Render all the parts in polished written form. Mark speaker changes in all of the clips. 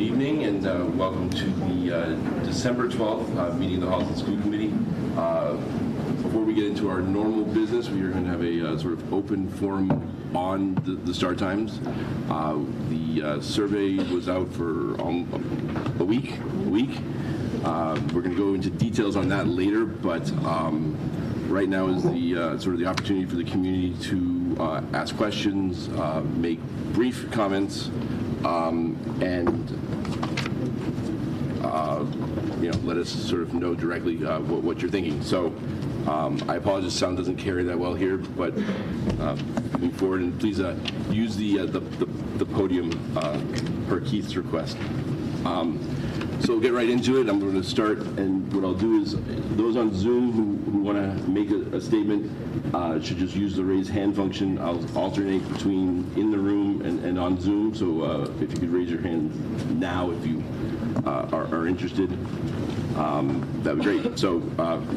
Speaker 1: evening, and welcome to the December 12th meeting of the Holliston School Committee. Before we get into our normal business, we are going to have a sort of open forum on the start times. The survey was out for a week. We're going to go into details on that later, but right now is the sort of the opportunity for the community to ask questions, make brief comments, and let us sort of know directly what you're thinking. So I apologize, sound doesn't carry that well here, but moving forward, and please use the podium per Keith's request. So we'll get right into it. I'm going to start, and what I'll do is those on Zoom who want to make a statement should just use the raise hand function. I'll alternate between in the room and on Zoom, so if you could raise your hand now if you are interested, that would be great. So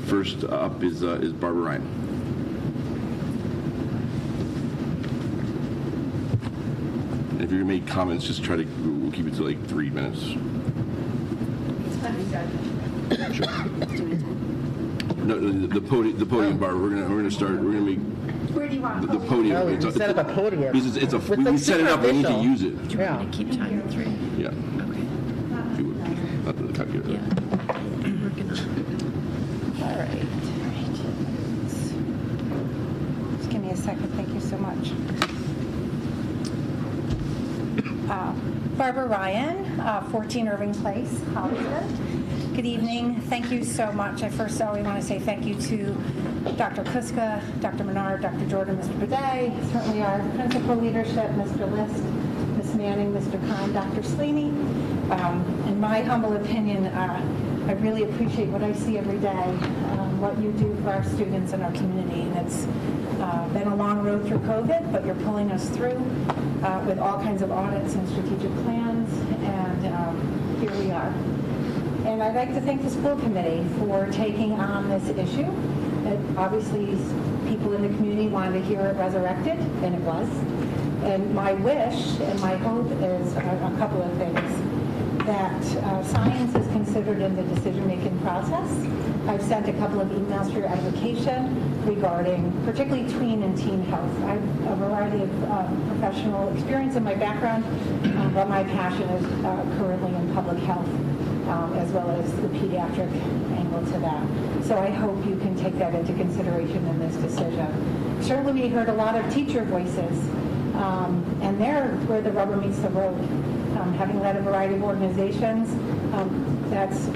Speaker 1: first up is Barbara Ryan. And if you're going to make comments, just we'll keep it to like 3 minutes. Sure. No, the podium, Barbara. We're gonna start. We're gonna make.
Speaker 2: Where do you want
Speaker 1: the podium?
Speaker 3: No, we set up a podium.
Speaker 1: We set it up. We need to use it.
Speaker 4: Do you want me to keep time at 3?
Speaker 1: Yeah.
Speaker 4: Okay.
Speaker 1: If you would. Not the calculator.
Speaker 4: Yeah. I'm working on it.
Speaker 2: All right. Just give me a second. Thank you so much. Barbara Ryan, 14 Irving Place, Holliston. Good evening. Thank you so much. I first always want to say thank you to Dr. Kuska, Dr. Menard, Dr. Jordan, Mr. Bidet, certainly our principal leadership, Mr. List, Ms. Manning, Mr. Kahn, Dr. Sleaney. In my humble opinion, I really appreciate what I see every day, what you do for our students and our community. And it's been a long road through COVID, but you're pulling us through with all kinds of audits and strategic plans, and here we are. And I'd like to thank the school committee for taking on this issue. Obviously, people in the community wanted to hear it resurrected, and it was. And my wish and my hope is a couple of things. That science is considered in the decision-making process. I've sent a couple of emails for your education regarding particularly tween and teen health. I have a variety of professional experience in my background, but my passion is currently in public health, as well as the pediatric angle to that. So I hope you can take that into consideration in this decision. Certainly we heard a lot of teacher voices, and they're where the rubber meets the road. Having led a variety of organizations, that's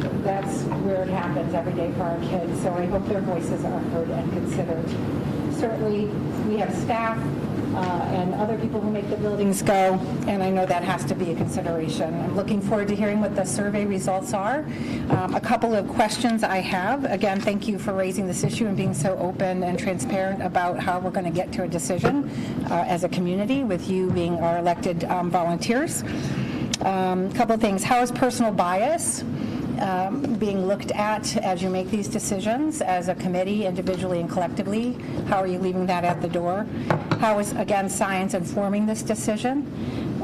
Speaker 2: where it happens every day for our kids. So I hope their voices are heard and considered. Certainly, we have staff and other people who make the buildings go, and I know that has to be a consideration. I'm looking forward to hearing what the survey results are. A couple of questions I have. Again, thank you for raising this issue and being so open and transparent about how we're going to get to a decision as a community, with you being our elected volunteers. A couple of things. How is personal bias being looked at as you make these decisions as a committee, individually and collectively? How are you leaving that at the door? How is, again, science informing this decision?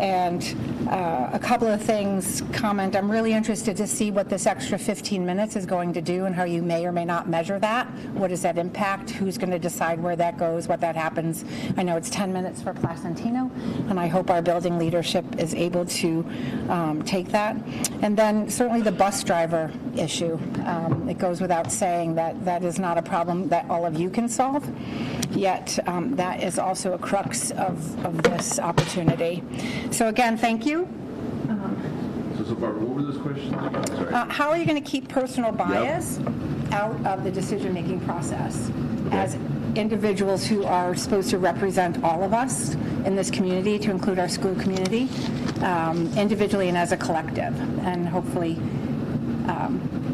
Speaker 2: And a couple of things, I'm really interested to see what this extra 15 minutes is going to do and how you may or may not measure that. What does that impact? Who's going to decide where that goes, what that happens? I know it's 10 minutes for Placentino, and I hope our building leadership is able to take that. And then certainly the bus driver issue. It goes without saying that that is not a problem that all of you can solve, yet that is also a crux of this opportunity. So again, thank you.
Speaker 1: So Barbara, what were those questions again? Sorry.
Speaker 2: How are you going to keep personal bias out of the decision-making process as individuals who are supposed to represent all of us in this community, to include our school community, individually and as a collective? And hopefully,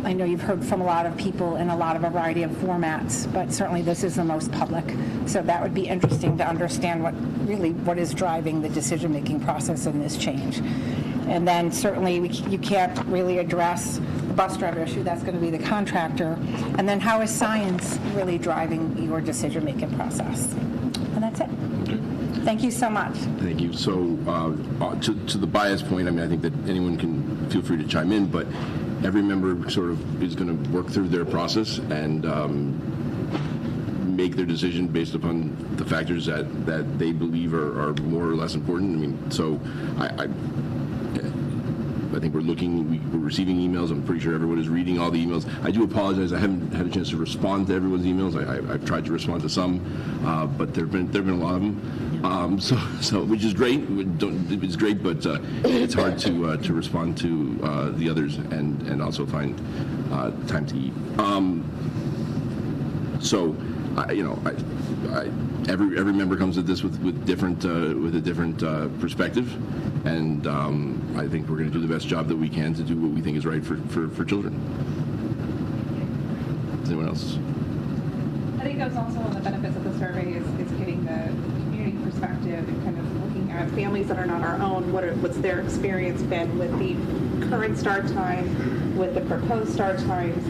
Speaker 2: I know you've heard from a lot of people in a variety of formats, but certainly this is the most public. So that would be interesting to understand what is driving the decision-making process in this change. And then certainly you can't really address the bus driver issue. That's going to be the contractor. And then how is science really driving your decision-making process? And that's it. Thank you so much.
Speaker 1: Thank you. So to the bias point, I mean, I think that anyone can feel free to chime in, but every member sort of is going to work through their process and make their decision based upon the factors that they believe are more or less important. I mean, so I think we're receiving emails. I'm pretty sure everyone is reading all the emails. I do apologize. I haven't had a chance to respond to everyone's emails. I've tried to respond to some, but there've been a lot of them. So which is great. It's great, but it's hard to respond to the others and also find time to eat. Every member comes at this with a different perspective, and I think we're going to do the best job that we can to do what we think is right for children. Does anyone else?
Speaker 3: I think that was also one of the benefits of the survey is getting the community perspective and kind of looking at families that are not our own. What's their experience been with the current start time, with the proposed start times,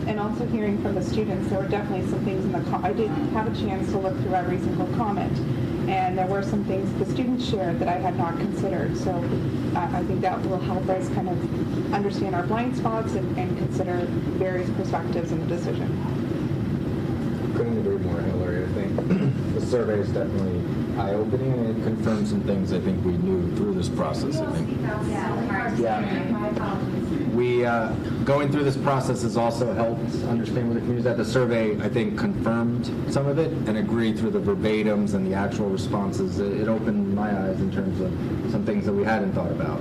Speaker 3: and also hearing from the students. There were definitely some things I did have a chance to look through every single comment, and there were some things the students shared that I had not considered. So I think that will help us kind of understand our blind spots and consider various perspectives in the decision.
Speaker 5: Couldn't agree more, Hillary. I think the survey is definitely eye-opening, and it confirms some things I think we knew through this process. I think. We going through this process has also helped understand where the community is at. The survey, I think, confirmed some of it and agreed through the verbatims and the actual responses. It opened my eyes in terms of some things that we hadn't thought about.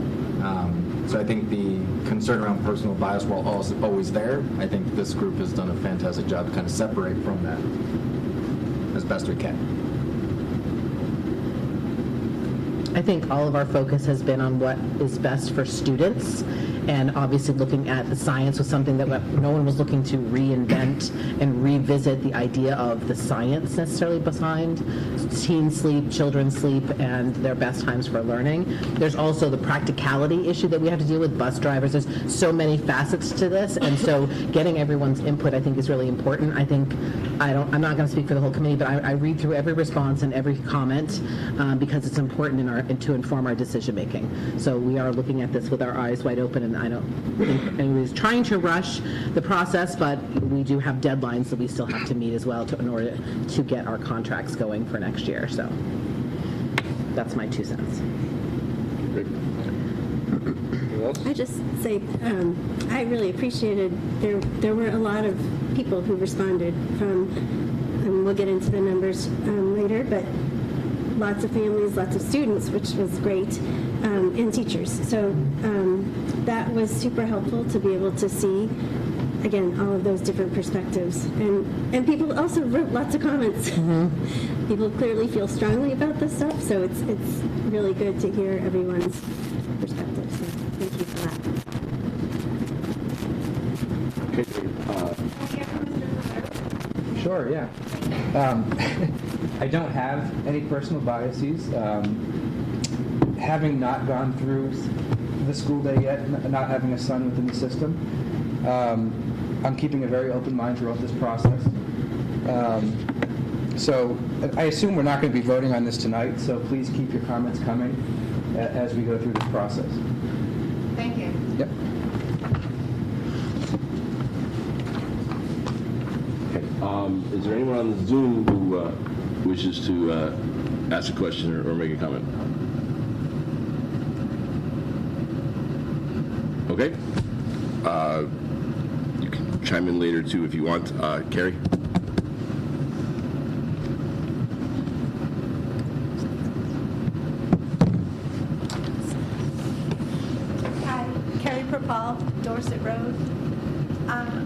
Speaker 5: So I think the concern around personal bias, while also always there, I think this group has done a fantastic job to kind of separate from that as best we can.
Speaker 6: I think all of our focus has been on what is best for students, and obviously looking at the science was something that no one was looking to reinvent and revisit the idea of the science necessarily behind teen sleep, children's sleep, and their best times for learning. There's also the practicality issue that we have to deal with, bus drivers. There's so many facets to this, and so getting everyone's input I think is really important. I think I'm not going to speak for the whole committee, but I read through every response and every comment because it's important to inform our decision making. So we are looking at this with our eyes wide open, and I don't think anybody's trying to rush the process, but we do have deadlines that we still have to meet as well in order to get our contracts going for next year. So that's my 2 cents.
Speaker 7: I just say I really appreciated there were a lot of people who responded from, and we'll get into the numbers later, but lots of families, lots of students, which was great, and teachers. So that was super helpful to be able to see, again, all of those different perspectives. And people also wrote lots of comments. Mm-hmm. People clearly feel strongly about this stuff, so it's really good to hear everyone's perspective. So thank you for that.
Speaker 8: Sure, yeah. I don't have any personal biases. Having not gone through the school day yet, not having a son within the system, I'm keeping a very open mind throughout this process. So I assume we're not going to be voting on this tonight, so please keep your comments coming as we go through this process.
Speaker 2: Thank you.
Speaker 8: Yep.
Speaker 1: Okay. Is there anyone on Zoom who wishes to ask a question or make a comment? Okay. You can chime in later too if you want. Carrie?
Speaker 9: Hi, Carrie Propal, Dorset Road.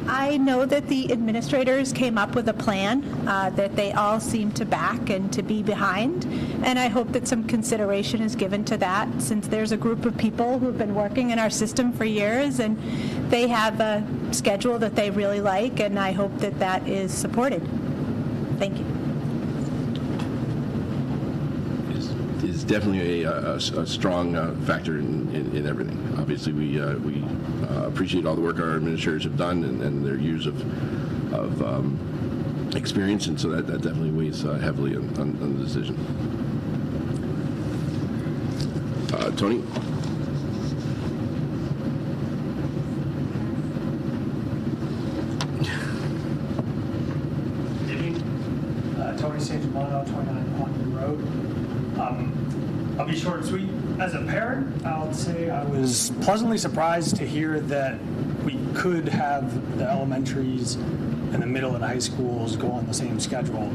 Speaker 9: I know that the administrators came up with a plan that they all seem to back and to be behind, and I hope that some consideration is given to that, since there's a group of people who've been working in our system for years, and they have a schedule that they really like, and I hope that that is supported. Thank you.
Speaker 1: It's definitely a strong factor in everything. Obviously, we appreciate all the work our administrators have done and their years of experience, and so that definitely weighs heavily on the decision. Tony?
Speaker 10: Tony San Germano, 29 Pondview Road. I'll be short and sweet. As a parent, I'll say I was pleasantly surprised to hear that we could have the elementaries and the middle and high schools go on the same schedule.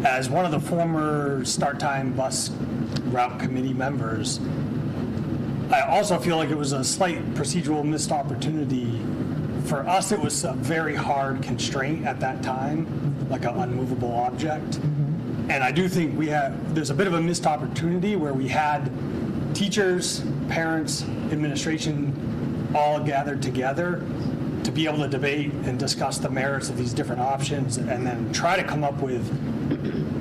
Speaker 10: As one of the former start time bus route committee members, I also feel like it was a slight procedural missed opportunity. For us, it was a very hard constraint at that time, like an unmovable object. And I do think there's a bit of a missed opportunity where we had teachers, parents, administration all gathered together to be able to debate and discuss the merits of these different options and then try to come up with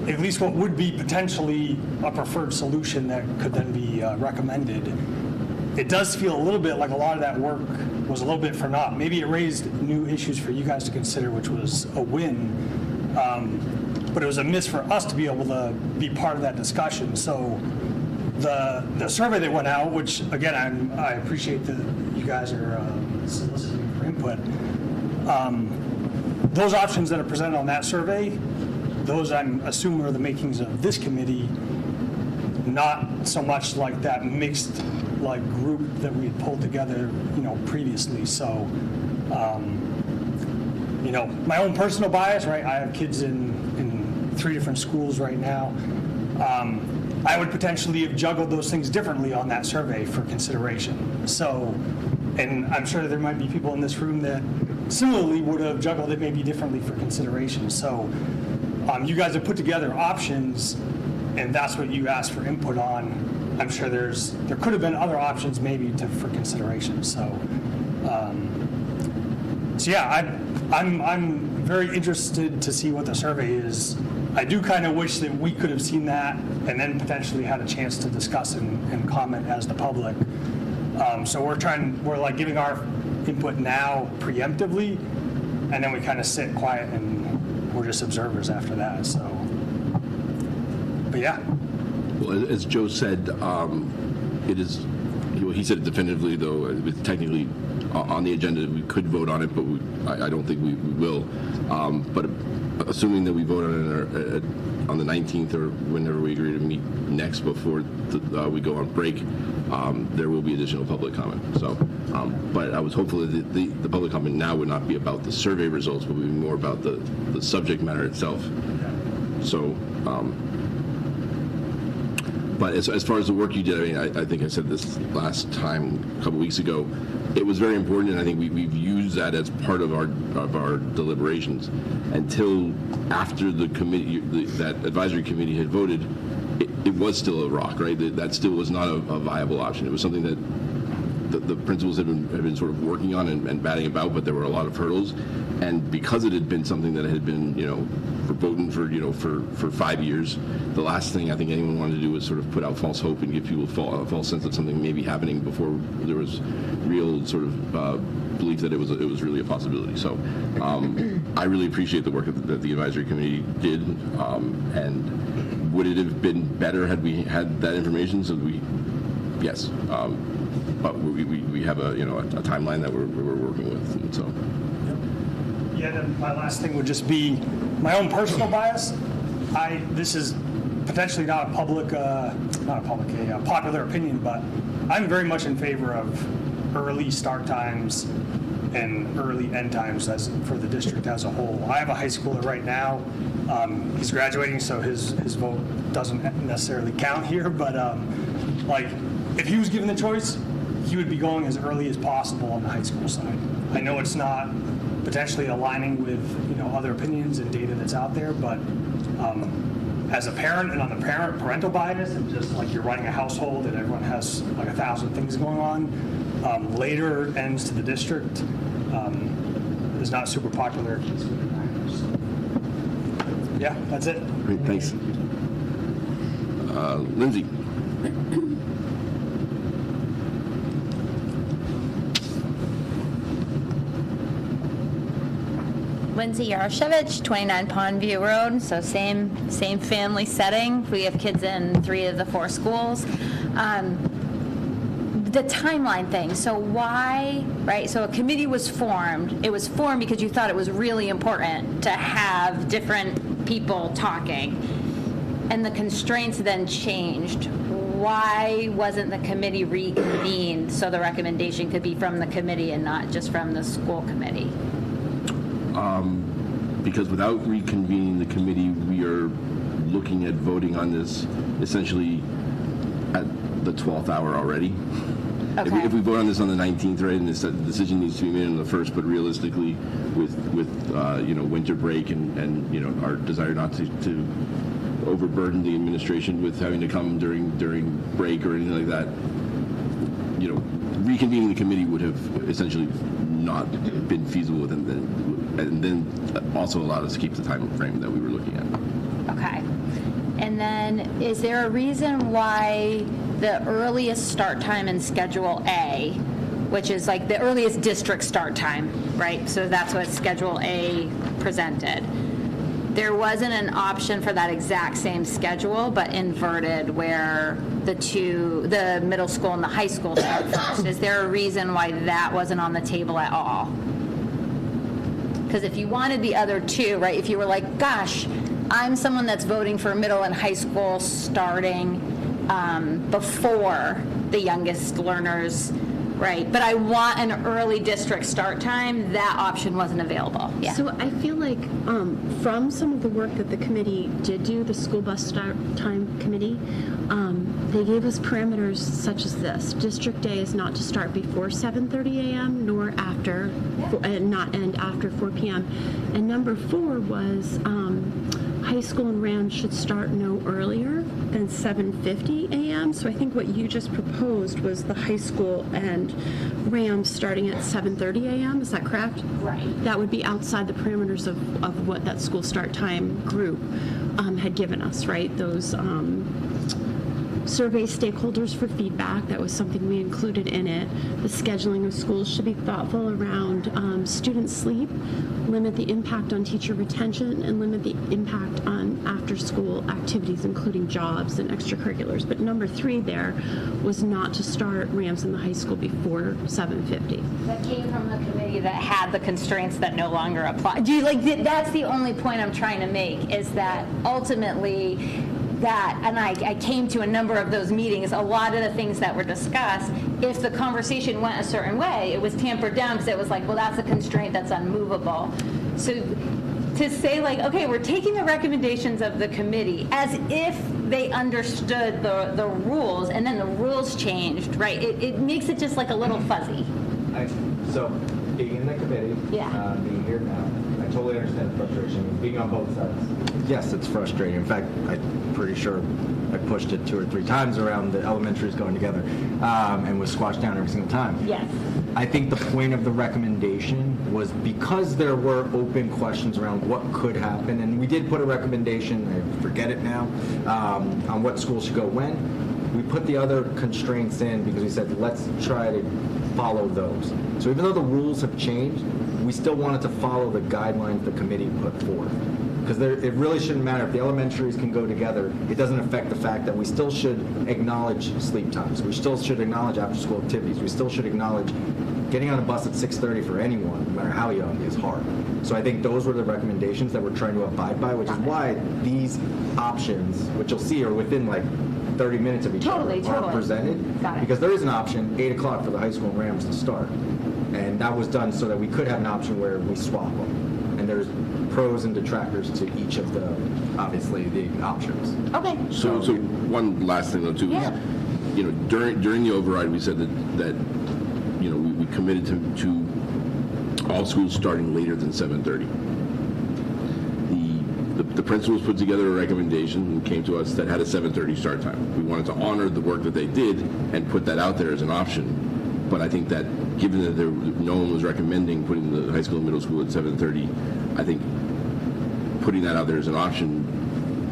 Speaker 10: at least what would be potentially a preferred solution that could then be recommended. It does feel a little bit like a lot of that work was a little bit for naught. Maybe it raised new issues for you guys to consider, which was a win. But it was a miss for us to be able to be part of that discussion. So the survey that went out, which again, I appreciate that you guys are soliciting for input. Those options that are presented on that survey, those I'm assuming are the makings of this committee, not so much like that mixed like group that we had pulled together, previously. So, my own personal bias, right? I have kids in 3 different schools right now. I would potentially have juggled those things differently on that survey for consideration. So, and I'm sure there might be people in this room that similarly would have juggled it maybe differently for consideration. So, you guys have put together options, and that's what you asked for input on. I'm sure there could have been other options maybe for consideration. So, yeah, I'm very interested to see what the survey is. I do kind of wish that we could have seen that and then potentially had a chance to discuss and comment as the public. So we're like giving our input now preemptively, and then we kind of sit quiet and we're just observers after that. So, but yeah.
Speaker 1: Well, as Joe said, it is, he said it definitively, though it was technically on the agenda. We could vote on it, but I don't think we will. But assuming that we vote on it on the 19th or whenever we agree to meet next before we go on break, there will be additional public comment. So, but I was hopeful that the public comment now would not be about the survey results, but would be more about the subject matter itself. So, but as far as the work you did, I mean, I think I said this last time a couple weeks ago. It was very important, and I think we've used that as part of our deliberations until after the committee, that advisory committee had voted. It was still a rock, right? That still was not a viable option. It was something that the principals had been sort of working on and batting about, but there were a lot of hurdles. And because it had been something that had been, verboten for 5 years, the last thing I think anyone wanted to do was sort of put out false hope and give people a false sense that something may be happening before there was real sort of belief that it was really a possibility. So I really appreciate the work that the advisory committee did. And would it have been better had we had that information? So yes. But we have a timeline that we're working with, and so.
Speaker 10: Yeah, then my last thing would just be my own personal bias. This is potentially not a popular opinion, but I'm very much in favor of early start times and early end times for the district as a whole. I have a high schooler right now. He's graduating, so his vote doesn't necessarily count here. But if he was given the choice, he would be going as early as possible on the high school side. I know it's not potentially aligning with other opinions and data that's out there, but as a parent and on the parental bias and just like you're running a household and everyone has like 1,000 things going on, later ends to the district is not super popular. Yeah, that's it.
Speaker 1: Great, thanks. Lindsay.
Speaker 11: Lindsay Yaroshevich, 29 Pondview Road, so same family setting. We have kids in 3 of the 4 schools. The timeline thing. So why, right? So a committee was formed. It was formed because you thought it was really important to have different people talking. And the constraints then changed. Why wasn't the committee reconvened so the recommendation could be from the committee and not just from the school committee?
Speaker 1: Because without reconvening the committee, we are looking at voting on this essentially at the 12th hour already.
Speaker 11: Okay.
Speaker 1: If we vote on this on the 19th, right, and the decision needs to be made on the 1st, but realistically, with winter break and our desire not to overburden the administration with having to come during break or anything like that, reconvening the committee would have essentially not been feasible, and then also allowed us to keep the time frame that we were looking at.
Speaker 11: Okay. And then is there a reason why the earliest start time in Schedule A, which is like the earliest district start time, right? So that's what Schedule A presented. There wasn't an option for that exact same schedule, but inverted, where the middle school and the high school start first. Is there a reason why that wasn't on the table at all? Because if you wanted the other two, right, if you were like, gosh, I'm someone that's voting for middle and high school starting before the youngest learners, right, but I want an early district start time, that option wasn't available. Yeah.
Speaker 4: So I feel like from some of the work that the committee did do, the school bus start time committee, they gave us parameters such as this. District A is not to start before 7:30 a.m. nor after, and not end after 4 p.m. And number 4 was high school and Rams should start no earlier than 7:50 a.m. So I think what you just proposed was the high school and Rams starting at 7:30 a.m. Is that correct?
Speaker 11: Right.
Speaker 4: That would be outside the parameters of what that school start time group had given us, right? Those survey stakeholders for feedback, that was something we included in it. The scheduling of schools should be thoughtful around student sleep, limit the impact on teacher retention, and limit the impact on after-school activities, including jobs and extracurriculars. But number 3 there was not to start Rams in the high school before 7:50.
Speaker 11: That came from the committee that had the constraints that no longer apply. Do you that's the only point I'm trying to make, is that ultimately that, and I came to a number of those meetings, a lot of the things that were discussed, if the conversation went a certain way, it was tampered down because it was like, well, that's a constraint that's unmovable. So to say like, okay, we're taking the recommendations of the committee as if they understood the rules, and then the rules changed, right? It makes it just like a little fuzzy.
Speaker 5: So being in the committee,
Speaker 11: Yeah.
Speaker 5: being here now, I totally understand the frustration, being on both sides. Yes, it's frustrating. In fact, I'm pretty sure I pushed it 2 or 3 times around the elementaries going together and was squashed down every single time.
Speaker 11: Yes.
Speaker 5: I think the point of the recommendation was because there were open questions around what could happen, and we did put a recommendation, I forget it now, on what schools should go when. We put the other constraints in because we said, let's try to follow those. So even though the rules have changed, we still wanted to follow the guidelines the committee put forth. Because it really shouldn't matter. If the elementaries can go together, it doesn't affect the fact that we still should acknowledge sleep times. We still should acknowledge after-school activities. We still should acknowledge getting on a bus at 6:30 for anyone, no matter how young, is hard. So I think those were the recommendations that we're trying to abide by, which is why these options, which you'll see are within like 30 minutes of each other, are presented.
Speaker 11: Got it.
Speaker 5: Because there is an option, 8 o'clock for the high school and Rams to start. And that was done so that we could have an option where we swap them. And there's pros and detractors to each of the, obviously, the options.
Speaker 11: Okay.
Speaker 1: So one last thing though too.
Speaker 11: Yeah.
Speaker 1: During the override, we said that we committed to all schools starting later than 7:30. The principals put together a recommendation and came to us that had a 7:30 start time. We wanted to honor the work that they did and put that out there as an option. But I think that given that no one was recommending putting the high school and middle school at 7:30, I think putting that out there as an option,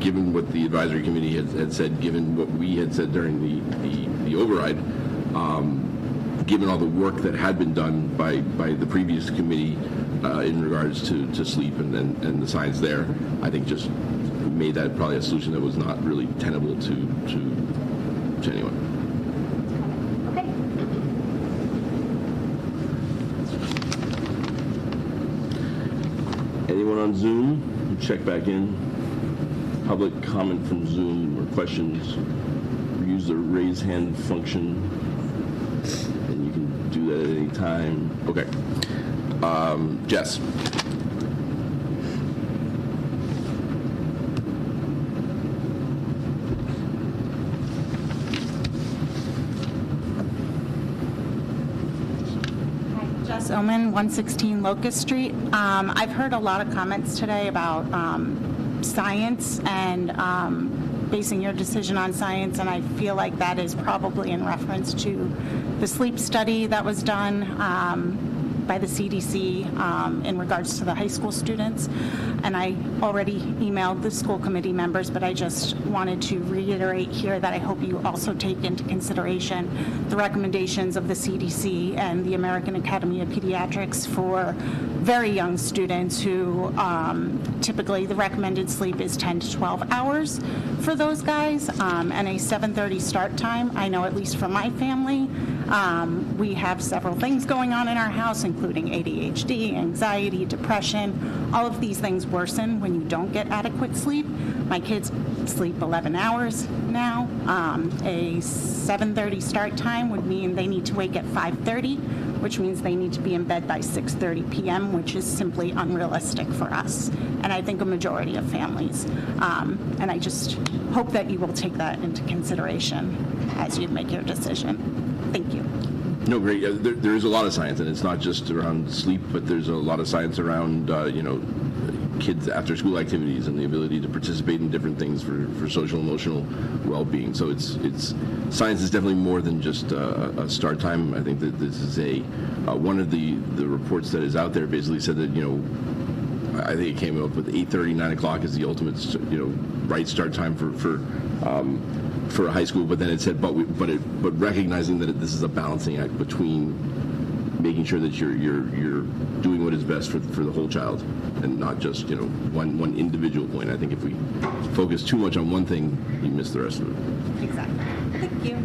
Speaker 1: given what the advisory committee had said, given what we had said during the override, given all the work that had been done by the previous committee in regards to sleep and the science there, I think just made that probably a solution that was not really tenable to anyone. Anyone on Zoom? Check back in. Public comment from Zoom or questions. Use the raise hand function, and you can do that at any time. Okay. Jess.
Speaker 12: Jess Oman, 116 Locust Street. I've heard a lot of comments today about science and basing your decision on science, and I feel like that is probably in reference to the sleep study that was done by the CDC in regards to the high school students. And I already emailed the school committee members, but I just wanted to reiterate here that I hope you also take into consideration the recommendations of the CDC and the American Academy of Pediatrics for very young students who typically the recommended sleep is 10 to 12 hours for those guys, and a 7:30 start time. I know at least for my family, we have several things going on in our house, including ADHD, anxiety, depression. All of these things worsen when you don't get adequate sleep. My kids sleep 11 hours now. A 7:30 start time would mean they need to wake at 5:30, which means they need to be in bed by 6:30 p.m., which is simply unrealistic for us, and I think a majority of families. And I just hope that you will take that into consideration as you make your decision. Thank you.
Speaker 1: No, great. There is a lot of science, and it's not just around sleep, but there's a lot of science around, kids' after-school activities and the ability to participate in different things for social and emotional well-being. So it's science is definitely more than just a start time. I think that this is one of the reports that is out there basically said that, I think it came up with 8:30, 9 o'clock is the ultimate, right start time for a high school. But then it said, but recognizing that this is a balancing act between making sure that you're doing what is best for the whole child, and not just one individual point. I think if we focus too much on one thing, you miss the rest of it.
Speaker 12: Exactly. Thank you.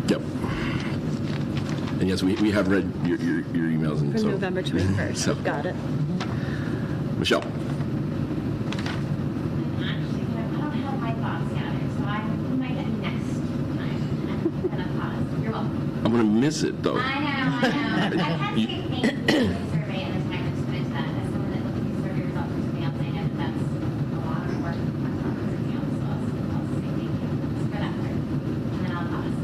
Speaker 1: Yep. And yes, we have read your emails. And
Speaker 4: For
Speaker 1: so,
Speaker 4: November 21st.
Speaker 1: So.
Speaker 4: Got it.
Speaker 1: Michelle. I'm going to miss it, though.
Speaker 13: I know. I can say thank you for the survey and the time that's put into that. As someone that looked at these survey results for something else, I know that that's a lot of work. So I'll say thank you for that part. And then I'll pause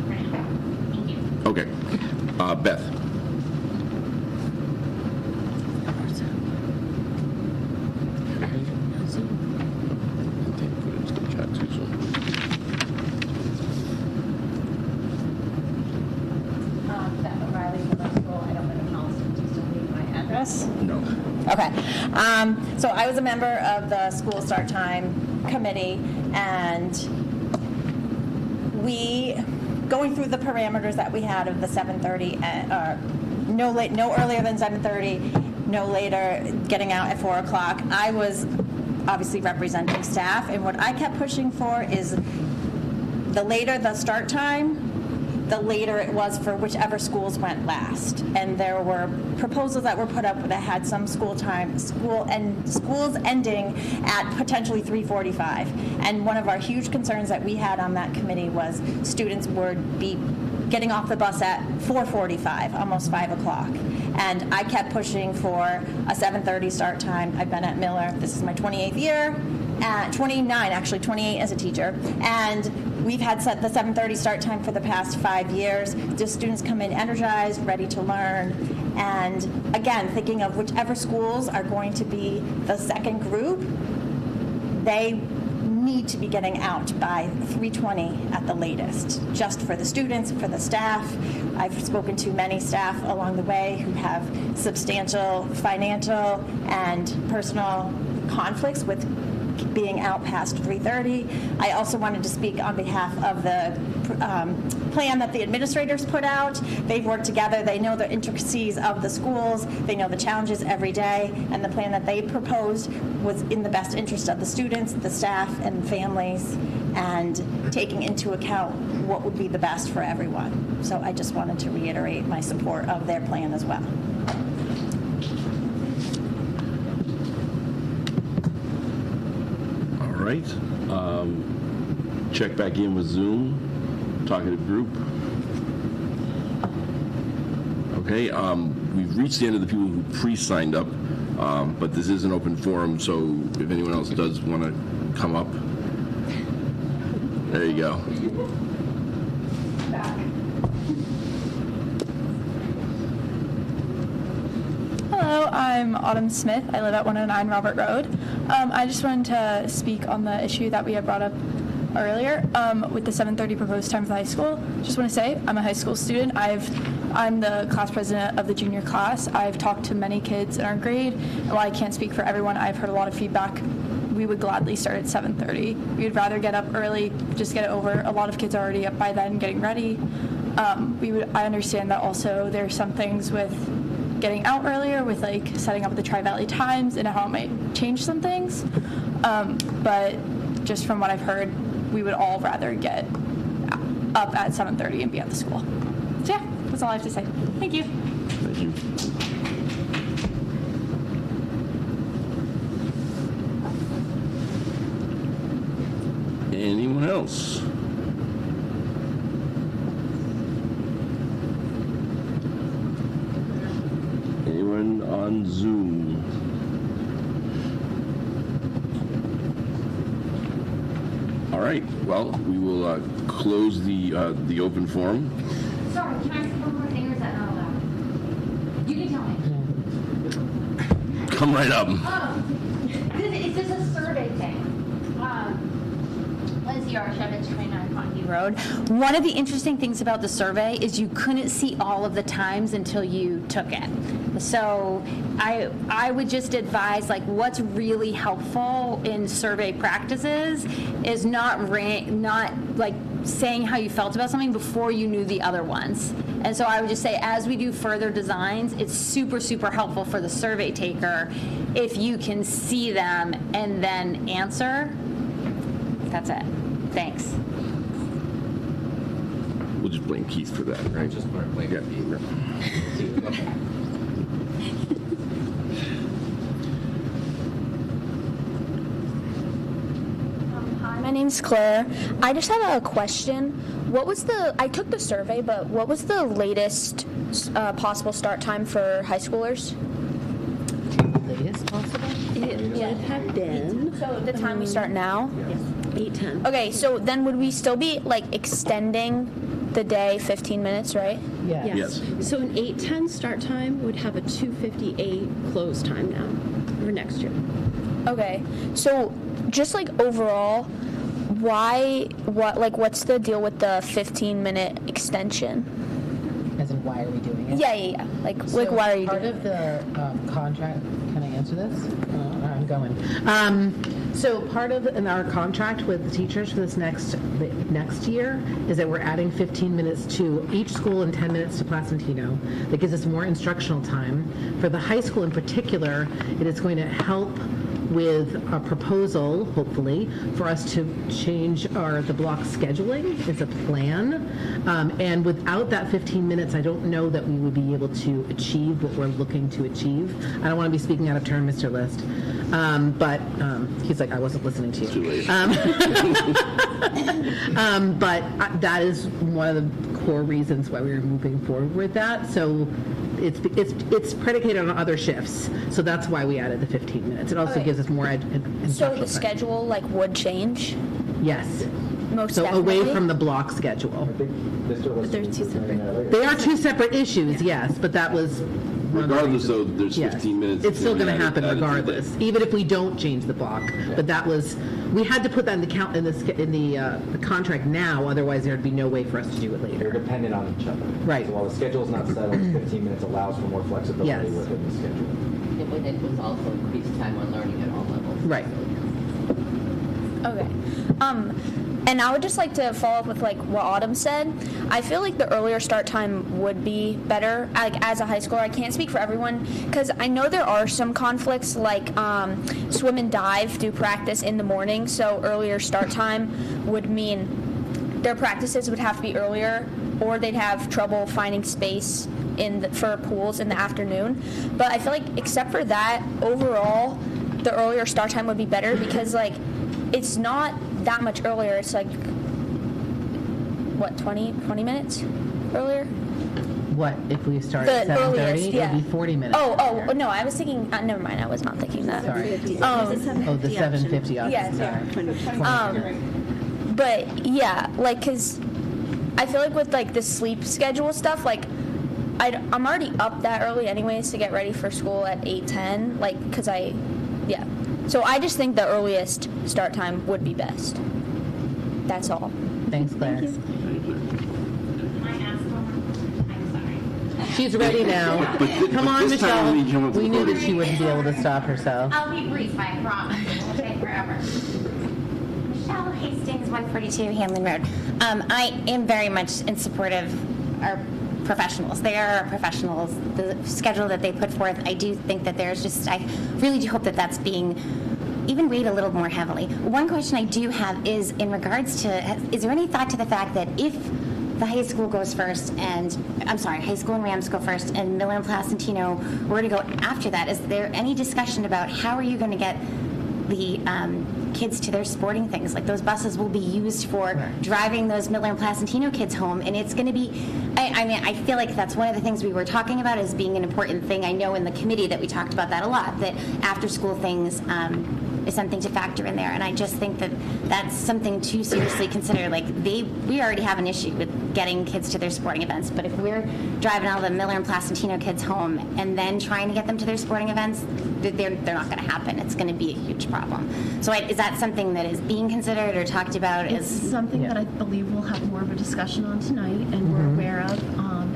Speaker 13: for now. Thank you.
Speaker 1: Okay. Beth. No.
Speaker 14: Okay. So I was a member of the school start time committee, and going through the parameters that we had of the 7:30, no earlier than 7:30, no later, getting out at 4 o'clock. I was obviously representing staff, and what I kept pushing for is the later the start time, the later it was for whichever schools went last. And there were proposals that were put up that had some schools ending at potentially 3:45. And one of our huge concerns that we had on that committee was students would be getting off the bus at 4:45, almost 5 o'clock. And I kept pushing for a 7:30 start time. I've been at Miller, this is my 28th year, 29 actually, 28 as a teacher. And we've had the 7:30 start time for the past 5 years. The students come in energized, ready to learn. And again, thinking of whichever schools are going to be the second group, they need to be getting out by 3:20 at the latest, just for the students, for the staff. I've spoken to many staff along the way who have substantial financial and personal conflicts with being out past 3:30. I also wanted to speak on behalf of the plan that the administrators put out. They've worked together. They know the intricacies of the schools. They know the challenges every day. And the plan that they proposed was in the best interest of the students, the staff, and families, and taking into account what would be the best for everyone. So I just wanted to reiterate my support of their plan as well.
Speaker 1: All right. Check back in with Zoom. Talkative group. Okay. We've reached the end of the people who pre-signed up, but this is an open forum, so if anyone else does want to come up, there you go.
Speaker 15: Hello, I'm Autumn Smith. I live at 109 Robert Road. I just wanted to speak on the issue that we had brought up earlier with the 7:30 proposed time for the high school. Just want to say I'm a high school student. I'm the class president of the junior class. I've talked to many kids in our grade, and while I can't speak for everyone, I've heard a lot of feedback. We would gladly start at 7:30. We would rather get up early, just get it over. A lot of kids are already up by then getting ready. I understand that also there's some things with getting out earlier with like setting up the Tri-Valley Times and how it might change some things. But just from what I've heard, we would all rather get up at 7:30 and be at the school. So yeah, that's all I have to say. Thank you.
Speaker 1: Thank you. Anyone else? Anyone on Zoom? All right. Well, we will close the open forum.
Speaker 13: Sorry, can I say one more thing, or is that not allowed? You can tell me.
Speaker 1: Come right up.
Speaker 13: It's just a survey thing. Lindsay Archevich, 29 Ponte
Speaker 11: Road. One of the interesting things about the survey is you couldn't see all of the times until you took it. So I would just advise, like, what's really helpful in survey practices is not like saying how you felt about something before you knew the other ones. And so I would just say, as we do further designs, it's super, super helpful for the survey taker if you can see them and then answer. That's it. Thanks.
Speaker 1: We'll just blame Keith for that, right?
Speaker 5: Just blame Keith.
Speaker 16: Hi, my name's Claire. I just have a question. I took the survey, but what was the latest possible start time for high schoolers?
Speaker 6: Latest possible?
Speaker 7: It had been.
Speaker 16: So the time we start now?
Speaker 7: Yes. 8:10.
Speaker 16: Okay, so then would we still be like extending the day 15 minutes, right?
Speaker 7: Yes. So an 8:10 start time would have a 2:58 close time now, or next year.
Speaker 16: Okay, so just like overall, what's the deal with the 15-minute extension?
Speaker 6: As in, why are we doing it?
Speaker 16: Yeah. Like why are you doing it?
Speaker 6: Part of the contract, can I answer this? I'm going. So part of in our contract with the teachers for the next year is that we're adding 15 minutes to each school and 10 minutes to Placentino. That gives us more instructional time. For the high school in particular, it is going to help with a proposal, hopefully, for us to change the block scheduling. It's a plan. And without that 15 minutes, I don't know that we would be able to achieve what we're looking to achieve. I don't want to be speaking out of turn, Mr. List. But he's like, I wasn't listening to you.
Speaker 1: Too late.
Speaker 6: But that is one of the core reasons why we were moving forward with that. So it's predicated on other shifts. So that's why we added the 15 minutes. It also gives us more instructional
Speaker 16: So the
Speaker 6: time.
Speaker 16: schedule would change?
Speaker 6: Yes.
Speaker 16: Most
Speaker 6: So
Speaker 16: definitely?
Speaker 6: away from the block schedule.
Speaker 7: But they're two separate.
Speaker 6: They are two separate issues, yes, but that was
Speaker 1: Regardless, though, there's
Speaker 6: Yes.
Speaker 1: 15 minutes.
Speaker 6: It's still going to
Speaker 1: added-
Speaker 6: happen
Speaker 1: added to the
Speaker 6: regardless,
Speaker 1: day.
Speaker 6: even if we don't change the block. But that was, we had to put that in the the contract now, otherwise there'd be no way for us to do it
Speaker 5: They're
Speaker 6: later.
Speaker 5: dependent on each other.
Speaker 6: Right.
Speaker 5: So while the schedule's not settled, 15 minutes allows for more flexibility
Speaker 6: Yes.
Speaker 5: within the schedule.
Speaker 17: It was also increased time on learning at all levels.
Speaker 6: Right.
Speaker 16: Okay. And I would just like to follow up with like what Autumn said. I feel like the earlier start time would be better. Like as a high schooler, I can't speak for everyone because I know there are some conflicts like swim and dive do practice in the morning, so earlier start time would mean their practices would have to be earlier, or they'd have trouble finding space for pools in the afternoon. But I feel like except for that, overall, the earlier start time would be better because like it's not that much earlier. It's like what 20 minutes earlier.
Speaker 6: What if we start at 7:30?
Speaker 16: Yeah.
Speaker 6: It would be 40 minutes.
Speaker 16: Oh no, I was thinking. Never mind, I was not thinking that.
Speaker 6: Sorry.
Speaker 7: The
Speaker 6: The 7:50 option.
Speaker 16: Yes.
Speaker 6: Sorry.
Speaker 16: But yeah, like, cause I feel like with like the sleep schedule stuff, like I'm already up that early anyways to get ready for school at 8:10. Like, cause yeah. So I just think the earliest start time would be best. That's all.
Speaker 6: Thanks, Claire.
Speaker 13: Can I ask one? I'm sorry.
Speaker 6: She's ready now. Come on,
Speaker 1: this time we need
Speaker 6: Michelle.
Speaker 1: someone to
Speaker 6: We knew that
Speaker 1: vote.
Speaker 6: she wouldn't be able to stop herself.
Speaker 13: I'll be brief, I promise. It won't take forever. Michelle Hastings, 142 Hamlin Road. I am very much in support of our professionals. They are our professionals. The schedule that they put forth, I do think that there's just, I really do hope that that's being even weighed a little more heavily. One question I do have is in regards to, is there any thought to the fact that if the high school goes first and, I'm sorry, high school and Rams go first and Miller and Placentino were to go after that, is there any discussion about how are you going to get the kids to their sporting things? Like those buses will be used for driving those Miller and Placentino kids home, and it's going to be, I mean, I feel like that's one of the things we were talking about as being an important thing. I know in the committee that we talked about that a lot, that after school things is something to factor in there, and I just think that that's something to seriously consider. Like we already have an issue with getting kids to their sporting events, but if we're driving all the Miller and Placentino kids home and then trying to get them to their sporting events, they're not going to happen. It's going to be a huge problem. So is that something that is being considered or talked about?
Speaker 4: It's something that I believe we'll have more of a discussion on tonight, and we're aware of,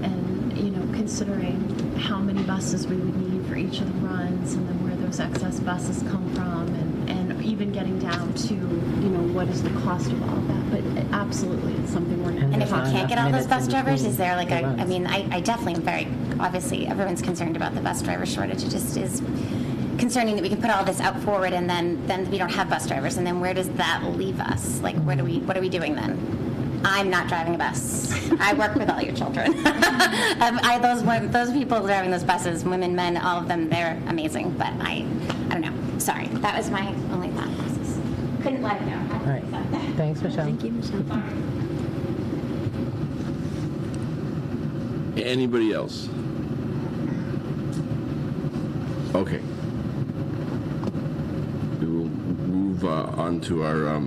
Speaker 4: and considering how many buses we would need for each of the runs, and then where those excess buses come from, and even getting down to what is the cost of all of that. But absolutely, it's something we're going to.
Speaker 11: And if we can't get all those bus drivers, is there like I mean, I definitely am very, obviously everyone's concerned about the bus driver shortage. It just is concerning that we can put all this out forward and then we don't have bus drivers, and then where does that leave us? Like, what are we doing then? I'm not driving a bus. I work with all your children. Those people driving those buses, women, men, all of them, they're amazing. But I don't know. Sorry, that was my only thought process. Couldn't let it go.
Speaker 6: All right. Thanks, Michelle.
Speaker 7: Thank you, Michelle.
Speaker 1: Anybody else? Okay. We will move on to our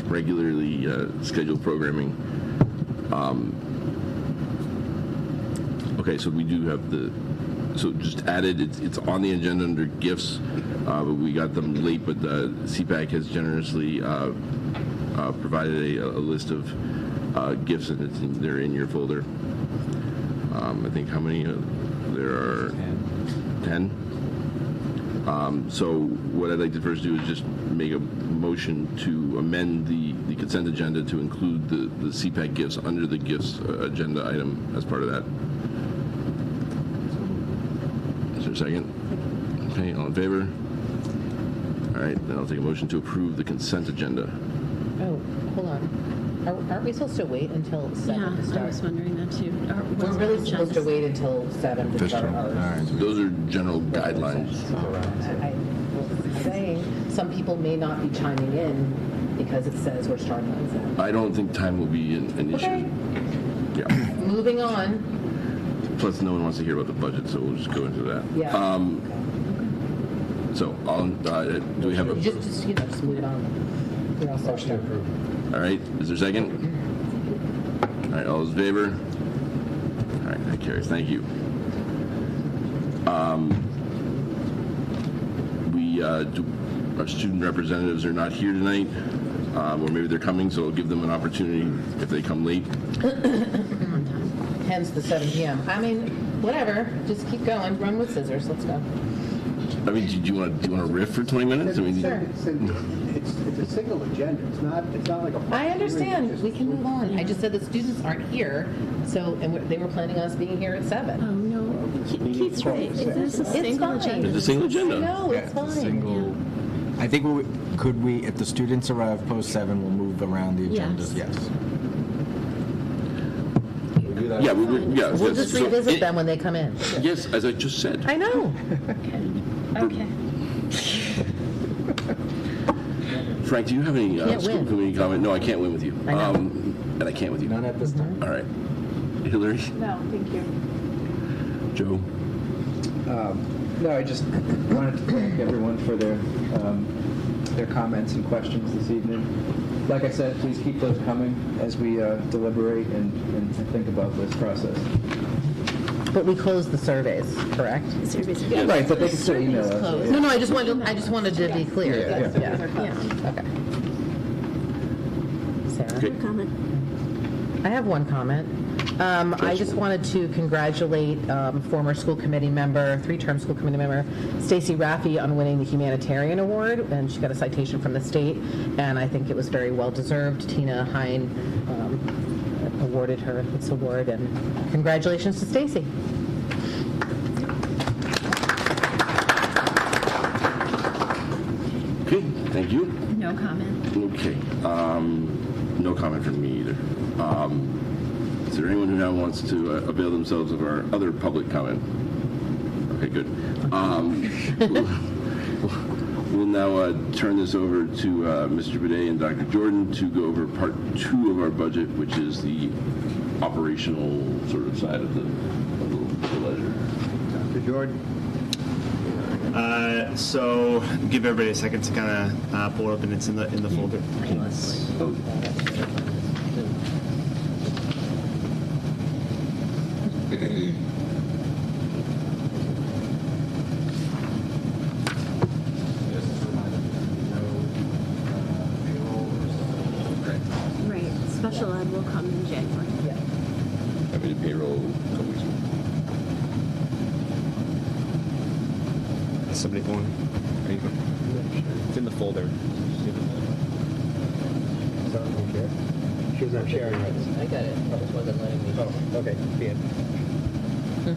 Speaker 1: regularly scheduled programming. Okay, so we do have so just added, it's on the agenda under gifts, but we got them late, but CPAC has generously provided a list of gifts, and they're in your folder. I think how many? There are 10. So what I'd like to first do is just make a motion to amend the consent agenda to include the CPAC gifts under the gifts agenda item as part of that. Is there a second? Okay, all in favor? All right, then I'll take a motion to approve the consent agenda.
Speaker 6: Oh, hold on. Aren't we supposed to wait until 7 to start?
Speaker 4: I was wondering that too.
Speaker 6: We're really supposed to wait until 7 to start ours.
Speaker 1: Those are general guidelines.
Speaker 6: I'm saying some people may not be chiming in because it says we're starting at 7.
Speaker 1: I don't think time will be an issue. Yeah.
Speaker 6: Moving on.
Speaker 1: Plus, no one wants to hear about the budget, so we'll just go into that.
Speaker 6: Yeah.
Speaker 1: So, do we have a...
Speaker 6: Just move it on. We're all set.
Speaker 1: All right, is there a second? All right, all those in favor? All right, that carries. Thank you. Our student representatives are not here tonight, or maybe they're coming, so I'll give them an opportunity if they come late.
Speaker 6: Hence the 7 p.m. I mean, whatever. Just keep going. Run with scissors. Let's go.
Speaker 1: I mean, do you want to riff for 20 minutes? I mean,
Speaker 17: It's a single agenda. It's not like a.
Speaker 6: I understand. We can move on. I just said the students aren't here, so they were planning on us being here at 7.
Speaker 7: Oh, no. Keith's right. It's a single agenda.
Speaker 1: It's a single agenda.
Speaker 6: No, it's fine.
Speaker 5: I think if the students arrive post 7, we'll move around the agendas. Yes. We'll do that.
Speaker 1: Yeah,
Speaker 6: We'll just revisit them when they come in.
Speaker 1: Yes, as I just said.
Speaker 6: I know.
Speaker 16: Okay.
Speaker 1: Frank, do you have any
Speaker 6: Can't
Speaker 1: school
Speaker 6: win.
Speaker 1: committee comment? No, I can't win with you.
Speaker 6: I know.
Speaker 1: And I can't with you.
Speaker 5: None at this time.
Speaker 1: All right. Hillary?
Speaker 3: No, thank you.
Speaker 1: Joe?
Speaker 8: No, I just wanted to thank everyone for their comments and questions this evening. Like I said, please keep those coming as we deliberate and think about this process.
Speaker 6: But we closed the surveys, correct?
Speaker 8: Right, but they can still email us.
Speaker 6: No, I just wanted to be clear.
Speaker 8: Yeah.
Speaker 6: Okay. Sarah?
Speaker 1: Okay.
Speaker 7: Comment.
Speaker 6: I have one comment. I just wanted to congratulate former school committee member, 3-term school committee member, Stacy Raffi, on winning the Humanitarian Award, and she got a citation from the state, and I think it was very well deserved. Tina Hine awarded her this award, and congratulations to Stacy.
Speaker 1: Okay, thank you.
Speaker 7: No comment.
Speaker 1: Okay. No comment from me either. Is there anyone who now wants to avail themselves of our other public comment? Okay, good. We'll now turn this over to Mr. Bidet and Dr. Jordan to go over part 2 of our budget, which is the operational sort of side of the ledger.
Speaker 17: Dr. Jordan?
Speaker 18: So give everybody a second to kind of pull it up, and it's in the folder.
Speaker 7: Right. Special ed will come in January.
Speaker 1: I mean, payroll a couple weeks ago.
Speaker 18: Is somebody going? Are you going? It's in the folder.
Speaker 17: She was not sharing notes.
Speaker 6: I got it. It wasn't letting me.
Speaker 17: Oh, okay. See it.
Speaker 18: You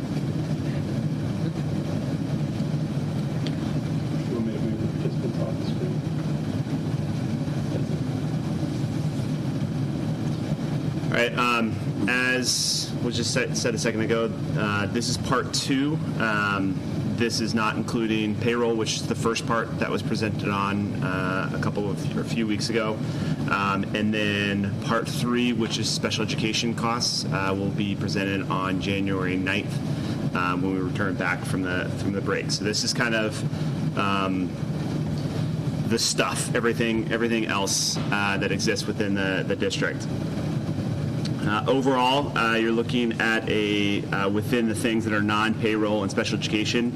Speaker 18: want me to move the participants off the screen? All right. As was just said a second ago, this is part 2. This is not including payroll, which is the first part that was presented on a few weeks ago. And then part 3, which is special education costs, will be presented on January 9th when we return back from the break. So this is kind of the stuff, everything else that exists within the district. Overall, you're looking at within the things that are non-payroll and special education,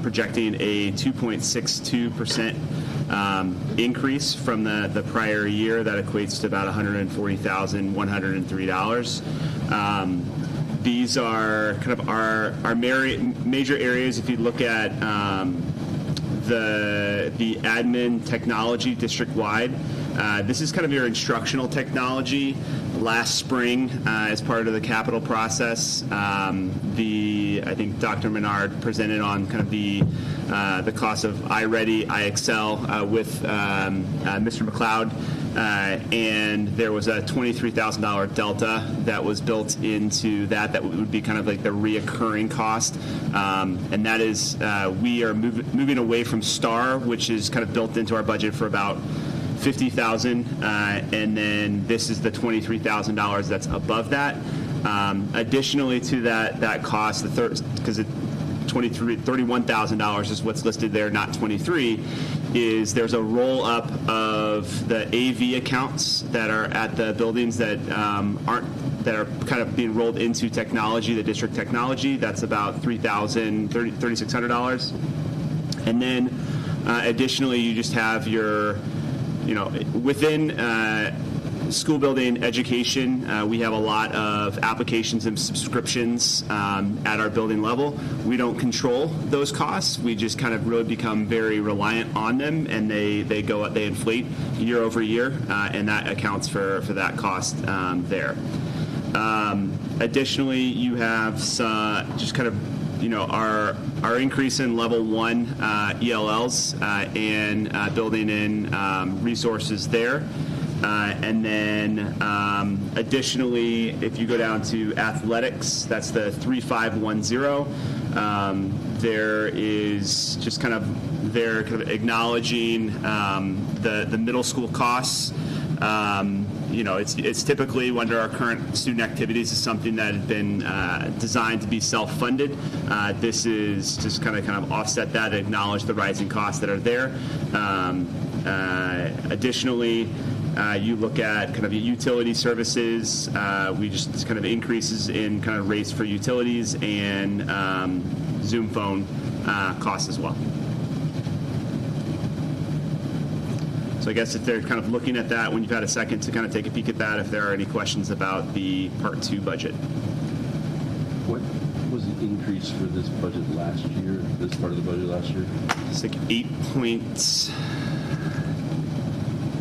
Speaker 18: projecting a 2.62% increase from the prior year. That equates to about $140,103. These are kind of our major areas. If you look at the admin technology district-wide, this is kind of your instructional technology. Last spring, as part of the capital process, I think Dr. Menard presented on kind of the cost of iReady, iExcel with Mr. McLeod, and there was a $23,000 delta that was built into that would be kind of like the reoccurring cost, and that is we are moving away from STAR, which is kind of built into our budget for about $50,000, and then this is the $23,000 that's above that. Additionally to that cost, because $31,000 is what's listed there, not 23, is there's a roll up of the AV accounts that are at the buildings that that are kind of being rolled into technology, the district technology. That's about $3,600, and then additionally you just have your within School building education, we have a lot of applications and subscriptions at our building level. We don't control those costs. We just kind of really become very reliant on them, and they inflate year over year, and that accounts for that cost there. Additionally, you have just kind of our increase in level 1 ELLs and building in resources there. And then additionally, if you go down to athletics, that's the 3510. There is just kind of acknowledging the middle school costs. It's typically under our current student activities is something that has been designed to be self-funded. This is just kind of offset that, acknowledge the rising costs that are there. Additionally, you look at kind of utility services. We just kind of increases in kind of rates for utilities and Zoom phone costs as well. So I guess if they're kind of looking at that, when you've had a second to kind of take a peek at that, if there are any questions about the Part 2 budget.
Speaker 1: What was the increase for this budget last year, this part of the budget last year?
Speaker 18: It's like 8 points.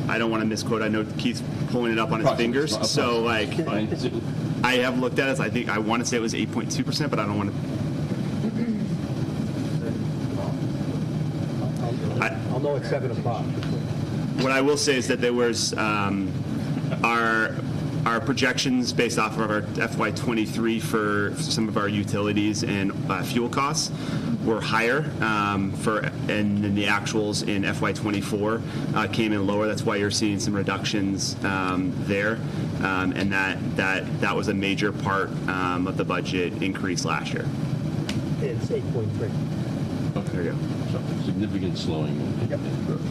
Speaker 18: I don't want to misquote. I know Keith's pulling it up on his fingers. So, like, I have looked at it. I want to say it was 8.2%, but I don't want to.
Speaker 17: I'll know at 7 o'clock.
Speaker 18: What I will say is that there was our projections based off of our FY23 for some of our utilities and fuel costs were higher and then the actuals in FY24 came in lower. That's why you're seeing some reductions there, and that was a major part of the budget increase last year.
Speaker 17: It's 8.3.
Speaker 1: Okay, there you go. So significant slowing in growth.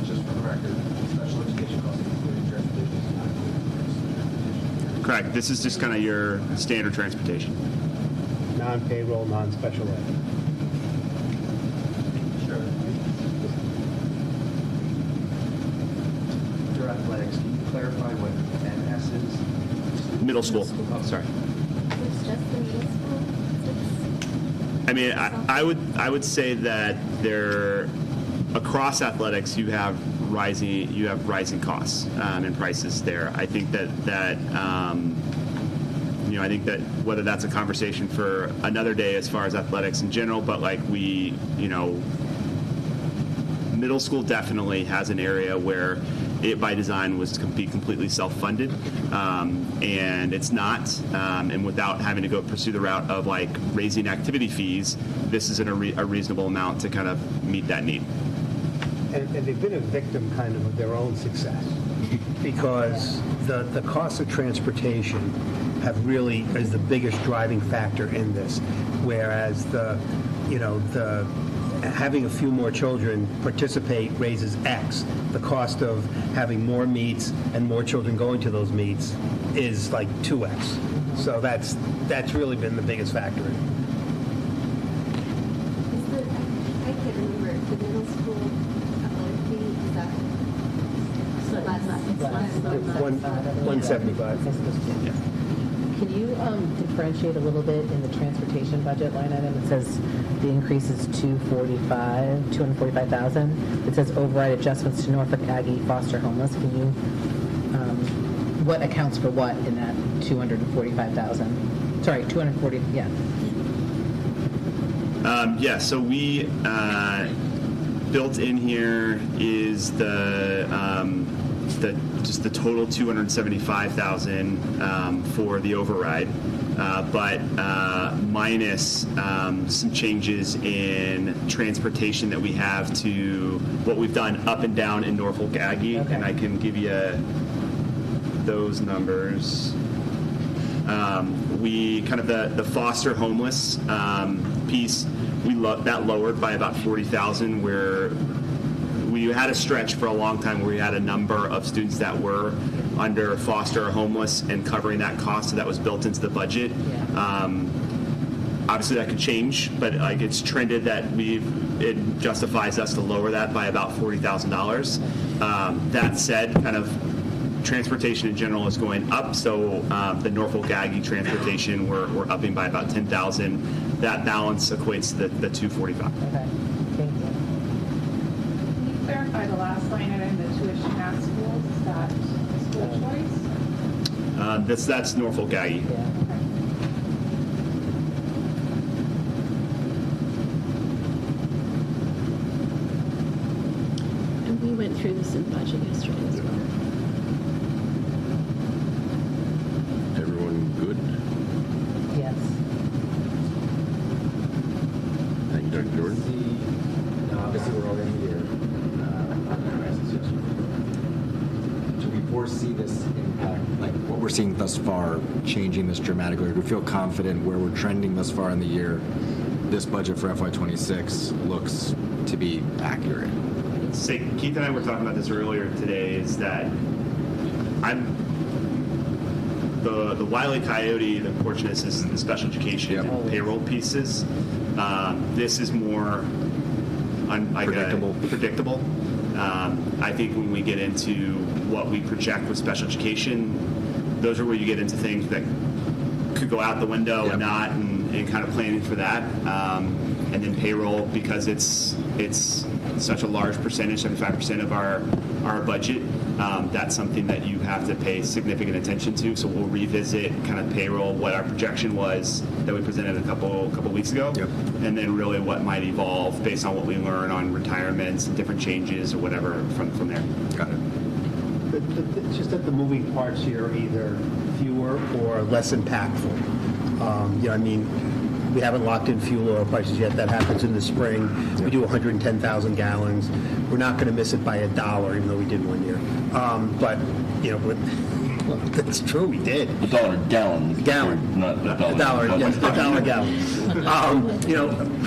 Speaker 5: Just for the record, special education costs including transportation.
Speaker 18: Correct. This is just kind of your standard transportation.
Speaker 17: Non-payroll, non-special ed.
Speaker 5: Sure. Your athletics, can you clarify what MS is?
Speaker 18: Middle school.
Speaker 5: Oh, sorry.
Speaker 13: It's just the middle school?
Speaker 18: I mean, I would say that there, across athletics, you have rising costs and prices there. I think that I think that whether that's a conversation for another day as far as athletics in general, but like middle school definitely has an area where it by design was to be completely self-funded, and it's not. And without having to go pursue the route of like raising activity fees, this is a reasonable amount to kind of meet that need.
Speaker 17: And they've been a victim kind of their own success because the cost of transportation is the biggest driving factor in this, whereas having a few more children participate raises X. The cost of having more meets and more children going to those meets is like 2X. So that's really been the biggest factor in it.
Speaker 13: I can't remember, the middle school athletic fee, is that less?
Speaker 17: 175.
Speaker 6: Can you differentiate a little bit in the transportation budget line item? It says the increase is $245,000. It says override adjustments to Norfolk Aggie foster homeless. Can you, what accounts for what in that $245,000? Sorry, 240, yeah.
Speaker 18: So we built in here is the total $275,000 for the override, but minus some changes in transportation that we have to what we've done up and down in Norfolk Aggie, okay. And I can give you those numbers. We kind of the foster homeless piece, that lowered by about 40,000, where we had a stretch for a long time where we had a number of students that were under foster or homeless and covering that cost, so that was built into the budget. Yeah. Obviously that could change, but like it's trended that we've it justifies us to lower that by about $40,000. That said, kind of transportation in general is going up, so the Norfolk Aggie transportation we're upping by about $10,000. That balance equates to the $245.
Speaker 6: Okay, thank you.
Speaker 3: Can you clarify the last line item, the tuition at schools? Is that school choice?
Speaker 18: That's Norfolk Aggie.
Speaker 4: And we went through this in budget yesterday as well.
Speaker 1: Everyone good?
Speaker 6: Yes.
Speaker 1: Thank you, Dr. Jordan.
Speaker 5: Obviously, we're already in the year. Do we foresee this impact, like what we're seeing thus far, changing this dramatically? Do we feel confident where we're trending thus far in the year? This budget for FY26 looks to be accurate.
Speaker 18: Say, Keith and I were talking about this earlier today, is that the Wile E. Coyote, the portionist is the special education and payroll pieces. This is more predictable. I think when we get into what we project with special education, those are where you get into things that could go out the window and not, and kind of planning for that. And then payroll, because it's such a large percentage, 75% of our budget, that's something that you have to pay significant attention to. So we'll revisit kind of payroll, what our projection was that we presented a couple weeks ago, and then really what might evolve based on what we learn on retirements and different changes or whatever from there.
Speaker 5: Got it.
Speaker 17: It's just that the moving parts here are either fewer or less impactful. I mean, we haven't locked in fuel oil prices yet. That happens in the spring. We do 110,000 gallons. We're not going to miss it by $1, even though we did one year. But that's true. We did.
Speaker 1: $1 gallon.
Speaker 17: Gallon.
Speaker 1: Not $1.
Speaker 17: $1. Yes, $1 gallon.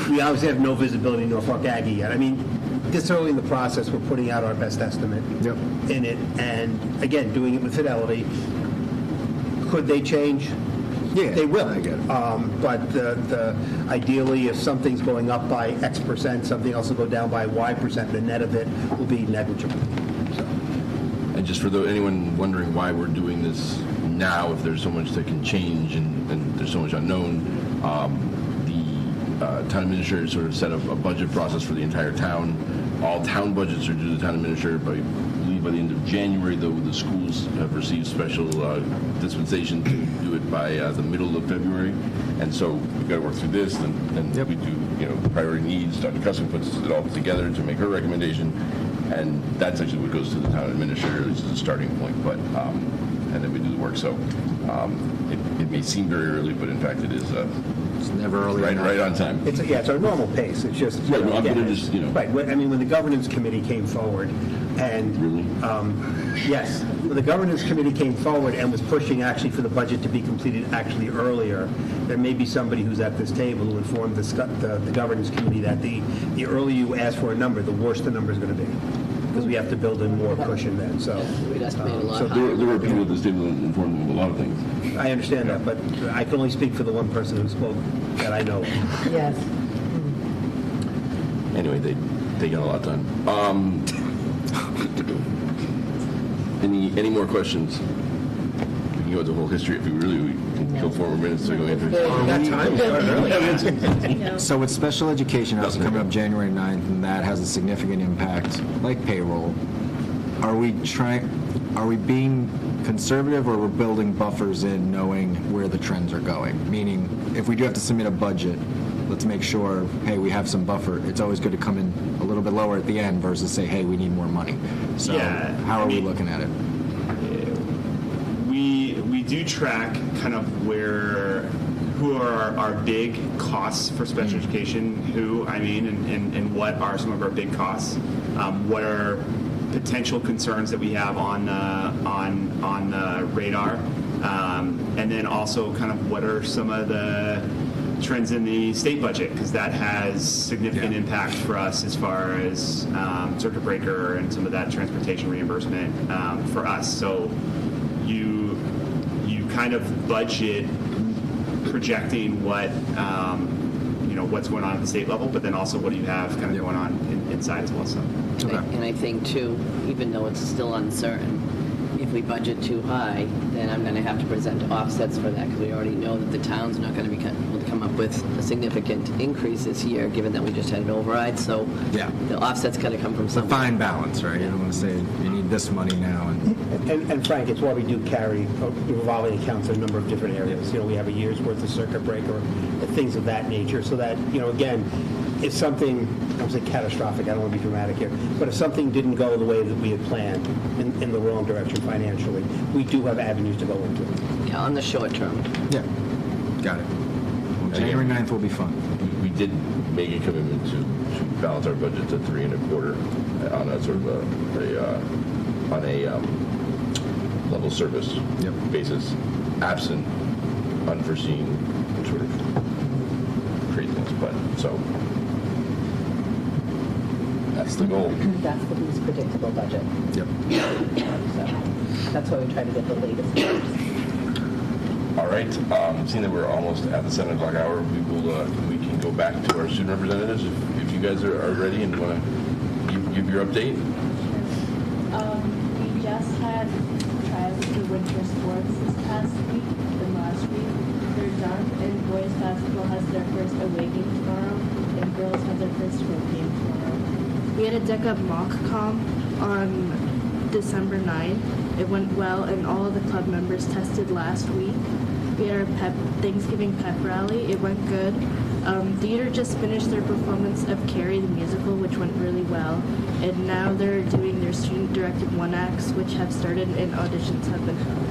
Speaker 17: We obviously have no visibility in Norfolk Aggie yet. I mean, this early in the process, we're putting out our best estimate in it, and again, doing it with fidelity. Could they change? Yeah, they will. I get it. But ideally, if something's going up by X percent, something else will go down by Y percent. The net of it will be negligible. So.
Speaker 1: And just for anyone wondering why we're doing this now, if there's so much that can change and there's so much unknown, the town administrator sort of set up a budget process for the entire town. All town budgets are due to the town administrator, but I believe by the end of January, though, the schools have received special dispensation to do it by the middle of February. And so we've got to work through this, and we do, priority needs. Dr. Cussman puts it all together to make her recommendation, and that's actually what goes to the town administrator. This is the starting point, but and then we do the work. So it may seem very early, but in fact it is.
Speaker 5: It's never early.
Speaker 1: Right on time.
Speaker 17: It's our normal pace. It's just
Speaker 1: right.
Speaker 17: Right. I mean, when the governance committee came forward, and yes, when the governance committee came forward and was pushing actually for the budget to be completed actually earlier, there may be somebody who's at this table who informed the governance committee that the earlier you ask for a number, the worse the number is going to be. Because we have to build in more cushion then. So,
Speaker 1: there were people at this table that informed them of a lot of things.
Speaker 17: I understand that, but I can only speak for the one person who spoke that I know.
Speaker 6: Yes.
Speaker 1: Anyway, they got a lot done. Any more questions? We can go into the whole history if we really can go 4 more minutes to go into it.
Speaker 5: So with special education housing coming up January 9th, and that has a significant impact, like payroll, are we being conservative, or we're building buffers in knowing where the trends are going? Meaning, if we do have to submit a budget, let's make sure, hey, we have some buffer. It's always good to come in a little bit lower at the end versus say, hey, we need more money. So how are we looking at it?
Speaker 18: We do track kind of who are our big costs for special education, and what are some of our big costs. What are potential concerns that we have on the radar, and then also kind of what are some of the trends in the state budget, because that has significant impact for us as far as circuit breaker and some of that transportation reimbursement for us. So you kind of budget projecting what what's going on at the state level, but then also what do you have kind of going on inside as well. So.
Speaker 19: And I think, too, even though it's still uncertain, if we budget too high, then I'm going to have to present offsets for that, because we already know that the town's not going to be able to come up with a significant increase this year, given that we just had an override. So the offset's got to come from
Speaker 5: It's a
Speaker 19: somewhere.
Speaker 5: fine balance, right? You don't want to say you need this money now.
Speaker 17: And Frank, it's why we do carry revolving accounts in a number of different areas. We have a year's worth of circuit breaker, things of that nature, so that, again, if something, I don't say catastrophic, I don't want to be dramatic here, but if something didn't go the way that we had planned in the wrong direction financially, we do have avenues to go into.
Speaker 19: Yeah, on the short term.
Speaker 5: Yeah, got it. Well, January 9th will be fun.
Speaker 1: We did make a commitment to balance our budget to 3.25 on a sort of on a level service basis, absent unforeseen sort of craziness. But so that's the goal.
Speaker 6: That's the least predictable budget.
Speaker 5: Yep.
Speaker 6: So that's why we try to get the latest.
Speaker 1: All right. Seeing that we're almost at the 7 o'clock hour, we can go back to our student representatives if you guys are ready and want to give your update.
Speaker 20: We just had trials for winter sports this past week and last week. They're done, and boys basketball has their first away game tomorrow, and girls have their first home game tomorrow. We had a DECA mock comp on December 9th. It went well, and all of the club members tested last week. We had our Thanksgiving pep rally. It went good. Theater just finished their performance of Carrie the musical, which went really well. And now they're doing their student-directed one-acts, which have started, and auditions have been held.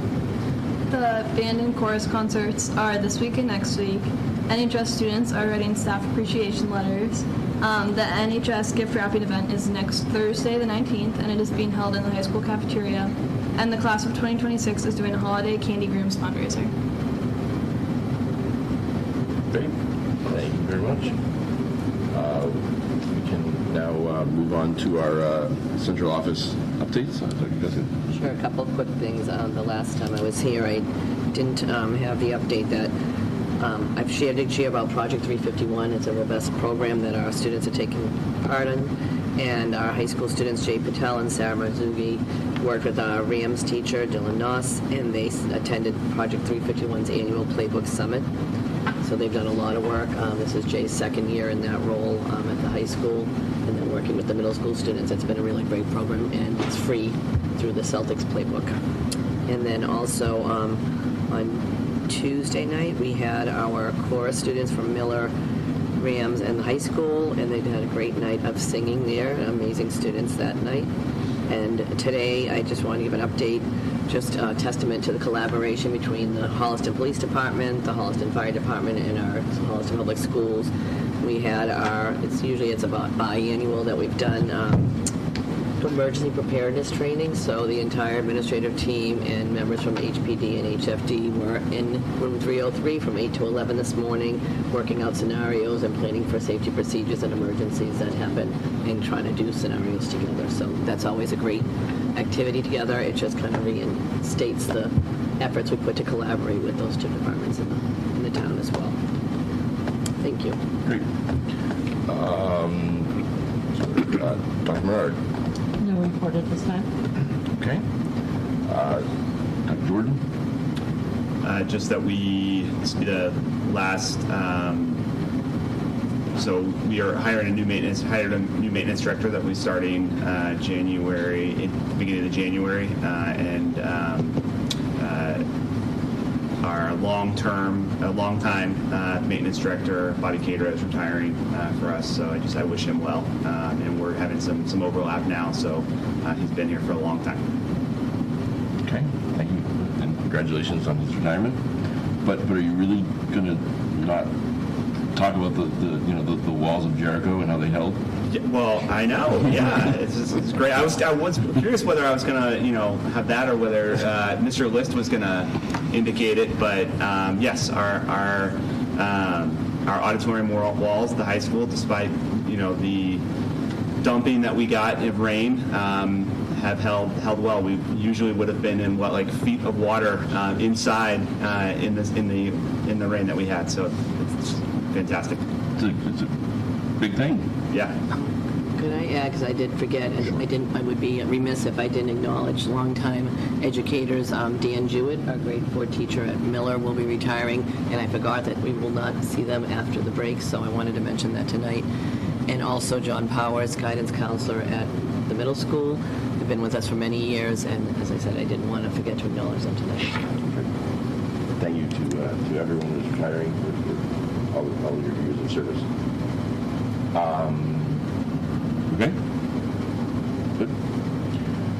Speaker 15: The band and chorus concerts are this week and next week. NHS students are writing staff appreciation letters. The NHS gift wrapping event is next Thursday, the 19th, and it is being held in the high school cafeteria. And the class of 2026 is doing a holiday Candy Grooms fundraiser.
Speaker 1: Great. Thank you very much. We can now move on to our central office updates.
Speaker 19: Sure, a couple of quick things. The last time I was here, I didn't have the update that I've shared each year about Project 351. It's a robust program that our students are taking part in. And our high school students, Jay Patel and Sarah Marzugi, worked with our RAMS teacher, Dylan Noss, and they attended Project 351's annual Playbook Summit. So they've done a lot of work. This is Jay's second year in that role at the high school, and then working with the middle school students. It's been a really great program, and it's free through the Celtics Playbook. And then also on Tuesday night, we had our chorus students from Miller, Rams, and the high school, and they had a great night of singing there. Amazing students that night. And today, I just want to give an update, just a testament to the collaboration between the Holliston Police Department, the Holliston Fire Department, and our Holliston Public Schools. We had it's about biannual that we've done emergency preparedness training. So the entire administrative team and members from HPD and HFD were in room 303 from 8 to 11 this morning, working out scenarios and planning for safety procedures and emergencies that happen and trying to do scenarios together. So that's always a great activity together. It just kind of reinstates the efforts we put to collaborate with those two departments in the town as well. Thank you.
Speaker 1: Great. Dr. Menard.
Speaker 4: No report at this time.
Speaker 1: Okay. Dr. Jordan?
Speaker 18: Just that the last, so we are hired a new maintenance director that will be starting January, at the beginning of January, and our long-time maintenance director, Bobby Cater, is retiring for us. So I wish him well, and we're having some overlap now. So he's been here for a long time.
Speaker 1: Okay, thank you, and congratulations on his retirement. But are you really going to not talk about the walls of Jericho and how they held?
Speaker 18: Yeah, well, I know. Yeah, it's great. I was curious whether I was going to have that or whether Mr. List was going to indicate it. But yes, our auditorium walls, the high school, despite the dumping that we got of rain, have held well. We usually would have been in feet of water inside in the rain that we had. So it's fantastic.
Speaker 1: It's a big thing.
Speaker 18: Yeah.
Speaker 19: Could I add, because I did forget, and I would be remiss if I didn't acknowledge longtime educators. Dan Jewett, our grade 4 teacher at Miller, will be retiring, and I forgot that we will not see them after the break, so I wanted to mention that tonight. And also John Powers, guidance counselor at the middle school. They've been with us for many years, and as I said, I didn't want to forget to acknowledge them tonight.
Speaker 1: Thank you to everyone who's retiring for all your years of service. Okay. Good.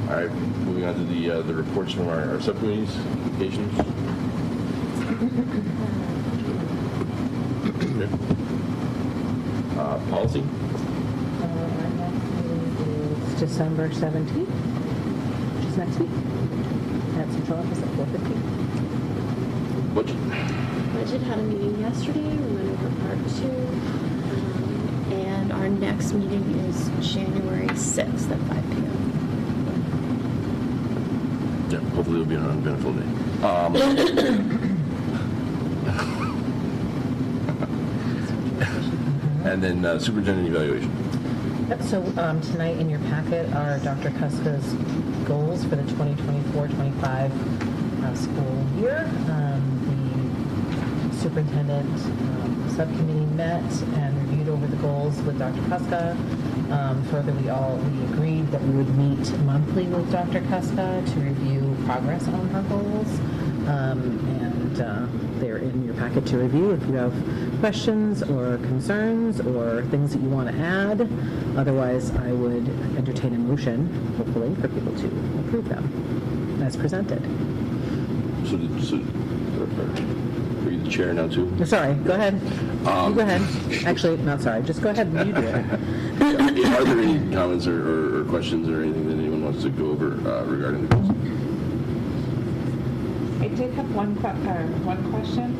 Speaker 1: All right. Moving on to the reports from our subcommittees, communications. Okay. Policy.
Speaker 6: Our next meeting is December 17th, which is next week, at Central Office at 4:15.
Speaker 4: Budget had a meeting yesterday. We went over part 2. And our next meeting is January 6th at 5 p.m.
Speaker 1: Yeah, hopefully it'll be an uneventful day. And then superintendent evaluation.
Speaker 6: Yep, so tonight in your packet are Dr. Kuska's goals for the 2024-25 school year. The superintendent subcommittee met and reviewed over the goals with Dr. Kuska. Further, we agreed that we would meet monthly with Dr. Kuska to review progress on her goals. And they're in your packet to review if you have questions or concerns or things that you want to add. Otherwise, I would entertain a motion, hopefully, for people to approve them as presented.
Speaker 1: Are you the chair now, too?
Speaker 6: Sorry, go ahead. You go ahead. Actually, not sorry. Just go ahead and you do it.
Speaker 1: Are there any comments or questions or anything that anyone wants to go over regarding the goals?
Speaker 3: I did have one question.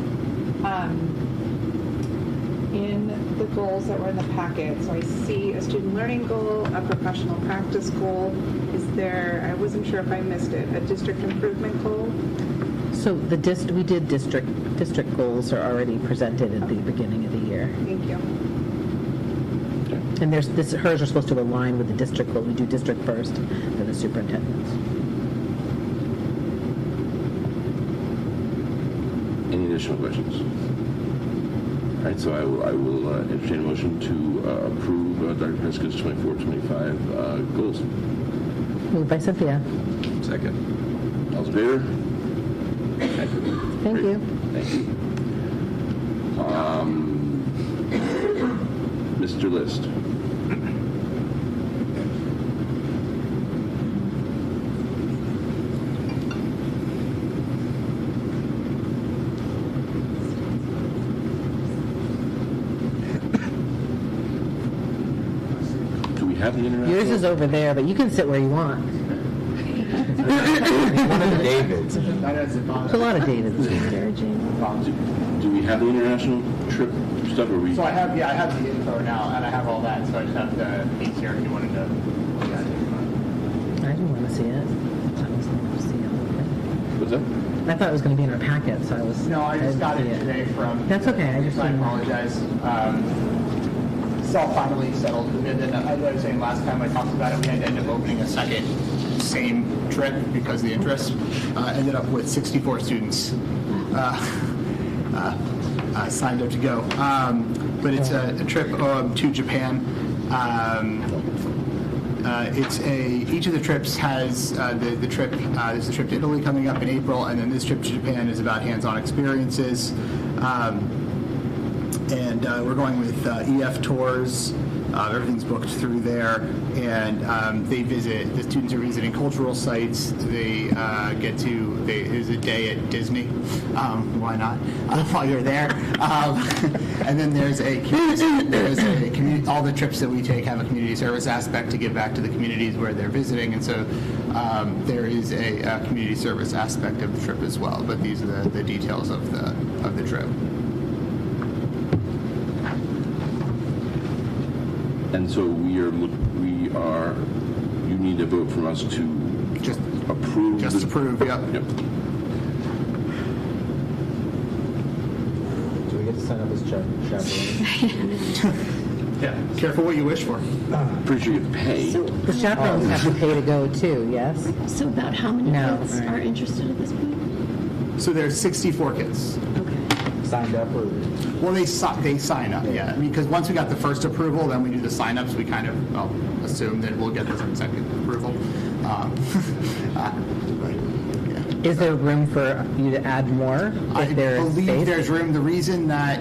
Speaker 3: In the goals that were in the packet, so I see a student learning goal, a professional practice goal. Is there, I wasn't sure if I missed it, a district improvement goal?
Speaker 6: So we did district goals are already presented at the beginning of the year.
Speaker 3: Thank you.
Speaker 6: And hers are supposed to align with the district goal. We do district first, then the superintendent's.
Speaker 1: Any additional questions? All right, so I will entertain a motion to approve Dr. Kuska's 24-25 goals.
Speaker 6: Moved by Cynthia.
Speaker 1: Second. All in favor? Thank you.
Speaker 6: Thank you.
Speaker 1: Thank you. Mr. List. Do we have the internet?
Speaker 6: Yours is over there, but you can sit where you want.
Speaker 5: One of the Davids.
Speaker 6: There's a lot of Davids.
Speaker 1: Do we have the international trip stuff? Or we?
Speaker 21: So I have the info now, and I have all that, so I just have the piece here if you wanted to look at it.
Speaker 6: I didn't want to see it. I was going to see it.
Speaker 1: What's that?
Speaker 6: I thought it was going to be in our packet, so I was.
Speaker 21: No, I just got it today from.
Speaker 6: That's okay. I
Speaker 21: apologize. It's all finally settled. And then, as I was saying last time I talked about it, we had to end up opening a second same trip because the interest ended up with 64 students signed up to go. But it's a trip to Japan. Each of the trips has the trip. There's a trip to Italy coming up in April, and then this trip to Japan is about hands-on experiences. And we're going with EF Tours. Everything's booked through there, and the students are visiting cultural sites. They there's a day at Disney. Why not? While you're there. And then there's a community, all the trips that we take have a community service aspect to give back to the communities where they're visiting, and so there is a community service aspect of the trip as well. But these are the details of the trip.
Speaker 1: And so you need a vote from us to
Speaker 21: just
Speaker 1: approve.
Speaker 21: Just approve, yep.
Speaker 5: Do we get to sign up as chaperone.
Speaker 21: Yeah, careful what you wish for.
Speaker 1: Pretty sure you have to pay.
Speaker 6: The chaperones have to pay to go too, yes?
Speaker 4: So about how many
Speaker 6: No.
Speaker 4: kids are interested at this point?
Speaker 21: So there's 64 kids.
Speaker 5: Signed up or?
Speaker 21: Well, they sign up, yeah. I mean, because once we got the first approval, then we do the sign-ups. We kind of assume that we'll get the second approval.
Speaker 6: Is there room for you to add more?
Speaker 21: I
Speaker 6: If there's
Speaker 21: believe
Speaker 6: space?
Speaker 21: there's room. The reason that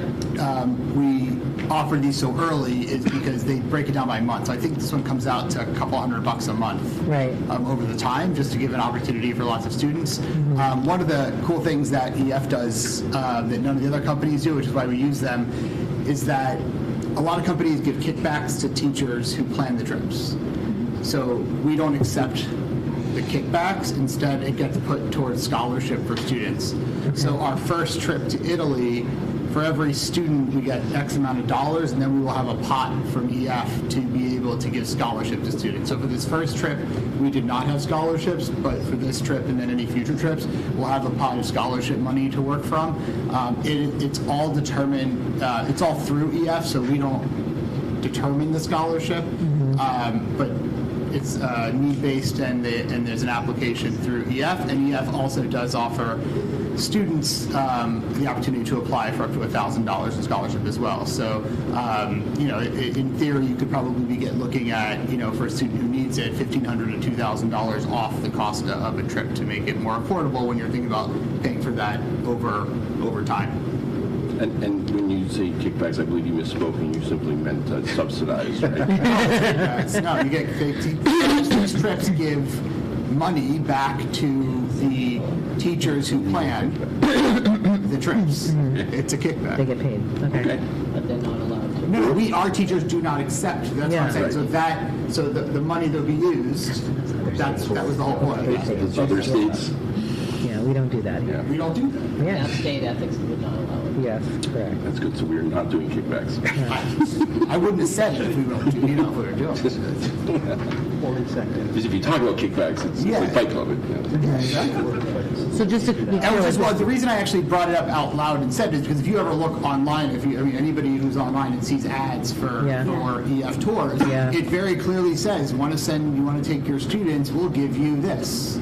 Speaker 21: we offer these so early is because they break it down by month. So I think this one comes out to a couple $100 a month over the time, just to give an opportunity for lots of students. One of the cool things that EF does that none of the other companies do, which is why we use them, is that a lot of companies give kickbacks to teachers who plan the trips. So we don't accept the kickbacks. Instead, it gets put towards scholarship for students. So our first trip to Italy, for every student, we get X amount of dollars, and then we will have a pot from EF to be able to give scholarship to students. So for this first trip, we did not have scholarships, but for this trip and then any future trips, we'll have a pot of scholarship money to work from. It's all determined, it's all through EF, so we don't determine the scholarship, but it's need-based, and there's an application through EF, and EF also does offer students the opportunity to apply for up to $1,000 in scholarship as well. So, in theory, you could probably be looking at, for a student who needs it, $1,500 to $2,000 off the cost of a trip to make it more affordable when you're thinking about paying for that over time.
Speaker 1: And when you say kickbacks, I believe you misspoke and you simply meant subsidized, right?
Speaker 21: No, you get these trips give money back to the teachers who plan the trips. It's a kickback.
Speaker 6: They get paid. Okay.
Speaker 19: But they're not allowed to.
Speaker 21: No, our teachers do not accept. That's what I'm saying. So the money that'll be used, that was the whole point.
Speaker 1: Other states?
Speaker 6: Yeah, we don't do that here.
Speaker 21: We don't do that.
Speaker 6: Yeah.
Speaker 19: State ethics would not allow it.
Speaker 6: Yes, correct.
Speaker 1: That's good. So we're not doing kickbacks.
Speaker 21: I wouldn't have said it if we were doing it.
Speaker 1: Because if you talk about kickbacks, it's like Fight Club.
Speaker 6: So just to be clear,
Speaker 21: the reason I actually brought it up out loud and said it is because if you ever look online, anybody who's online and sees ads for EF tours, it very clearly says, you want to take your students, we'll give you this.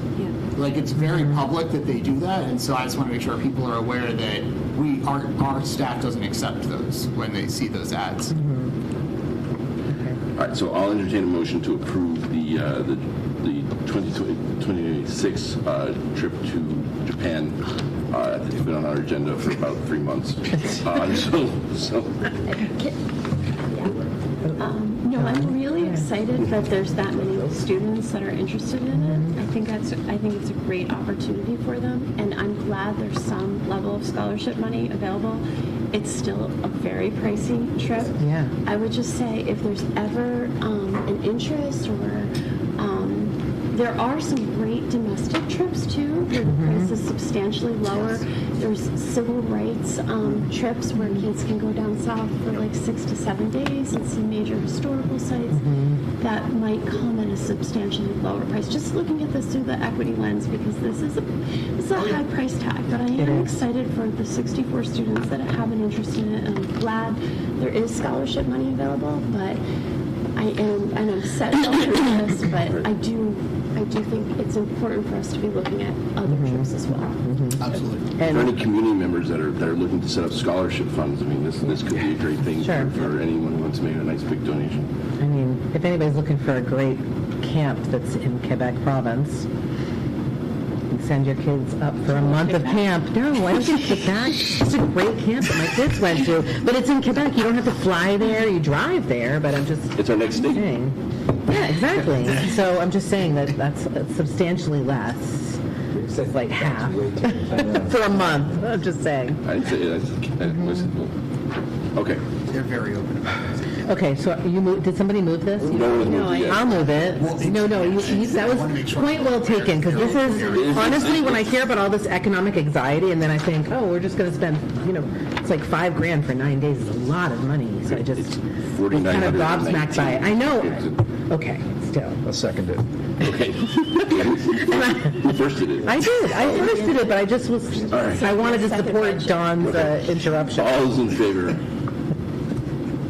Speaker 21: Like, it's very public that they do that, and so I just want to make sure people are aware that our staff doesn't accept those when they see those ads.
Speaker 1: All right, so I'll entertain a motion to approve the 2026 trip to Japan. It's been on our agenda for about 3 months.
Speaker 4: No, I'm really excited that there's that many students that are interested in it. I think it's a great opportunity for them, and I'm glad there's some level of scholarship money available. It's still a very pricey trip.
Speaker 6: Yeah.
Speaker 4: I would just say if there's ever an interest, or there are some great domestic trips too, where the price is substantially lower. There's civil rights trips where kids can go down south for like 6 to 7 days and see major historical sites that might come at a substantially lower price. Just looking at this through the equity lens, because this is a high price tag, but I am excited for the 64 students that have an interest in it, and I'm glad there is scholarship money available, but I'm set up for this, but I do think it's important for us to be looking at other trips as well.
Speaker 21: Absolutely.
Speaker 1: For any community members that are looking to set up scholarship funds, I mean, this could be a great thing for anyone who wants to make a nice big donation.
Speaker 6: I mean, if anybody's looking for a great camp that's in Quebec province, you send your kids up for a month of camp. No, I don't think Quebec. It's a great camp that my kids went to, but it's in Quebec. You don't have to fly there. You drive there, but I'm just...
Speaker 1: It's our next state.
Speaker 6: Yeah, exactly. So I'm just saying that's substantially less. It's like half for a month. I'm just saying.
Speaker 1: I'd say okay.
Speaker 21: They're very open about it.
Speaker 6: Okay, so did somebody move this?
Speaker 1: No,
Speaker 6: I'll move it. That was point well taken, because this is, honestly, when I hear about all this economic anxiety, and then I think, oh, we're just going to spend, it's like $5,000 for 9 days is a lot of money, so I just was kind of gobsmacked by it. I know. Okay, to.
Speaker 5: I'll second it.
Speaker 1: Okay. Who first did it?
Speaker 6: I did. I first did it, but I just was,
Speaker 1: right.
Speaker 6: I wanted to support Dawn's interruption.
Speaker 1: All those in favor?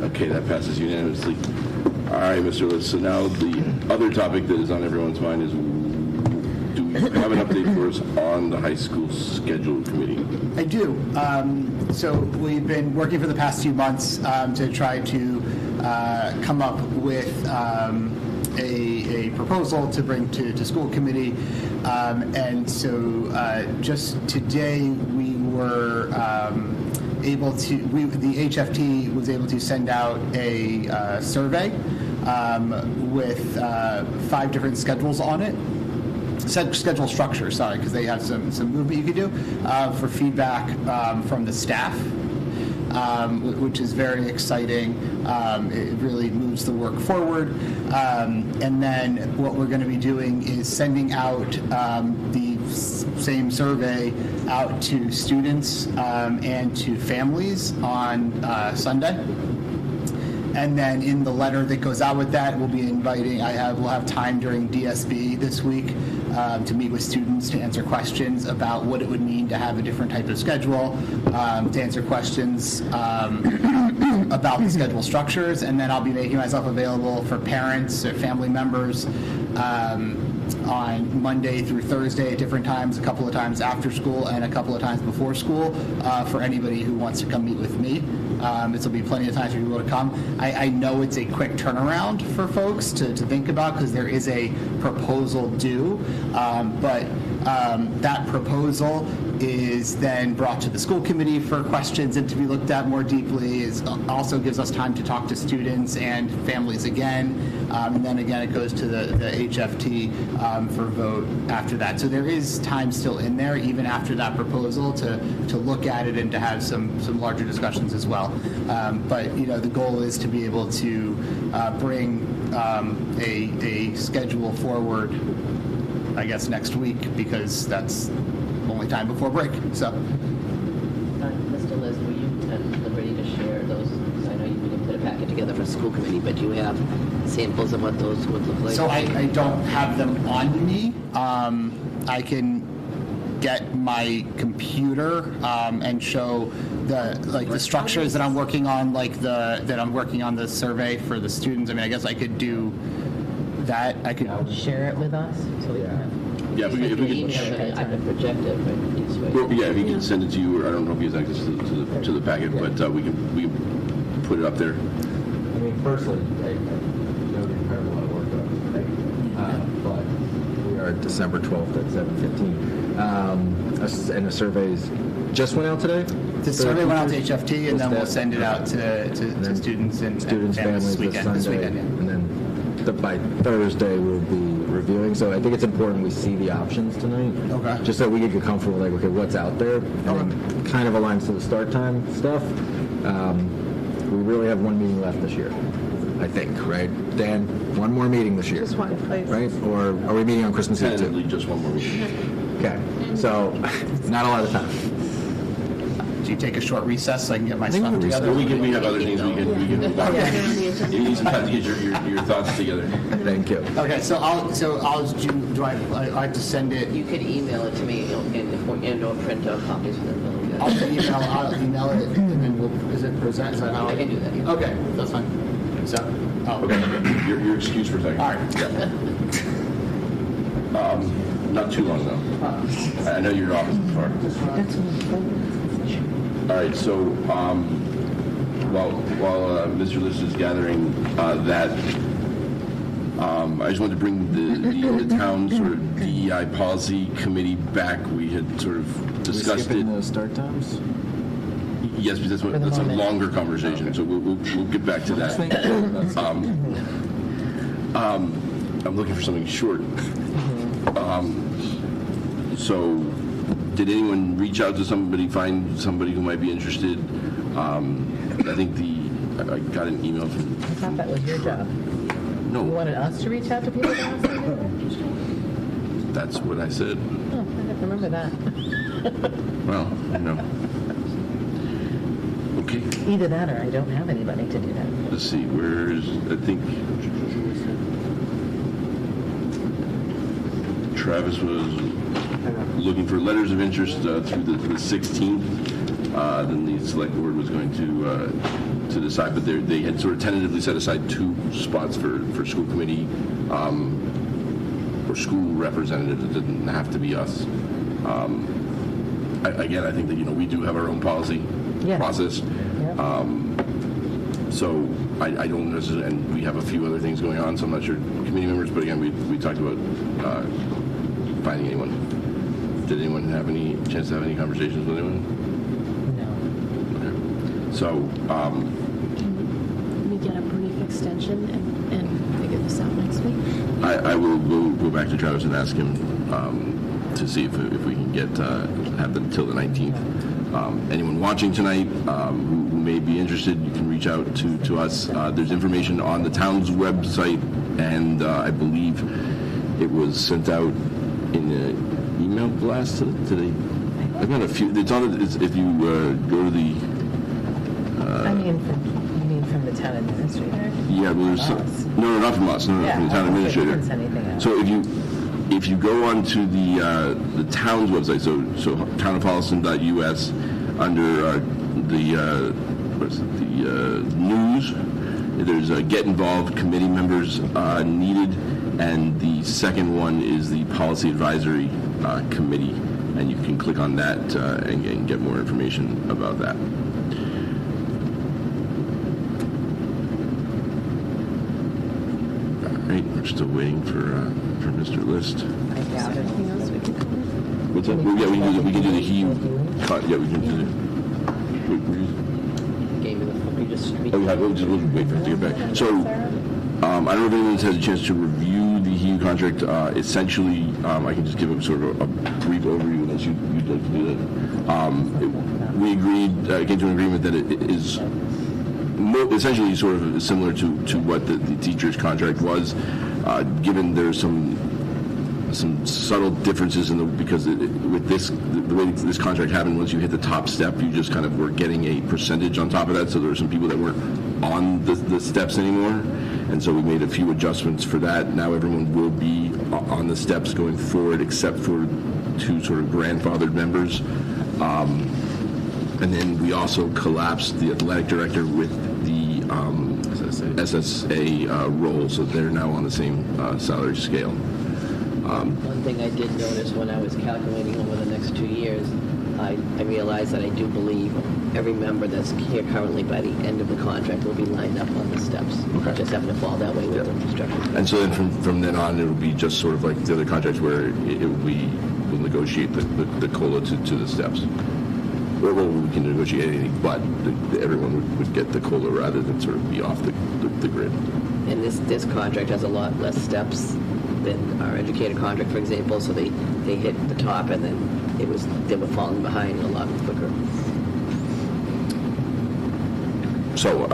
Speaker 1: Okay, that passes unanimously. All right, Mr. List. So now the other topic that is on everyone's mind is, do we have an update for us on the high school schedule committee?
Speaker 21: I do. So we've been working for the past few months to try to come up with a proposal to bring to school committee. And so just today we were able to, the HFT was able to send out a survey with 5 different schedules on it. Schedule structure, sorry, because they have some movement you could do for feedback from the staff, which is very exciting. It really moves the work forward. And then what we're going to be doing is sending out the same survey out to students and to families on Sunday. And then in the letter that goes out with that, we'll be inviting, we'll have time during DSB this week to meet with students to answer questions about what it would mean to have a different type of schedule, to answer questions about the schedule structures, and then I'll be making myself available for parents or family members on Monday through Thursday at different times, a couple of times after school and a couple of times before school for anybody who wants to come meet with me. This will be plenty of time for people to come. I know it's a quick turnaround for folks to think about because there is a proposal due, but that proposal is then brought to the school committee for questions and to be looked at more deeply. It also gives us time to talk to students and families again, and then again it goes to the HFT for vote after that. So there is time still in there, even after that proposal, to look at it and to have some larger discussions as well. But the goal is to be able to bring a schedule forward, I guess, next week, because that's only time before break. So,
Speaker 19: Mr. Liz, were you at liberty to share those? I know you didn't put a packet together for school committee, but do you have samples of what those would look like?
Speaker 21: so I don't have them on me. I can get my computer and show the structures that I'm working on, that I'm working on the survey for the students. I mean, I guess I could do that. I could
Speaker 6: share it with us so we can have.
Speaker 1: Yeah, if we could.
Speaker 19: I can project it. Right?
Speaker 1: Well, yeah, if he can send it to you, or I don't know if he has access to the packet, but we can put it up there.
Speaker 5: I mean, personally, I know the incredible amount of work done, but we are December 12th at 7:15. And the surveys just went out today?
Speaker 21: The survey went out to HFT, and then we'll send it out to students and
Speaker 5: families
Speaker 21: this weekend.
Speaker 5: And then by Thursday we'll be reviewing. So I think it's important we see the options tonight.
Speaker 21: Okay.
Speaker 5: Just so we can get comfortable with, okay, what's out there. And kind of aligns to the start time stuff. We really have one meeting left this year, I think, right? Dan, one more meeting this year.
Speaker 3: Just one, please.
Speaker 5: Right? Or are we meeting on Christmas Eve too?
Speaker 1: Tentatively, just one more meeting.
Speaker 5: Okay. So not a lot of time.
Speaker 21: Do you take a short recess so I can get my stuff together?
Speaker 1: Well, we have other things we can move on. You need some time to get your thoughts together.
Speaker 5: Thank you.
Speaker 21: Okay, so do I have to send it?
Speaker 19: You could email it to me and/or print out copies for them.
Speaker 21: I'll email it, and then is it present? Is that how
Speaker 19: I can do that. Yeah.
Speaker 21: Okay, that's fine. So,
Speaker 1: Okay, your excuse for a second.
Speaker 21: All right.
Speaker 1: Yeah. Not too long though. I know your office is far. All right, so while Mr. List is gathering that, I just wanted to bring the town sort of DEI policy committee back. We had sort of discussed it.
Speaker 5: The start times?
Speaker 1: Yes, because that's a longer conversation, so we'll get back to that. I'm looking for something short. So, did anyone reach out to somebody, find somebody who might be interested? I think I got an email from.
Speaker 6: I thought that was your job.
Speaker 1: No.
Speaker 6: You wanted us to reach out to people to ask them?
Speaker 1: That's what I said.
Speaker 6: Oh, I have to remember that.
Speaker 1: Well, no. Okay.
Speaker 6: Either that or I don't have anybody to do that.
Speaker 1: Let's see. Where's I think. Travis was looking for letters of interest through the 16th. Then the select board was going to decide, but they had sort of tentatively set aside 2 spots for school committee or school representatives. It didn't have to be us. Again, I think that we do have our own policy process. So I don't necessarily, and we have a few other things going on, so I'm not sure committee members, but again, we talked about finding anyone. Did anyone have any chance to have any conversations with anyone? No. Okay. So,
Speaker 4: Can we get a brief extension and figure this out next week?
Speaker 1: I will go back to Travis and ask him to see if we can have them till the 19th. Anyone watching tonight who may be interested, you can reach out to us. There's information on the town's website, and I believe it was sent out in an email blast today. I've got a few. It's on. If you go to the.
Speaker 6: You mean from the town administrator?
Speaker 1: Yeah, well, there's no, not from us. No, from the town administrator. So if you go onto the town's website, so townofholliston.us, under the news, there's a get involved committee members needed, and the second one is the policy advisory committee, and you can click on that and get more information about that. We're still waiting for Mr. List.
Speaker 4: Anything else we can cover?
Speaker 1: What's that? Well, yeah, we can do the HEAM. Yeah, we can do the. Oh, yeah, we'll wait for it to get back. So, I don't know if anyone's had a chance to review the HEAM contract. Essentially, I can just give sort of a brief overview unless you'd like to do that. We came to an agreement that it is essentially sort of similar to what the teacher's contract was, given there's some subtle differences because with the way this contract happened, once you hit the top step, you just kind of were getting a percentage on top of that. So there were some people that weren't on the steps anymore, and so we made a few adjustments for that. Now everyone will be on the steps going forward, except for 2 sort of grandfathered members. And then we also collapsed the athletic director with the SSA role, so they're now on the same salary scale.
Speaker 19: One thing I did notice when I was calculating over the next 2 years, I realized that I do believe every member that's here currently by the end of the contract will be lined up on the steps. Okay. Just happen to fall that way with the construction.
Speaker 1: And so then from then on, it will be just sort of like the other contracts where we'll negotiate the COLA to the steps. Or we can negotiate anything, but everyone would get the COLA rather than sort of be off the grid.
Speaker 19: And this contract has a lot less steps than our educator contract, for example, so they hit the top and then they were falling behind a lot quicker.
Speaker 1: So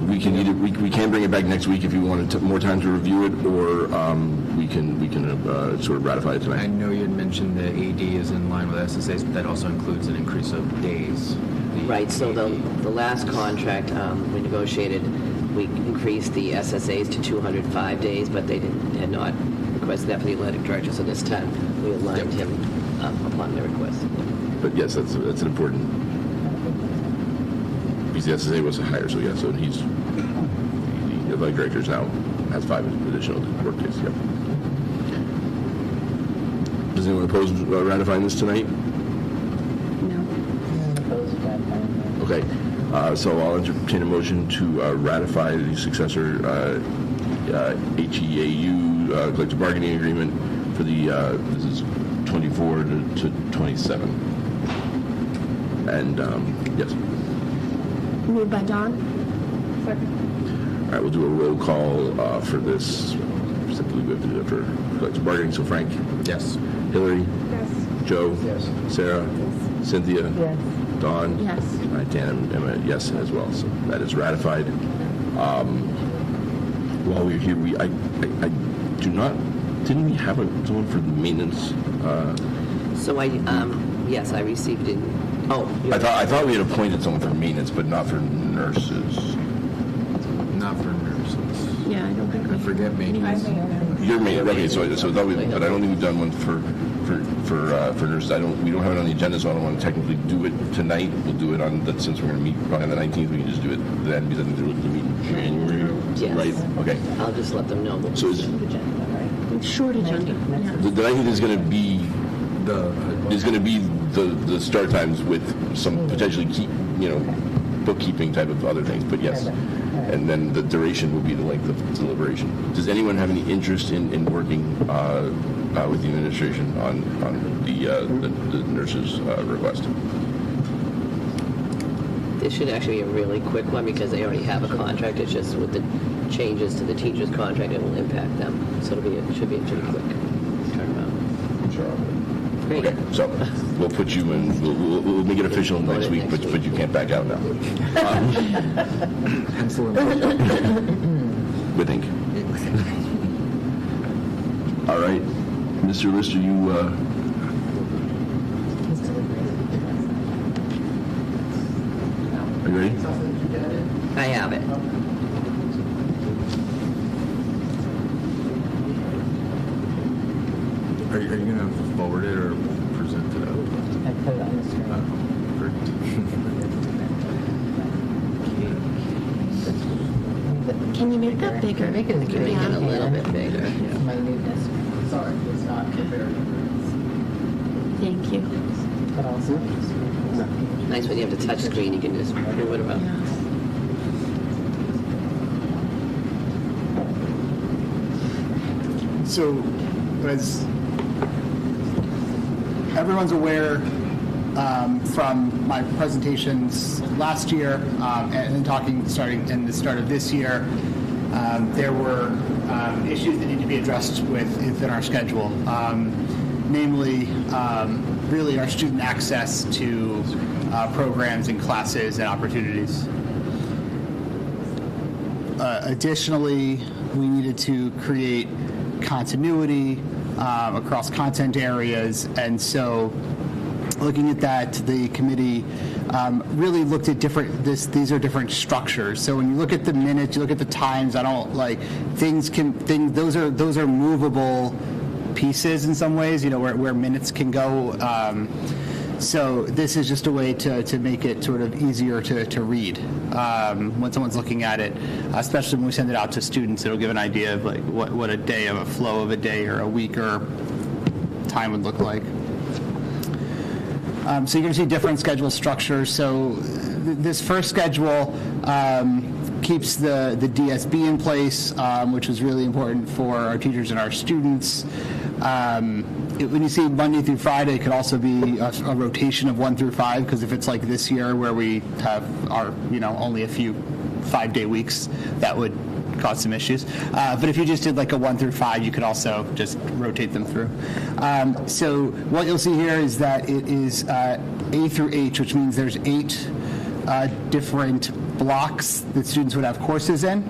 Speaker 1: we can bring it back next week if you wanted more time to review it, or we can sort of ratify it tonight.
Speaker 5: I know you had mentioned the AD is in line with SSAs, but that also includes an increase of days.
Speaker 19: Right. So the last contract we negotiated, we increased the SSAs to 205 days, but they had not requested that for the athletic director. So this time we aligned him upon their request.
Speaker 1: But yes, that's an important. Because the SSA was higher, so yeah, so the athletic director now has 5 additional work days. Yep. Does anyone oppose ratifying this tonight?
Speaker 4: No.
Speaker 1: Okay. So I'll entertain a motion to ratify the successor HEAU collective bargaining agreement for the this is 24 to 27. And yes.
Speaker 4: Moved by Don.
Speaker 3: Second.
Speaker 1: All right, we'll do a roll call for this. Simply we have to do it for collective bargaining. So Frank?
Speaker 5: Yes.
Speaker 1: Hillary?
Speaker 3: Yes.
Speaker 1: Joe?
Speaker 8: Yes.
Speaker 1: Sarah? Yes. Cynthia?
Speaker 6: Yes.
Speaker 1: Dawn?
Speaker 4: Yes.
Speaker 1: All right, Dan and Emma, yes as well. So that is ratified. While we're here, I do not. Didn't we have someone for the maintenance?
Speaker 19: So yes, I received it. Oh,
Speaker 1: I thought we had appointed someone for maintenance, but not for nurses.
Speaker 5: Not for nurses.
Speaker 4: Yeah, I don't think we
Speaker 5: forget me.
Speaker 1: You're me. Okay, so that we, but I don't think we've done one for nurses. We don't have it on the agenda, so I don't want to technically do it tonight. We'll do it on that, since we're going to meet probably on the 19th. We can just do it then, because I think they're looking to meet in January.
Speaker 19: Yes.
Speaker 1: Right. Okay.
Speaker 19: I'll just let them know.
Speaker 1: So is
Speaker 4: short agenda.
Speaker 1: the 19th is going to be the start times with some potentially bookkeeping type of other things, but yes. And then the duration will be the length of deliberation. Does anyone have any interest in working with the administration on the nurses' request?
Speaker 19: This should actually be a really quick one because they already have a contract. It's just with the changes to the teacher's contract, it will impact them. So it should be a pretty quick turnaround.
Speaker 1: Sure. Okay, so we'll put you in. We'll make it official next week, but you can't back out now. With ink. All right, Mr. Lister, you. Are you ready?
Speaker 19: I have it.
Speaker 5: Are you going to forward it or present it out?
Speaker 6: I put it on the screen.
Speaker 4: Can you make that bigger?
Speaker 19: Make it a little bit bigger.
Speaker 6: Minuteness. Sorry, it's not compared.
Speaker 4: Thank you.
Speaker 6: But also.
Speaker 19: Nice when you have the touch screen, you can just move it around.
Speaker 21: So, as everyone's aware from my presentations last year and then talking starting in the start of this year, there were issues that need to be addressed within our schedule, namely really our student access to programs and classes and opportunities. Additionally, we needed to create continuity across content areas, and so looking at that, the committee really looked at these are different structures. So when you look at the minutes, you look at the times, those are movable pieces in some ways, where minutes can go. So this is just a way to make it sort of easier to read when someone's looking at it, especially when we send it out to students. It'll give an idea of what a day of a flow of a day or a week or time would look like. So you're going to see different schedule structures. So this first schedule keeps the DSB in place, which was really important for our teachers and our students. When you see Monday through Friday, it could also be a rotation of 1 through 5, because if it's like this year where we have our only a few 5-day weeks, that would cause some issues. But if you just did like a 1 through 5, you could also just rotate them through. So what you'll see here is that it is A through H, which means there's 8 different blocks that students would have courses in.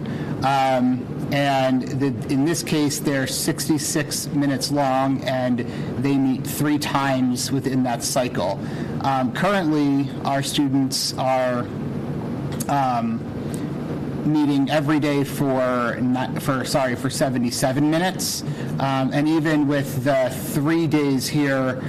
Speaker 21: In this case, they're 66 minutes long, and they meet 3 times within that cycle. Currently, our students are meeting every day for 77 minutes, and even with the 3 days here,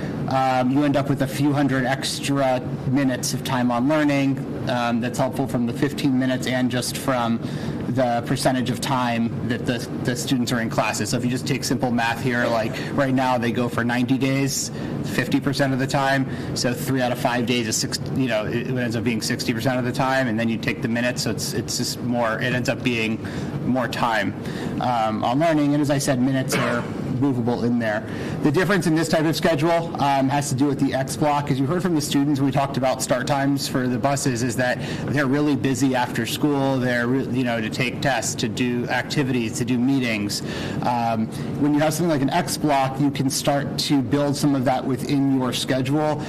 Speaker 21: you end up with a few hundred extra minutes of time on learning. That's helpful from the 15 minutes and just from the percentage of time that the students are in classes. So if you just take simple math here, like right now they go for 90 days, 50% of the time. So 3 out of 5 days is it ends up being 60% of the time, and then you take the minutes. So it's just more. It ends up being more time on learning. And as I said, minutes are movable in there. The difference in this type of schedule has to do with the X block. As you heard from the students, we talked about start times for the buses, is that they're really busy after school. They're, to take tests, to do activities, to do meetings. When you have something like an X block, you can start to build some of that within your schedule.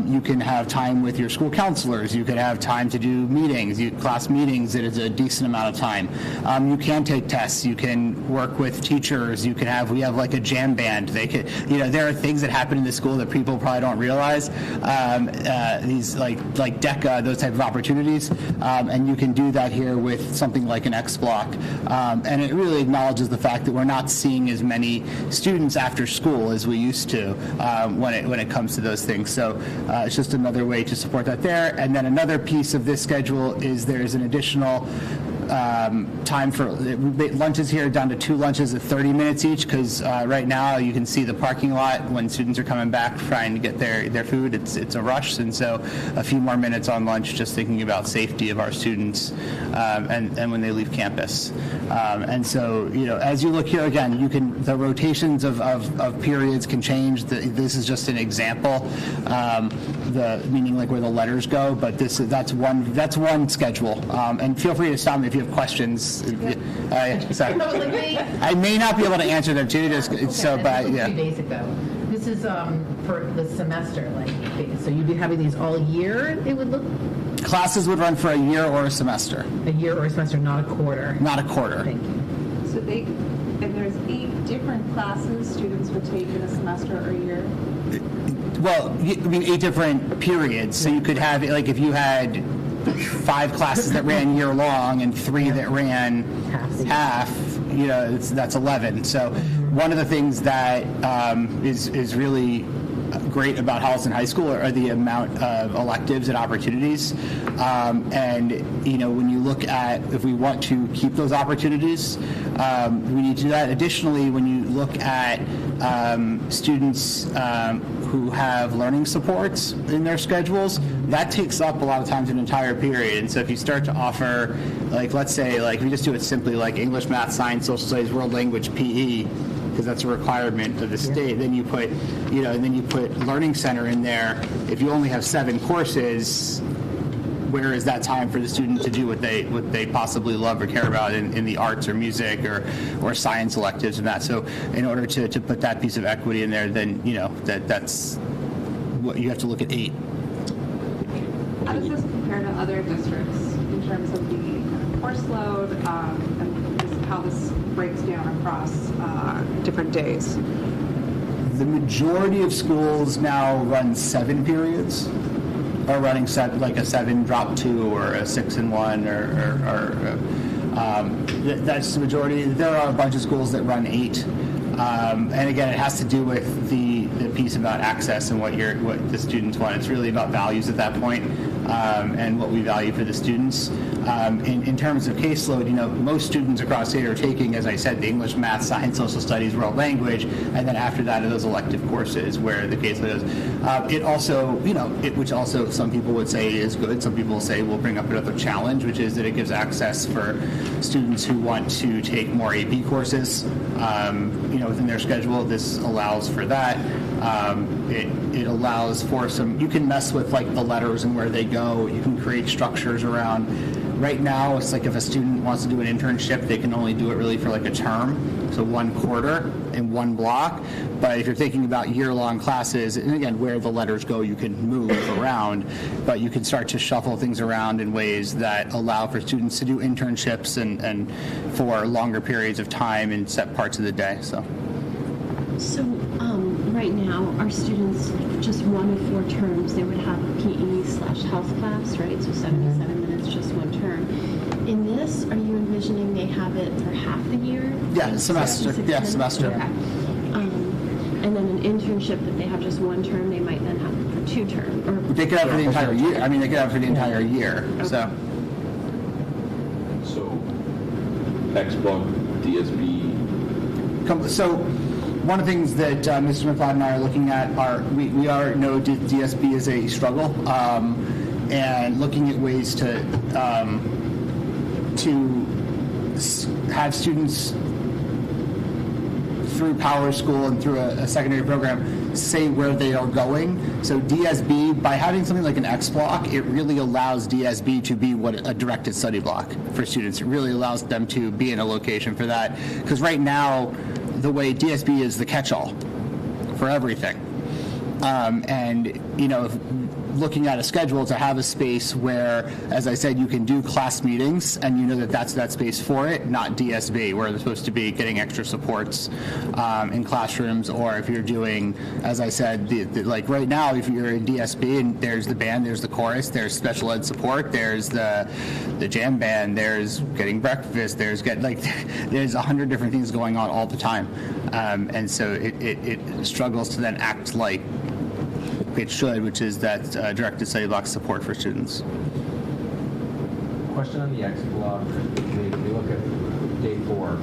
Speaker 21: You can have time with your school counselors. You could have time to do meetings, class meetings that is a decent amount of time. You can take tests. You can work with teachers. We have like a jam band. They could, there are things that happen in the school that people probably don't realize. These like DECA, those type of opportunities, and you can do that here with something like an X block. And it really acknowledges the fact that we're not seeing as many students after school as we used to when it comes to those things. So it's just another way to support that there. And then another piece of this schedule is there's an additional time for lunches here, down to 2 lunches of 30 minutes each, because right now you can see the parking lot when students are coming back trying to get their food. It's a rush, and so a few more minutes on lunch, just thinking about safety of our students and when they leave campus. And so, as you look here again, the rotations of periods can change. This is just an example, meaning like where the letters go, but that's one schedule. And feel free to stop me if you have questions. Sorry. I may not be able to answer them too. But yeah.
Speaker 6: Pretty basic though. This is for the semester, so you'd be having these all year. It would look.
Speaker 21: Classes would run for a year or a semester.
Speaker 6: A year or a semester, not a quarter.
Speaker 21: Not a quarter.
Speaker 6: Thank you.
Speaker 3: So there's 8 different classes students would take in a semester or a year.
Speaker 21: Well, I mean 8 different periods. So you could have if you had 5 classes that ran year long and 3 that ran half, that's 11. So one of the things that is really great about Holliston High School are the amount of electives and opportunities. And, when you look at if we want to keep those opportunities, we need to do that. Additionally, when you look at students who have learning supports in their schedules, that takes up a lot of times an entire period. And so if you start to offer, let's say, if you just do it simply like English, math, science, social studies, world language, PE, because that's a requirement of the state, then you put, and then you put Learning Center in there. If you only have 7 courses, where is that time for the student to do what they possibly love or care about in the arts or music or science electives and that? So in order to put that piece of equity in there, then that's what you have to look at 8.
Speaker 3: How does this compare to other districts in terms of the kind of course load and just how this breaks down across different days?
Speaker 21: The majority of schools now run 7 periods. Or running like a 7 drop 2 or a 6 and 1 that's the majority. There are a bunch of schools that run 8. And again, it has to do with the piece about access and what the students want. It's really about values at that point, and what we value for the students. In terms of caseload, most students across state are taking, as I said, the English, math, science, social studies, world language, and then after that are those elective courses where the caseload is. It also, which also some people would say is good. Some people will say will bring up another challenge, which is that it gives access for students who want to take more AP courses. Within their schedule, this allows for that. It allows for you can mess with the letters and where they go. You can create structures around. Right now, it's like if a student wants to do an internship, they can only do it really for a term, so 1 quarter in 1 block. But if you're thinking about year-long classes, and again, where the letters go, you can move around, but you can start to shuffle things around in ways that allow for students to do internships and for longer periods of time in set parts of the day. So
Speaker 4: right now, our students, just 1 of 4 terms, they would have a PE/health class, right? So 77 minutes, just 1 term. In this, are you envisioning they have it for half the year?
Speaker 21: Yeah, semester. Yeah, semester.
Speaker 4: Okay. And then an internship that they have just 1 term, they might then have it for 2 terms. Or
Speaker 21: they could have for the entire year. I mean, they could have for the entire year. Okay.
Speaker 1: So, X block, DSB.
Speaker 21: So, one of the things that Mr. McLeod and I are looking at we know DSB is a struggle, and looking at ways to have students through Power School and through a secondary program say where they are going. So DSB, by having something like an X block, it really allows DSB to be a directed study block for students. It really allows them to be in a location for that. Because right now, the way DSB is the catch-all for everything. And, looking at a schedule to have a space where, as I said, you can do class meetings and you know that that's that space for it, not DSB, where they're supposed to be getting extra supports in classrooms, or if you're doing, as I said, like right now, if you're in DSB and there's the band, there's the chorus, there's special ed support, there's the jam band, there's getting breakfast, there's 100 different things going on all the time, and so it struggles to then act like it should, which is that directed study block support for students.
Speaker 5: Question on the X block. We look at day 4,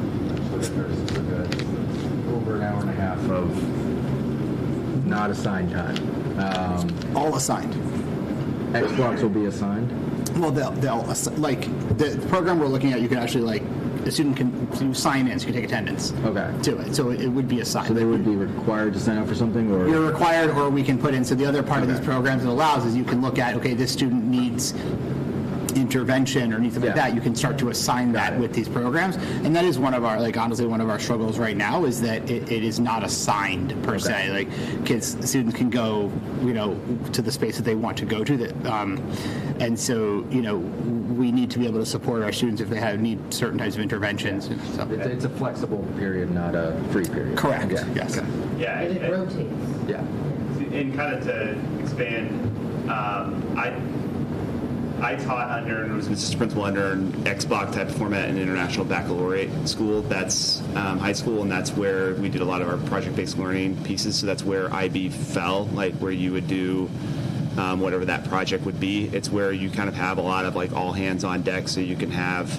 Speaker 5: which is a good over an hour and a half of not assigned time.
Speaker 21: All assigned.
Speaker 5: X blocks will be assigned?
Speaker 21: Well, they'll like the program we're looking at, you can actually like, a student can do sign-ins, you can take attendance to it, so it would be assigned.
Speaker 5: So they would be required to sign up for something, or?
Speaker 21: You're required, or we can put in, so the other part of these programs it allows is you can look at, okay, this student needs intervention or anything like that, you can start to assign that with these programs. And that is one of our, like, honestly, one of our struggles right now is that it is not assigned per se. Like, students can go, to the space that they want to go to. And so, we need to be able to support our students if they need certain types of interventions. So.
Speaker 5: It's a flexible period, not a free period.
Speaker 21: Correct,
Speaker 5: yes.
Speaker 21: Okay.
Speaker 18: Yeah.
Speaker 7: And it rotates.
Speaker 5: Yeah.
Speaker 18: And kind of to expand, I taught under, and was an assistant principal under an X-Block type format in International Baccalaureate School. That's high school, and that's where we did a lot of our project-based learning pieces. So that's where IB fell, like where you would do whatever that project would be. It's where you kind of have a lot of like all hands on deck, so you can have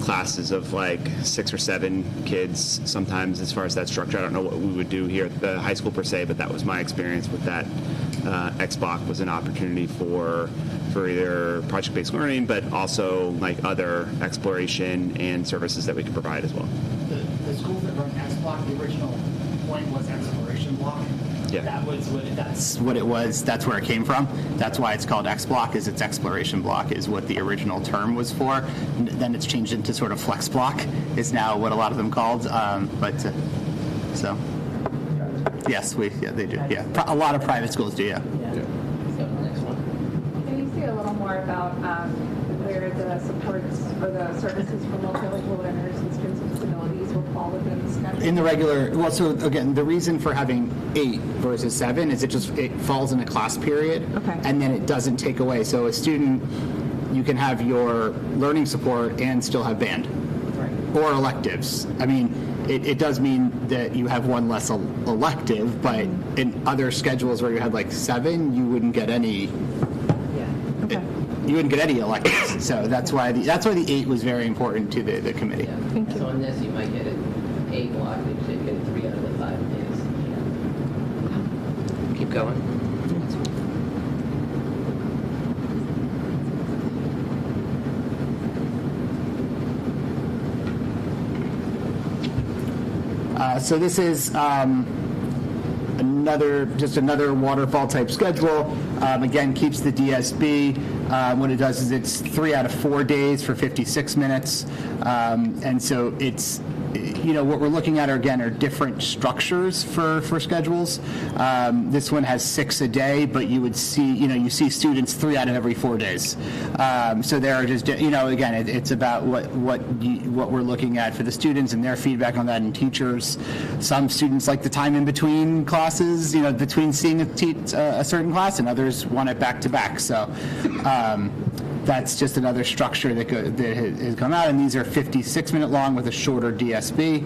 Speaker 18: classes of like 6 or 7 kids sometimes. As far as that structure, I don't know what we would do here at the high school per se, but that was my experience with that. X-Block was an opportunity for either project-based learning, but also like other exploration and services that we could provide as well.
Speaker 2: The schools that run X-Block, the original point was exploration block.
Speaker 21: Yeah.
Speaker 2: That's
Speaker 21: what it was. That's where it came from. That's why it's called X block. Is its exploration block is what the original term was for. Then it's changed into sort of flex block. Is now what a lot of them called. So yes, they do. Yeah, a lot of private schools do. Yeah.
Speaker 3: Can you say a little more about where the supports or the services for multilingual learners and students with disabilities will fall within the schedule?
Speaker 21: In the regular, well, so again, the reason for having 8 versus 7 is it falls in a class period, and then it doesn't take away. So a student, you can have your learning support and still have band or electives. I mean, it does mean that you have one less elective, but in other schedules where you had like 7, you wouldn't get any. You wouldn't get any electives, so that's why the 8 was very important to the committee.
Speaker 19: Yeah. Thank you. So on this, you might get an A block, you should get 3 out of the 5 days. Yeah. Keep going.
Speaker 21: So this is another waterfall type schedule. Again, keeps the DSB. What it does is it's 3 out of 4 days for 56 minutes. And so it's, what we're looking at are different structures for schedules. This one has 6 a day, but you would see, you see students 3 out of every 4 days. So there are just, again, it's about what we're looking at for the students and their feedback on that, and teachers. Some students like the time in between classes, between seeing a certain class, and others want it back to back. So that's just another structure that has come out, and these are 56-minute long with a shorter DSB.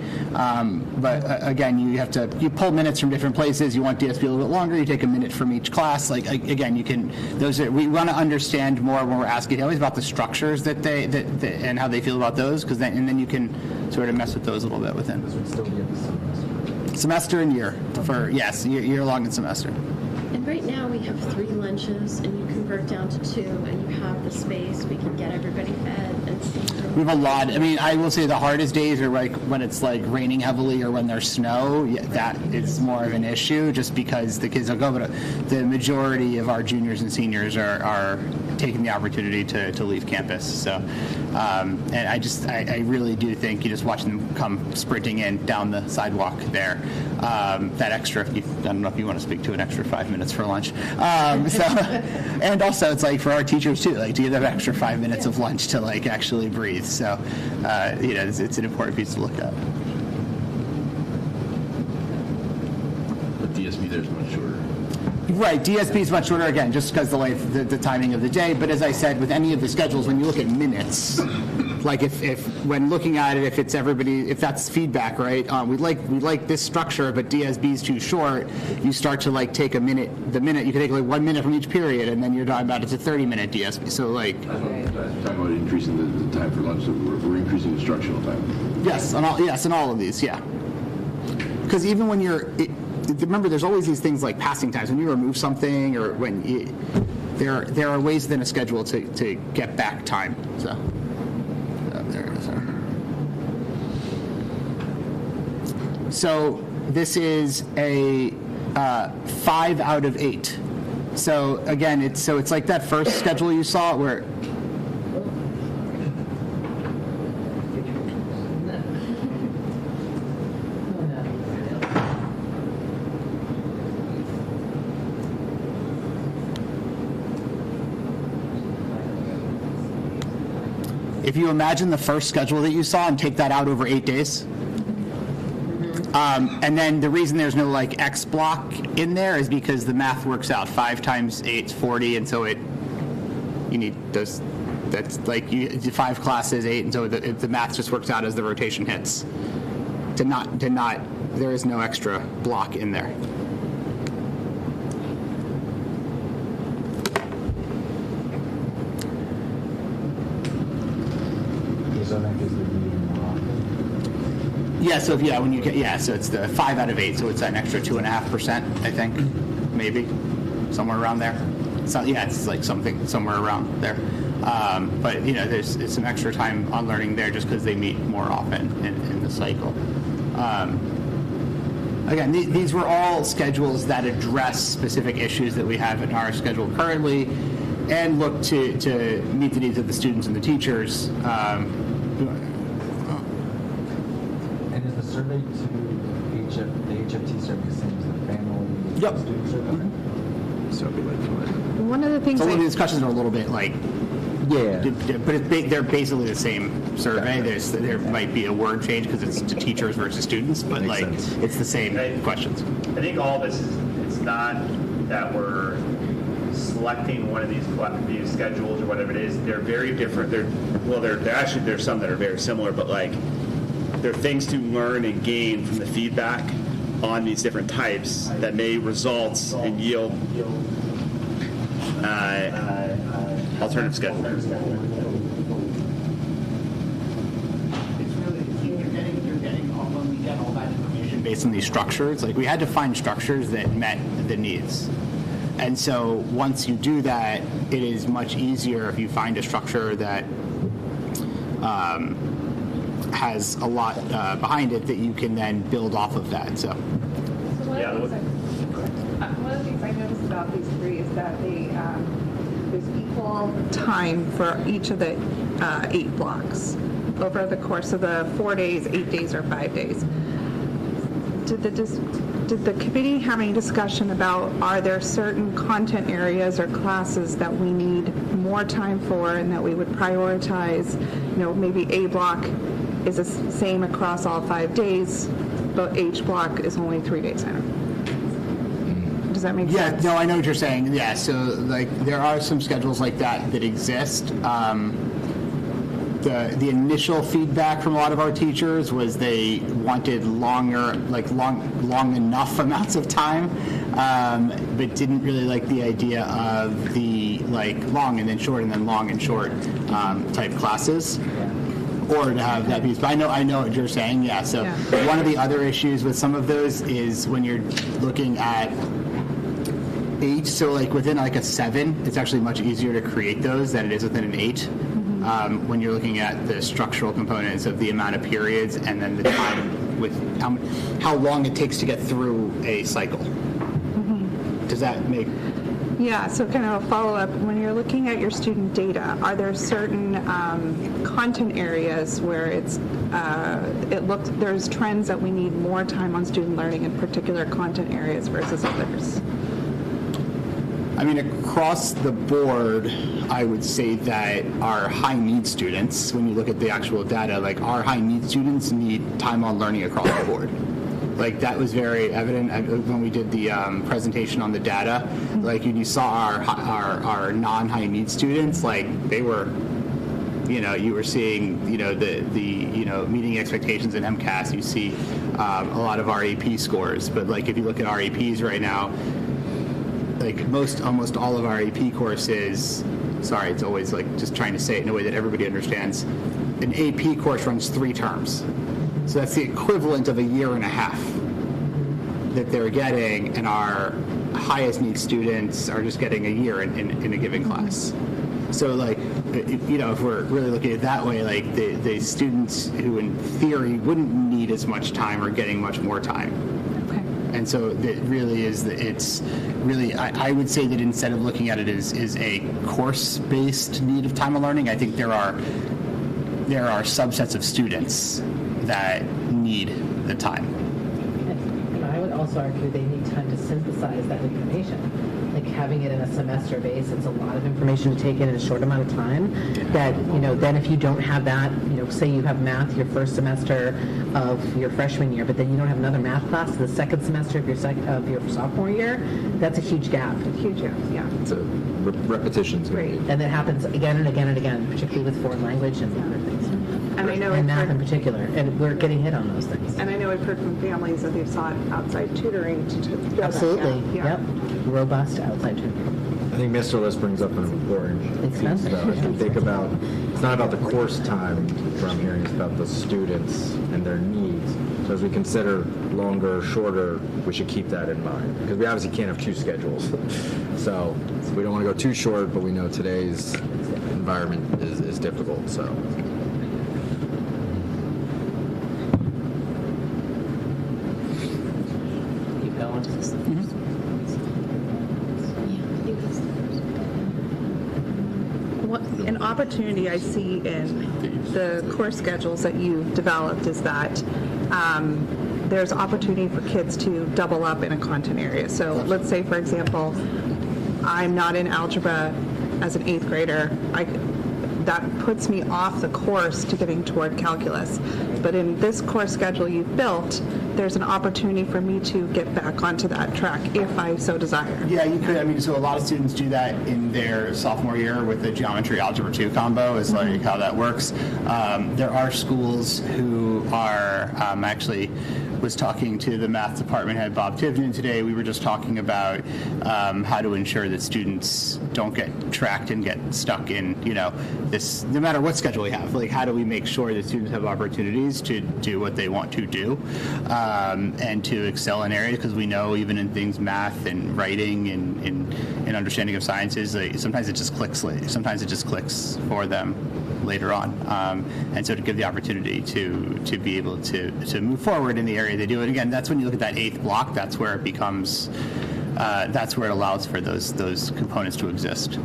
Speaker 21: But again, you pull minutes from different places. You want DSB a little bit longer, you take a minute from each class. Like again, we want to understand more when we're asking always about the structures that and how they feel about those, because then you can sort of mess with those a little bit within.
Speaker 5: This would still be at the
Speaker 21: semester and year for year long and semester.
Speaker 4: And right now we have 3 lunches, and you convert down to 2, and you have the space. We can get everybody fed and see.
Speaker 21: We have a lot. I mean, I will say the hardest days are like when it's like raining heavily or when there's snow. Yeah, that is more of an issue, just because the kids don't go. But the majority of our juniors and seniors are taking the opportunity to leave campus. So, and I really do think you just watching them come sprinting in down the sidewalk there. that extra, I don't know if you want to speak to an extra 5 minutes for lunch. And also it's like for our teachers too, like to give them extra 5 minutes of lunch to like actually breathe. So, it's an important piece to look at.
Speaker 1: But DSP there's much shorter.
Speaker 21: Right, DSP is much shorter, again, just because the timing of the day. But as I said, with any of the schedules, when you look at minutes, like if when looking at it, if it's everybody, if that's feedback, right? We like this structure, but DSB is too short. You start to like take you can take like 1 minute from each period, and then you're talking about it's a 30-minute DSB. So like,
Speaker 1: We're talking about increasing the time for lunch. So we're increasing instructional time.
Speaker 21: Yes, in all of these, yeah. Because even when remember, there's always these things like passing times. When you remove something, or there are ways within a schedule to get back time. So there it is. So this is a 5 out of 8. So again, it's like that first schedule you saw where. If you imagine the first schedule that you saw and take that out over 8 days, and then the reason there's no like X block in there is because the math works out. 5 times 8 is 40, and so you need those. That's like 5 classes, 8, and so the math just works out as the rotation hits. There is no extra block in there. Yeah, so when you get, so it's the 5 out of 8, so it's an extra 2.5%, I think, maybe, somewhere around there. So it's like somewhere around there. But there's some extra time on learning there just because they meet more often in the cycle. Again, these were all schedules that address specific issues that we have in our schedule currently, and look to meet the needs of the students and the teachers.
Speaker 5: And is the survey to the HFT survey the same as the family student survey?
Speaker 21: So it'd be like
Speaker 3: One of the things.
Speaker 21: Some of the discussions are a little bit like.
Speaker 5: Yeah.
Speaker 21: But they're basically the same survey. There might be a word change because it's to teachers versus students, but like it's the same questions.
Speaker 18: I think all this it's not that we're selecting one of these schedules or whatever it is. They're very different. There's some that are very similar, but like there are things to learn and gain from the feedback on these different types that may result and yield alternative schedule.
Speaker 2: You're getting when we get all that information.
Speaker 21: Based on these structures, like we had to find structures that met the needs. And so once you do that, it is much easier if you find a structure that has a lot behind it that you can then build off of that. So
Speaker 3: one of the things I noticed about these 3 is that there's equal time for each of the 8 blocks over the course of the 4 days, 8 days, or 5 days. Did the committee have any discussion about, are there certain content areas or classes that we need more time for and that we would prioritize? Maybe A block is the same across all 5 days, but H block is only 3 days. Does that make sense?
Speaker 21: Yeah, no, I know what you're saying. Yeah, so like there are some schedules like that exist. The initial feedback from a lot of our teachers was they wanted longer, like long enough amounts of time, but didn't really like the idea of the like long and then short and then long and short type classes. Or to have that piece. But I know what you're saying, yeah. So one of the other issues with some of those is when you're looking at 8, so like within like a 7, it's actually much easier to create those than it is within an 8. When you're looking at the structural components of the amount of periods and then the time with how long it takes to get through a cycle. Does that make
Speaker 3: Yeah, so kind of a follow-up, when you're looking at your student data, are there certain content areas where there's trends that we need more time on student learning in particular content areas versus others?
Speaker 21: I mean, across the board, I would say that our high-need students, when you look at the actual data, like our high-need students need time on learning across the board. Like that was very evident when we did the presentation on the data. Like you saw our non-high need students, like they were, you were seeing, the meeting expectations in MCAS. You see a lot of our AP scores, but like if you look at our APs right now, like almost all of our AP courses. Sorry, it's always like just trying to say it in a way that everybody understands. An AP course runs 3 terms. So that's the equivalent of a year and a half that they're getting, and our highest need students are just getting a year in a given class. So like, if we're really looking at it that way, like the students who in theory wouldn't need as much time are getting much more time. And so it really is, I would say that instead of looking at it as a course-based need of time of learning, I think there are subsets of students that need the time.
Speaker 6: And I would also argue they need time to synthesize that information. Like having it in a semester base, it's a lot of information to take in a short amount of time. That, then if you don't have that, say you have math your first semester of your freshman year, but then you don't have another math class the second semester of your sophomore year, that's a huge gap.
Speaker 3: Huge gap, yeah.
Speaker 5: It's a repetition's
Speaker 6: great. And that happens again and again and again, particularly with foreign language and other things.
Speaker 3: And I know
Speaker 6: and math in particular, and we're getting hit on those things.
Speaker 3: And I know I've heard from families that they've sought outside tutoring to fill that
Speaker 6: Absolutely,
Speaker 3: gap.
Speaker 6: yep. Robust outside tutoring.
Speaker 5: I think Mr. List brings up an important piece, though. If you think about, it's not about the course time where I'm hearing, it's about the students and their needs. So as we consider longer, shorter, we should keep that in mind. Because we obviously can't have 2 schedules. So we don't want to go too short, but we know today's environment is difficult, so.
Speaker 6: Keep going.
Speaker 3: An opportunity I see in the course schedules that you've developed is that there's opportunity for kids to double up in a content area. So let's say, for example, I'm not in algebra as an 8th grader. That puts me off the course to getting toward calculus. But in this course schedule you've built, there's an opportunity for me to get back onto that track if I so desire.
Speaker 21: Yeah, you could. I mean, so a lot of students do that in their sophomore year with the geometry algebra 2 combo is like how that works. There are schools who are actually was talking to the math department head, Bob Tivnan, today. We were just talking about how to ensure that students don't get tracked and get stuck in, this, no matter what schedule we have. Like, how do we make sure that students have opportunities to do what they want to do and to excel in areas? Because we know even in things math and writing and understanding of sciences, like, sometimes it just clicks. Sometimes it just clicks for them later on, and so to give the opportunity to be able to move forward in the area they do. And again, that's when you look at that 8th block. That's where it becomes. That's where it allows for those components to exist.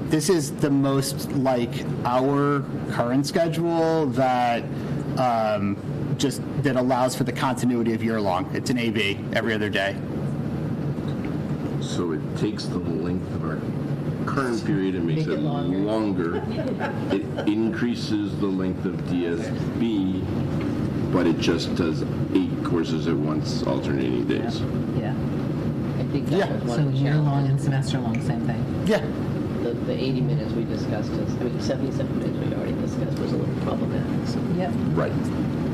Speaker 21: This is the most like our current schedule that that allows for the continuity of year long. It's an AB every other day.
Speaker 1: So it takes the length of our current period and makes it longer. It increases the length of DSB, but it just does 8 courses at once, alternating days.
Speaker 6: Yeah. I think that was one of the year long and semester long, same thing.
Speaker 21: Yeah.
Speaker 19: The 80 minutes we discussed, 77 minutes we already discussed was a little problematic. So.
Speaker 6: Yep.
Speaker 1: Right.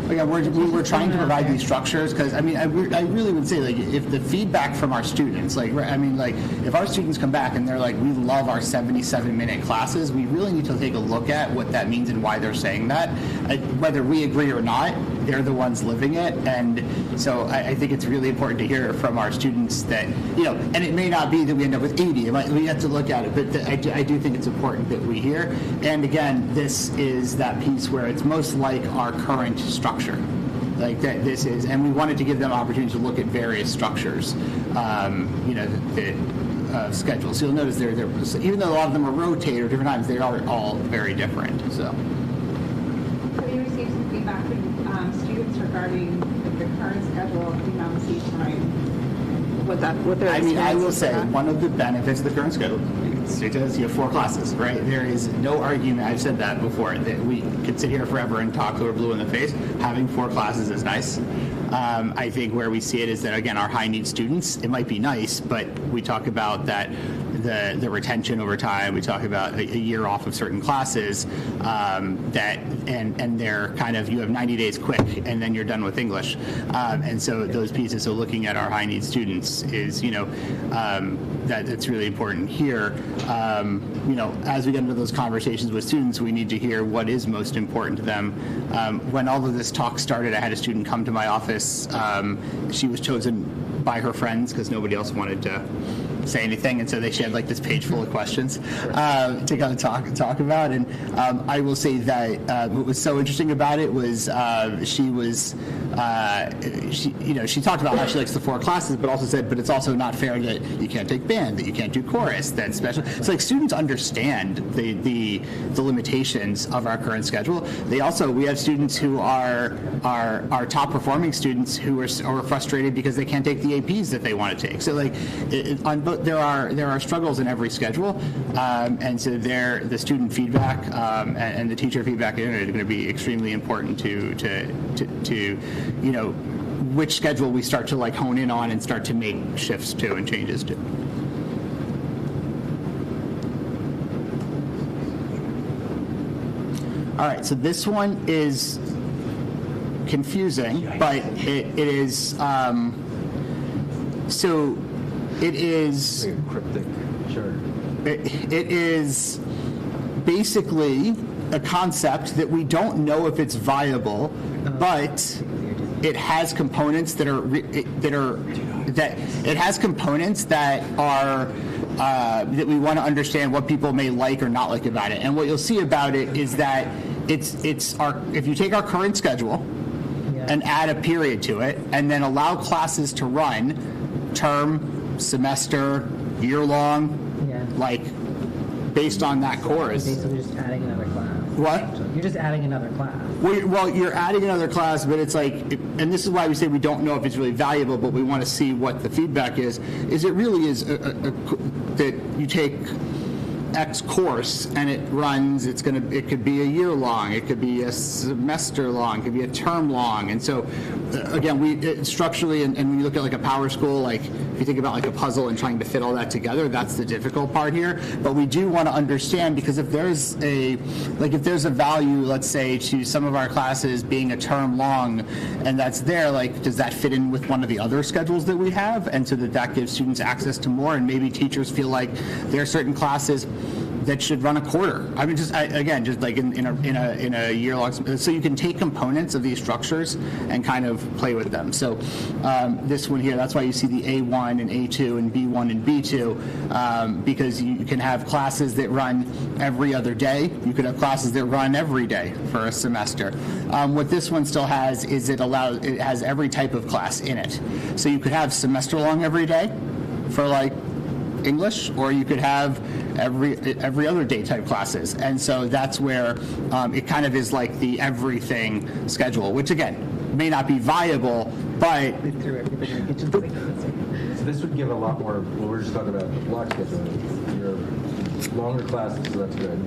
Speaker 21: Yeah, we're trying to provide these structures because I really would say, like, if the feedback from our students, if our students come back and they're like, we love our 77-minute classes, we really need to take a look at what that means and why they're saying that. Whether we agree or not, they're the ones living it, and so I think it's really important to hear from our students that, and it may not be that we end up with 80. We have to look at it, but I do think it's important that we hear. And again, this is that piece where it's most like our current structure. Like that, this is, and we wanted to give them opportunities to look at various structures, schedules. So you'll notice they're even though a lot of them are rotated or different times, they are all very different. So.
Speaker 3: Have you received some feedback from students regarding the current schedule, the amount of seat time? What their
Speaker 21: I mean, I will
Speaker 3: experiences
Speaker 21: say
Speaker 3: with that?
Speaker 21: one of the benefits of the current schedule is you have 4 classes, right? There is no argument. I've said that before that we could sit here forever and talk till we're blue in the face. Having 4 classes is nice. I think where we see it is that again, our high need students. It might be nice, but we talk about that the retention over time. We talk about a year off of certain classes that and they're kind of you have 90 days quick and then you're done with English, and so those pieces. So looking at our high need students is that's really important here. As we get into those conversations with students, we need to hear what is most important to them. When all of this talk started, I had a student come to my office. She was chosen by her friends because nobody else wanted to say anything, and so she had like this page full of questions to kind of talk about. And I will say that what was so interesting about it was she talked about how she likes the 4 classes, but also said, but it's also not fair that you can't take band, that you can't do chorus, that's special. So like students understand the limitations of our current schedule. We have students who are top performing students who are frustrated because they can't take the APs that they want to take. So like there are struggles in every schedule, and so the student feedback and the teacher feedback are going to be extremely important to which schedule we start to like hone in on and start to make shifts to and changes to. All right, so this one is confusing, but it is so it is
Speaker 5: like a cryptic chart.
Speaker 21: It is basically a concept that we don't know if it's viable, but it has components that are that we want to understand what people may like or not like about it. And what you'll see about it is that if you take our current schedule and add a period to it, and then allow classes to run term, semester, year long, like based on that course.
Speaker 6: Basically just adding another class.
Speaker 21: What?
Speaker 6: You're just adding another class.
Speaker 21: Well, you're adding another class, but it's like, and this is why we say we don't know if it's really valuable, but we want to see what the feedback is it really is that you take X course and it runs, it could be a year long, it could be a semester long, it could be a term long. And so again, structurally, and when you look at like a power school, like if you think about like a puzzle and trying to fit all that together, that's the difficult part here. But we do want to understand, because if there's a value, let's say, to some of our classes being a term long, and that's there, like, does that fit in with one of the other schedules that we have? And so that gives students access to more, and maybe teachers feel like there are certain classes that should run a quarter. I mean, just like in a year long. So you can take components of these structures and kind of play with them. So this one here, that's why you see the A1 and A2 and B1 and B2, because you can have classes that run every other day. You could have classes that run every day for a semester. What this one still has is it has every type of class in it. So you could have semester long every day for like English, or you could have every other day type classes. And so that's where it kind of is like the everything schedule, which again may not be viable, but
Speaker 5: So this would give a lot more. Well, we're just talking about the block scheduling. Your longer classes, so that's good.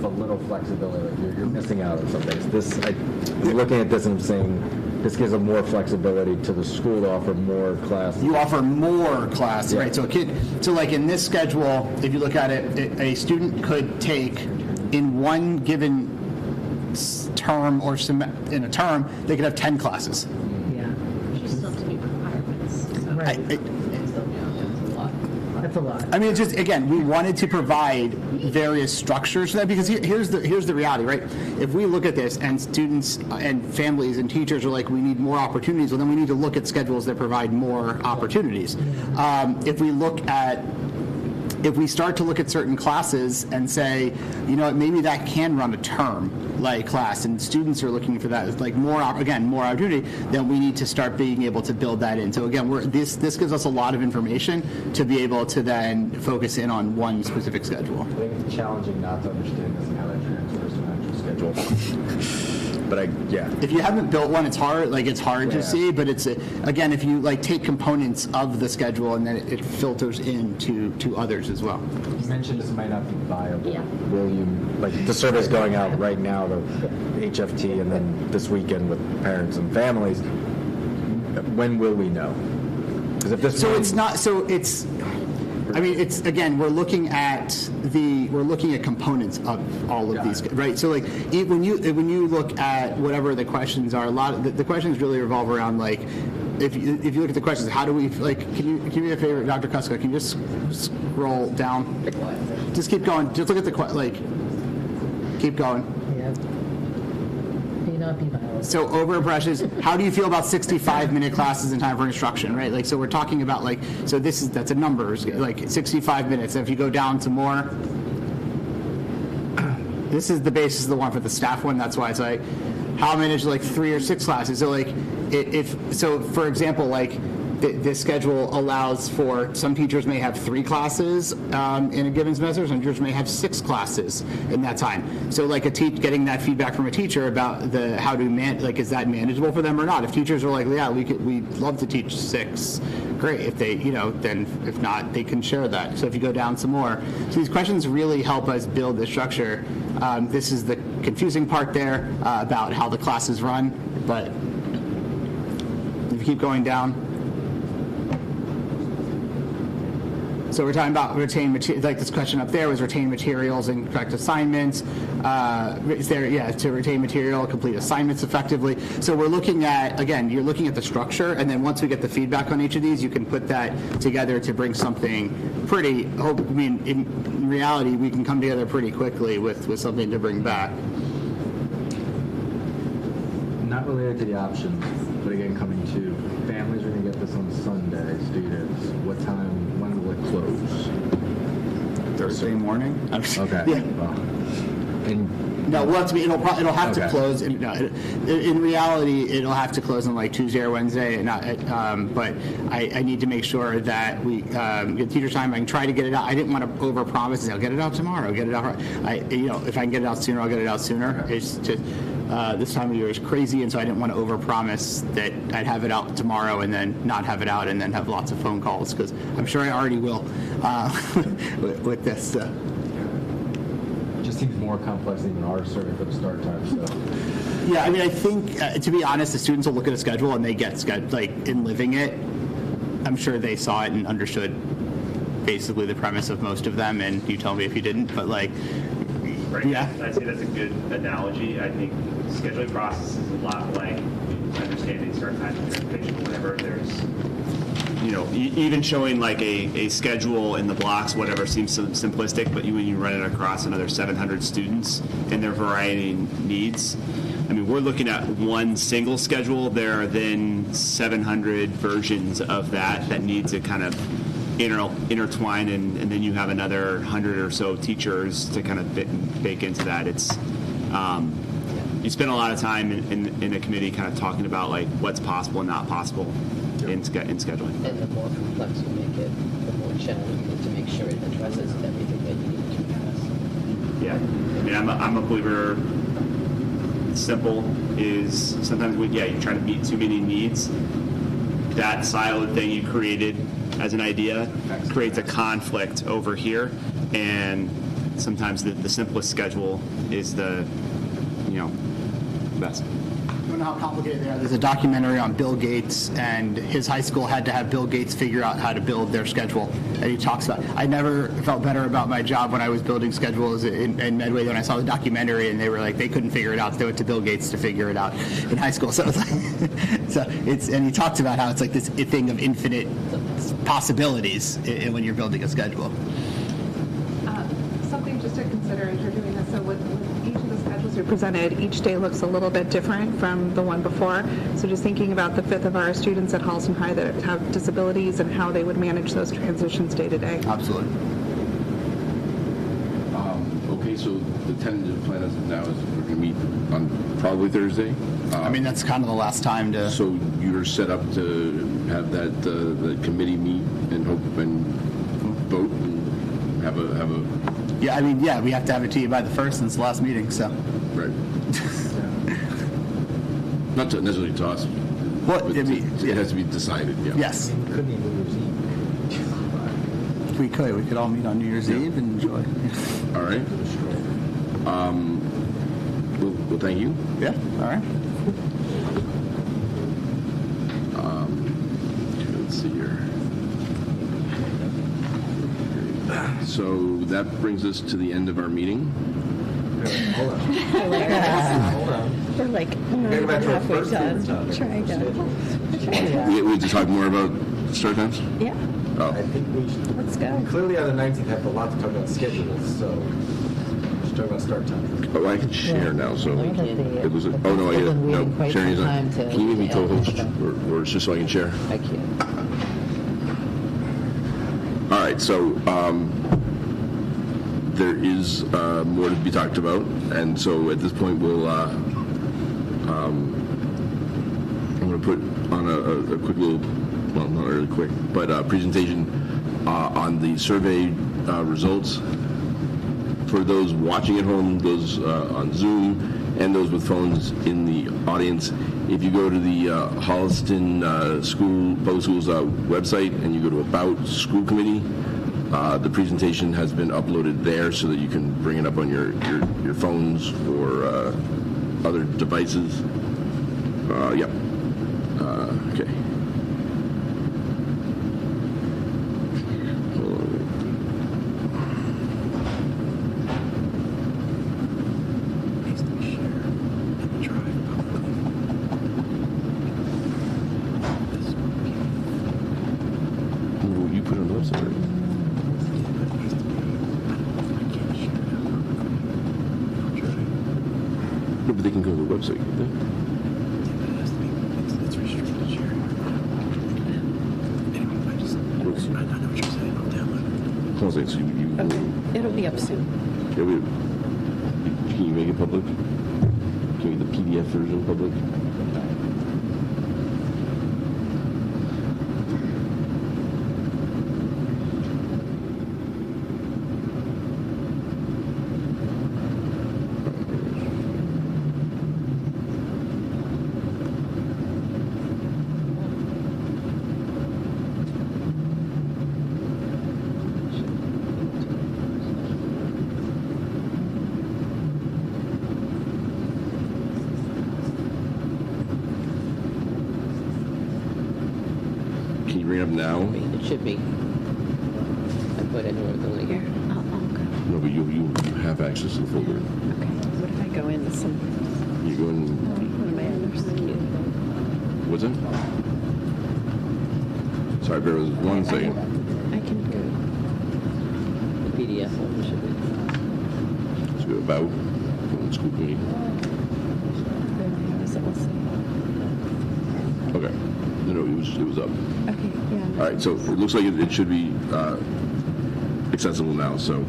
Speaker 5: A little flexibility. Like you're missing out on some things. I'm looking at this and I'm saying, this gives a more flexibility to the school to offer more classes.
Speaker 21: You offer more classes, right? So like in this schedule, if you look at it, a student could take in one given term or in a term, they could have 10 classes.
Speaker 6: Yeah.
Speaker 4: You still have to meet requirements. So.
Speaker 6: That's a lot.
Speaker 21: I mean, it's just, again, we wanted to provide various structures for that, because here's the reality, right? If we look at this and students and families and teachers are like, we need more opportunities, well, then we need to look at schedules that provide more opportunities. If we look at if we start to look at certain classes and say, you know what, maybe that can run a term like class, and students are looking for that, like more opportunity, then we need to start being able to build that in. So again, this gives us a lot of information to be able to then focus in on one specific schedule.
Speaker 5: I think it's challenging not to understand this and how that transfers to an actual schedule. But
Speaker 21: if you haven't built one, it's hard. Like it's hard to see. But it's again, if you like take components of the schedule and then it filters into others as well.
Speaker 5: You mentioned this might not be viable. Yeah. Will you, like the survey's going out right now to HFT and then this weekend with parents and families. When will we know? Because if this
Speaker 21: it's not. So it's. I mean, it's again, we're looking at components of all of these, right? So like when you look at whatever the questions are, a lot of the questions really revolve around like if you look at the questions, how do we like? Can you give me a favor, Dr. Kuska? Can you just scroll down? Just keep going. Just look at the keep going. So over brushes, how do you feel about 65-minute classes in time for instruction, right? Like, so we're talking about like, so that's a number, like 65 minutes. And if you go down to more, this is the basis of the one for the staff one. That's why it's like, how manage like 3 or 6 classes? So like, so for example, like, this schedule allows for some teachers may have 3 classes in a given semester, some teachers may have 6 classes in that time. So like getting that feedback from a teacher about how to is that manageable for them or not? If teachers are like, yeah, we'd love to teach 6, great. If they, then if not, they can share that. So if you go down some more, so these questions really help us build the structure. This is the confusing part there about how the classes run, but if you keep going down. So we're talking about retained materials, like this question up there was retained materials and correct assignments. Is there, to retain material, complete assignments effectively. So we're looking at, again, you're looking at the structure, and then once we get the feedback on each of these, you can put that together to bring something pretty, in reality, we can come together pretty quickly with something to bring back.
Speaker 5: Not related to the options, but again, coming to families are going to get this on Sunday, students, what time, when will it close?
Speaker 21: Thursday morning.
Speaker 5: Okay.
Speaker 21: Yeah. No, well, it'll have to close. In reality, it'll have to close on like Tuesday or Wednesday. But I need to make sure that we get teacher time. I can try to get it out. I didn't want to overpromise. I'll get it out tomorrow. Get it out. If I can get it out sooner, I'll get it out sooner. It's just this time of year is crazy, and so I didn't want to overpromise that I'd have it out tomorrow and then not have it out and then have lots of phone calls, because I'm sure I already will with this. It
Speaker 5: just seems more complex than even our survey for the start time. So.
Speaker 21: Yeah, I mean, I think to be honest, the students will look at a schedule and they get like in living it. I'm sure they saw it and understood basically the premise of most of them, and you tell me if you didn't, but like.
Speaker 18: Right. Yeah. I'd say that's a good analogy. I think scheduling process is a lot like understanding start time and transportation, whatever. There's, even showing like a schedule in the blocks, whatever, seems simplistic, but when you run it across another 700 students and their variety needs, I mean, we're looking at one single schedule. There are then 700 versions of that need to kind of intertwine, and then you have another 100 or so teachers to kind of bake into that. It's you spend a lot of time in a committee kind of talking about like what's possible and not possible in scheduling.
Speaker 19: And the more complex you make it, the more challenging to make sure it addresses everything that you need to address.
Speaker 18: Yeah, I mean, I'm a believer. Simple is sometimes you try to meet too many needs. That siloed thing you created as an idea creates a conflict over here, and sometimes the simplest schedule is the best.
Speaker 21: You know how complicated they are. There's a documentary on Bill Gates, and his high school had to have Bill Gates figure out how to build their schedule. And he talks about, I never felt better about my job when I was building schedules in Medway when I saw the documentary, and they were like, they couldn't figure it out, so they went to Bill Gates to figure it out in high school. So it's like, and he talks about how it's like this thing of infinite possibilities when you're building a schedule.
Speaker 3: Something just to consider as you're doing this, so with each of the schedules you presented, each day looks a little bit different from the one before. So just thinking about the fifth of our students at Holliston High that have disabilities and how they would manage those transitions day to day.
Speaker 21: Absolutely.
Speaker 1: Okay, so the tentative plan as of now is we're going to meet on probably Thursday.
Speaker 21: I mean, that's kind of the last time to.
Speaker 1: So you're set up to have that the committee meet and hope and vote and have a.
Speaker 21: Yeah, I mean, yeah, we have to have it to you by the 1st, and it's the last meeting, so.
Speaker 1: Right. Not necessarily to us.
Speaker 21: Well,
Speaker 1: it has to be decided. Yeah.
Speaker 21: Yes.
Speaker 5: We couldn't even New Year's Eve.
Speaker 21: We could all meet on New Year's Eve and enjoy.
Speaker 1: All right. Well, thank you.
Speaker 21: Yeah. All right.
Speaker 1: Let's see here. So that brings us to the end of our meeting.
Speaker 5: Hold on.
Speaker 7: We're like
Speaker 5: Go back to our
Speaker 7: halfway
Speaker 5: first
Speaker 7: done.
Speaker 5: topic.
Speaker 7: Trying to.
Speaker 1: We have to talk more about start times?
Speaker 7: Yeah.
Speaker 1: Oh.
Speaker 5: I think we should.
Speaker 7: Let's go.
Speaker 5: Clearly on the 19th, have a lot to talk about schedules, so we should talk about start time.
Speaker 1: Oh, I can share now, so
Speaker 6: Look at
Speaker 1: it was.
Speaker 6: the-
Speaker 1: Oh, no, I
Speaker 6: I've
Speaker 1: get it.
Speaker 6: been
Speaker 1: No,
Speaker 6: waiting quite
Speaker 1: sharing is
Speaker 6: some
Speaker 1: not.
Speaker 6: time to-
Speaker 1: Can you give me co-host, or it's just so I can share?
Speaker 6: I can't.
Speaker 1: All right, so there is more to be talked about, and so at this point we'll I'm going to put on a quick little, well, not really quick, but presentation on the survey results for those watching at home, those on Zoom, and those with phones in the audience. If you go to the Holliston Public Schools website and you go to About School Committee, the presentation has been uploaded there so that you can bring it up on your phones or other devices. Yep. Okay. You put it on the website, right? No, but they can go to the website, can't they? It's restricted sharing. Anyway, I know what you're saying. I'll download it. Hold on, so you
Speaker 7: It'll be up soon.
Speaker 1: yeah, can you make it public? Can you make the PDF version public? Can you bring it up now?
Speaker 19: It should be. I put it in the link.
Speaker 7: Here, I'll go.
Speaker 1: No, but you have access to the folder.
Speaker 7: Okay. What if I go into some?
Speaker 1: You go in.
Speaker 7: One of my others.
Speaker 1: What's that? Sorry, bear with us 1 second.
Speaker 7: I can go.
Speaker 19: The PDF one should be.
Speaker 1: Let's go about school committee.
Speaker 7: How is it? We'll see.
Speaker 1: Okay. No, it was up.
Speaker 7: Okay. Yeah.
Speaker 1: All right, so it looks like it should be accessible now. So,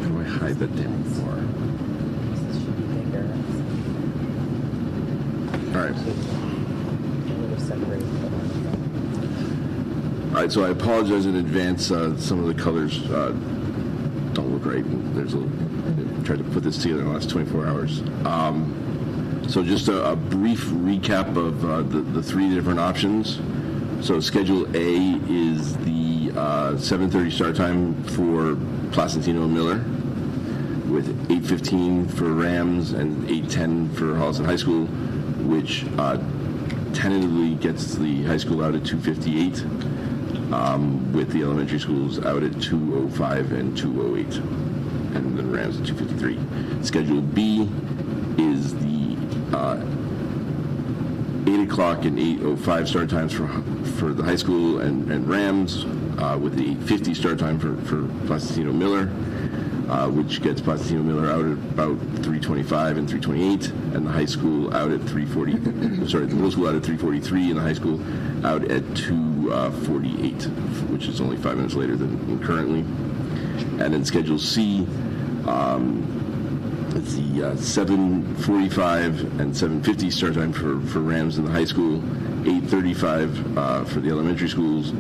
Speaker 1: how do I hide that damn bar? All right. All right, so I apologize in advance. Some of the colors don't look right. There's I tried to put this together in the last 24 hours. So just a brief recap of the three different options. So Schedule A is the 7:30 start time for Placentino and Miller, with 8:15 for Rams and 8:10 for Holliston High School, which tentatively gets the high school out at 2:58, with the elementary schools out at 2:05 and 2:08, and then Rams at 2:53. Schedule B is the 8 8 o'clock and 8:05 start times for the high school and Rams, with the 8:50 start time for Placentino Miller, which gets Placentino Miller out at about 3:25 and 3:28, and the high school out at 3:40. Sorry, the middle school out at 3:43, and the high school out at 2:48, which is only 5 minutes later than currently. And then Schedule C, it's the 7:45 and 7:50 start time for Rams in the high school, 8:35 for the elementary schools,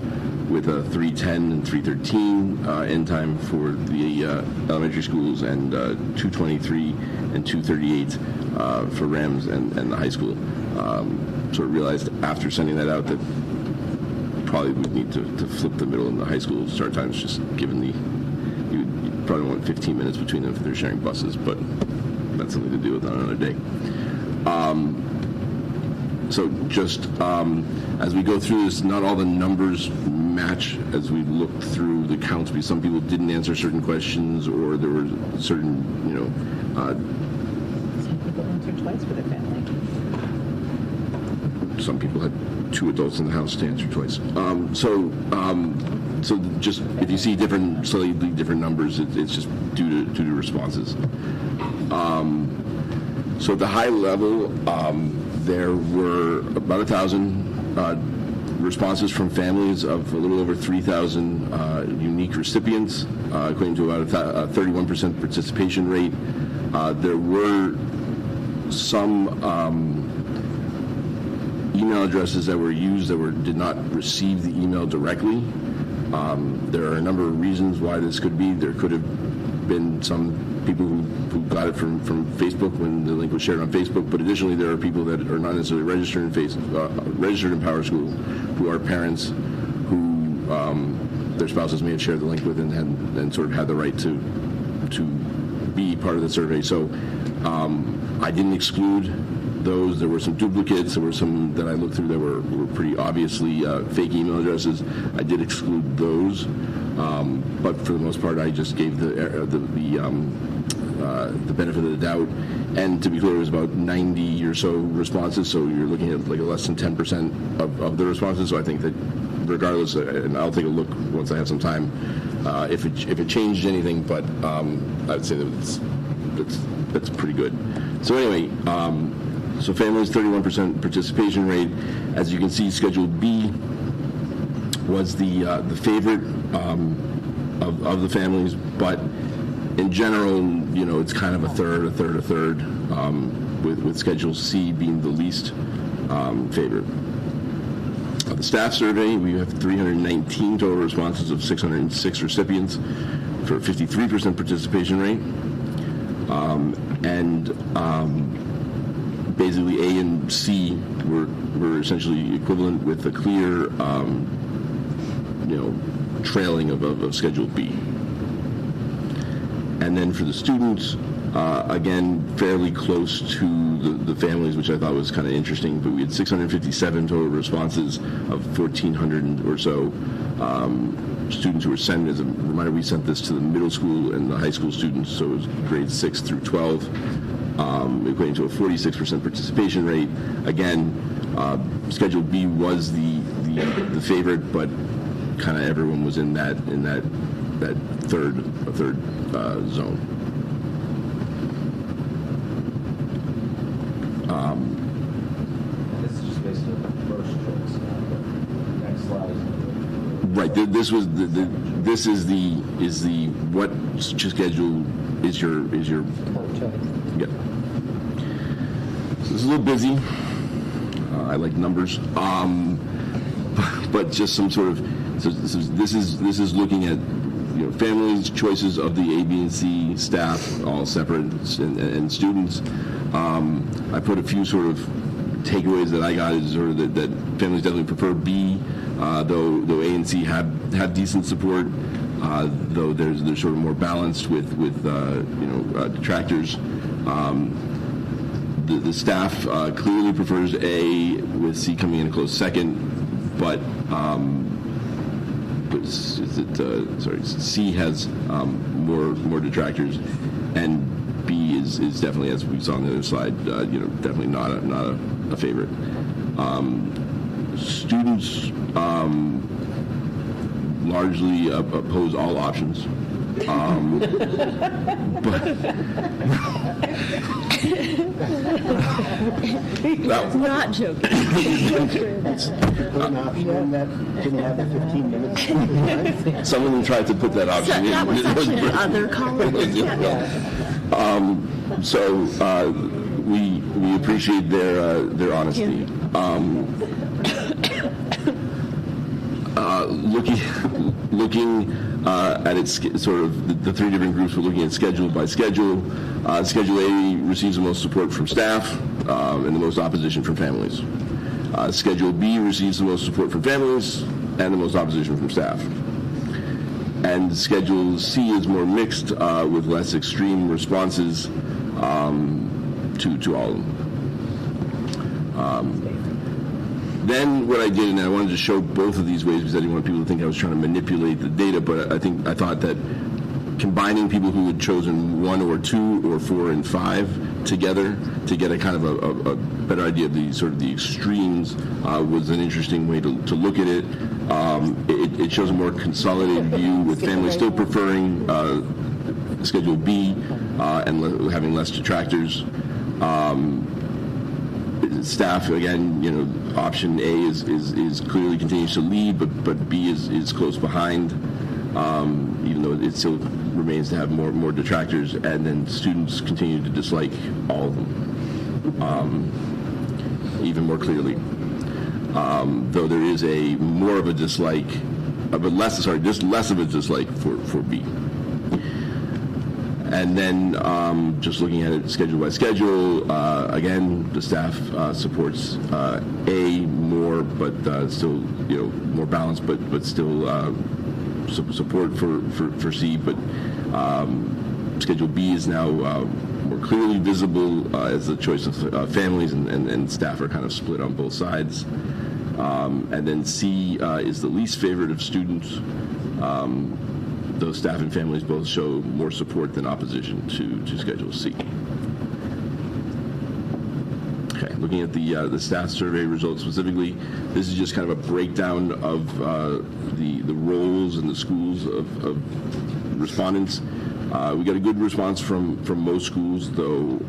Speaker 1: with a 3:10 and 3:13 end time for the elementary schools, and 2:23 and 2:38 for Rams and the high school. Sort of realized after sending that out that probably would need to flip the middle and the high school start times, just given you probably want 15 minutes between them if they're sharing buses, but that's something to do with on another day. So just as we go through this, not all the numbers match as we look through the counts, because some people didn't answer certain questions, or there were certain,
Speaker 6: Some people answered twice for their family.
Speaker 1: some people had 2 adults in the house to answer twice. So just if you see slightly different numbers, it's just due to responses. So at the high level, there were about 1,000 responses from families of a little over 3,000 unique recipients, equating to about a 31% participation rate. There were some email addresses that were used that did not receive the email directly. There are a number of reasons why this could be. There could have been some people who got it from Facebook when the link was shared on Facebook, but additionally there are people that are not necessarily registered in Power School, who are parents who their spouses may have shared the link with and sort of had the right to be part of the survey. So I didn't exclude those. There were some duplicates. There were some that I looked through that were pretty obviously fake email addresses. I did exclude those, but for the most part, I just gave the benefit of the doubt. And to be clear, it was about 90 or so responses. So you're looking at like less than 10% of the responses. So I think that regardless, and I'll take a look once I have some time, if it changed anything. But I would say that that's pretty good. So anyway. So families, 31% participation rate. As you can see, Schedule B was the favorite of the families, but in general, it's kind of a third, with Schedule C being the least favorite. The staff survey, we have 319 total responses of 606 recipients for a 53% participation rate. Basically, A and C were essentially equivalent, with a clear, trailing of Schedule B. And then for the students, again, fairly close to the families, which I thought was kind of interesting. But we had 657 total responses of 1,400 or so students who were sent. As a reminder, we sent this to the middle school and the high school students, so it was grades 6 through 12. Equating to a 46% participation rate. Again, Schedule B was the favorite, but kind of everyone was in that third zone.
Speaker 5: This is just based on the first choice. Next slide.
Speaker 1: Right. This is the what schedule is your choice. Yeah. So it's a little busy. I like numbers, but just some sort of. So this is looking at families' choices of the A, B, and C staff, all separate, and students. I put a few sort of takeaways that I got is sort of that families definitely prefer B, though A and C have decent support. Though they're sort of more balanced with detractors. The staff clearly prefers A, with C coming in a close second, but C has more detractors, and B is definitely, as we saw on the other slide, definitely not a favorite. Students largely oppose all options.
Speaker 4: Not joking.
Speaker 17: An option that didn't have the 15 minutes.
Speaker 1: Some of them tried to put that option in.
Speaker 4: That was actually the other column.
Speaker 1: We appreciate their honesty. Looking at its sort of the three different groups, we're looking at schedule by schedule. Schedule A receives the most support from staff and the most opposition from families. Schedule B receives the most support from families and the most opposition from staff. And Schedule C is more mixed with less extreme responses to all of them. Then what I did, and I wanted to show both of these ways because I didn't want people to think I was trying to manipulate the data, but I thought that combining people who had chosen 1 or 2 or 4 and 5 together to get a kind of a better idea of the sort of the extremes was an interesting way to look at it. It shows a more consolidated view with families still preferring Schedule B and having less detractors. Staff, again, option A is clearly continues to lead, but B is close behind, even though it still remains to have more detractors. And then students continue to dislike all of them, even more clearly. Though there is more of a dislike, just less of a dislike for B. And then just looking at it schedule by schedule, again, the staff supports A more, but still, more balanced, but still support for C. But Schedule B is now more clearly visible as the choice of families, and staff are kind of split on both sides. And then C is the least favored of students. Those staff and families both show more support than opposition to Schedule C. Okay, looking at the staff survey results specifically, this is just kind of a breakdown of the roles and the schools of respondents. We got a good response from most schools, though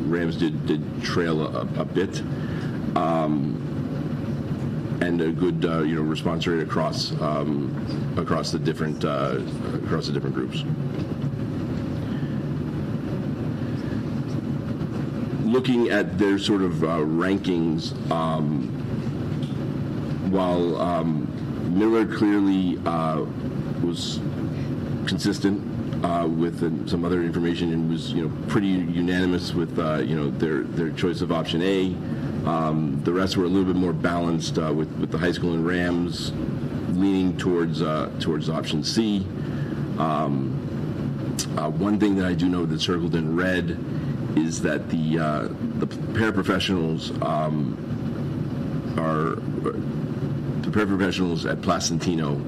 Speaker 1: Rams did trail a bit. And a good response rate across the different groups. Looking at their sort of rankings, while Miller clearly was consistent with some other information and was pretty unanimous with their choice of option A. The rest were a little bit more balanced with the high school and Rams leaning towards option C. One thing that I do know that's circled in red is that the paraprofessionals the paraprofessionals at Placentino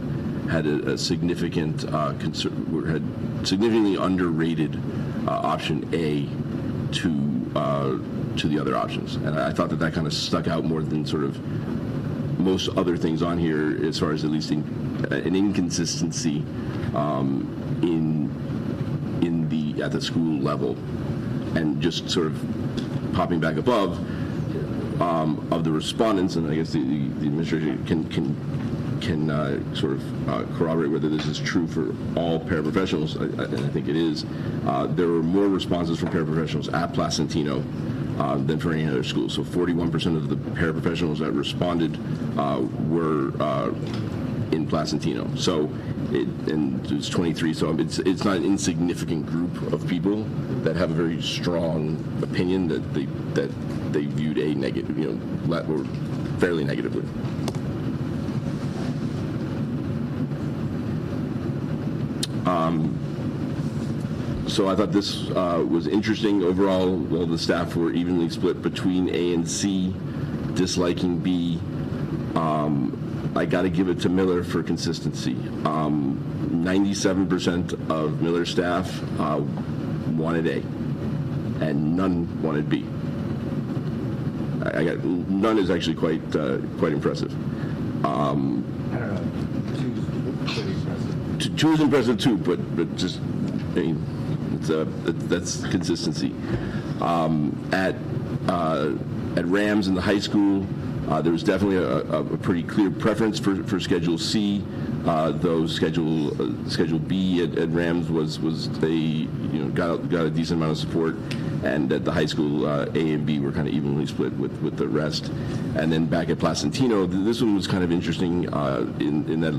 Speaker 1: had a significant had significantly underrated option A to the other options, and I thought that kind of stuck out more than sort of most other things on here, as far as at least an inconsistency at the school level, and just sort of popping back above of the respondents, and I guess the administration can sort of corroborate whether this is true for all paraprofessionals, and I think it is. There were more responses from paraprofessionals at Placentino than for any other school. So 41% of the paraprofessionals that responded were in Placentino. So it was 23. So it's not an insignificant group of people that have a very strong opinion that they viewed a negative, or fairly negatively. So I thought this was interesting. Overall, while the staff were evenly split between A and C, disliking B, I got to give it to Miller for consistency. 97% of Miller staff wanted A, and none wanted B. none is actually quite impressive.
Speaker 5: I don't know. Two's pretty impressive.
Speaker 1: Two is impressive too, but just, I mean, that's consistency. At Rams in the high school, there was definitely a pretty clear preference for Schedule C, though Schedule B at Rams was they got a decent amount of support, and at the high school A and B were kind of evenly split with the rest. And then back at Placentino, this one was kind of interesting in that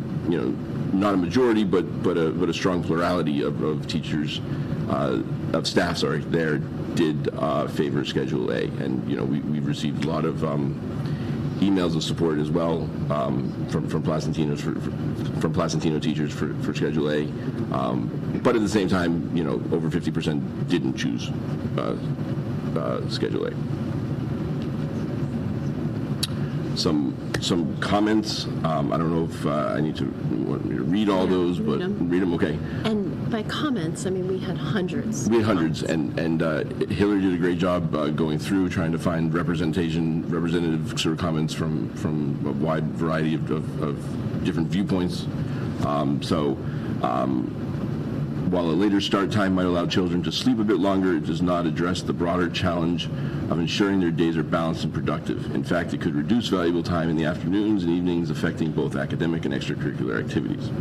Speaker 1: not a majority but a strong plurality of teachers of staff there did favor Schedule A, and we've received a lot of emails of support as well from Placentinos from Placentino teachers for Schedule A, but at the same time, over 50% didn't choose Schedule A. Some comments. I don't know if I need to want me to read all those, but read them. Okay.
Speaker 4: And by comments, I mean we had hundreds.
Speaker 1: We had hundreds, and Hillary did a great job going through trying to find representative sort of comments from a wide variety of different viewpoints. While a later start time might allow children to sleep a bit longer, it does not address the broader challenge of ensuring their days are balanced and productive. In fact, it could reduce valuable time in the afternoons and evenings, affecting both academic and extracurricular activities.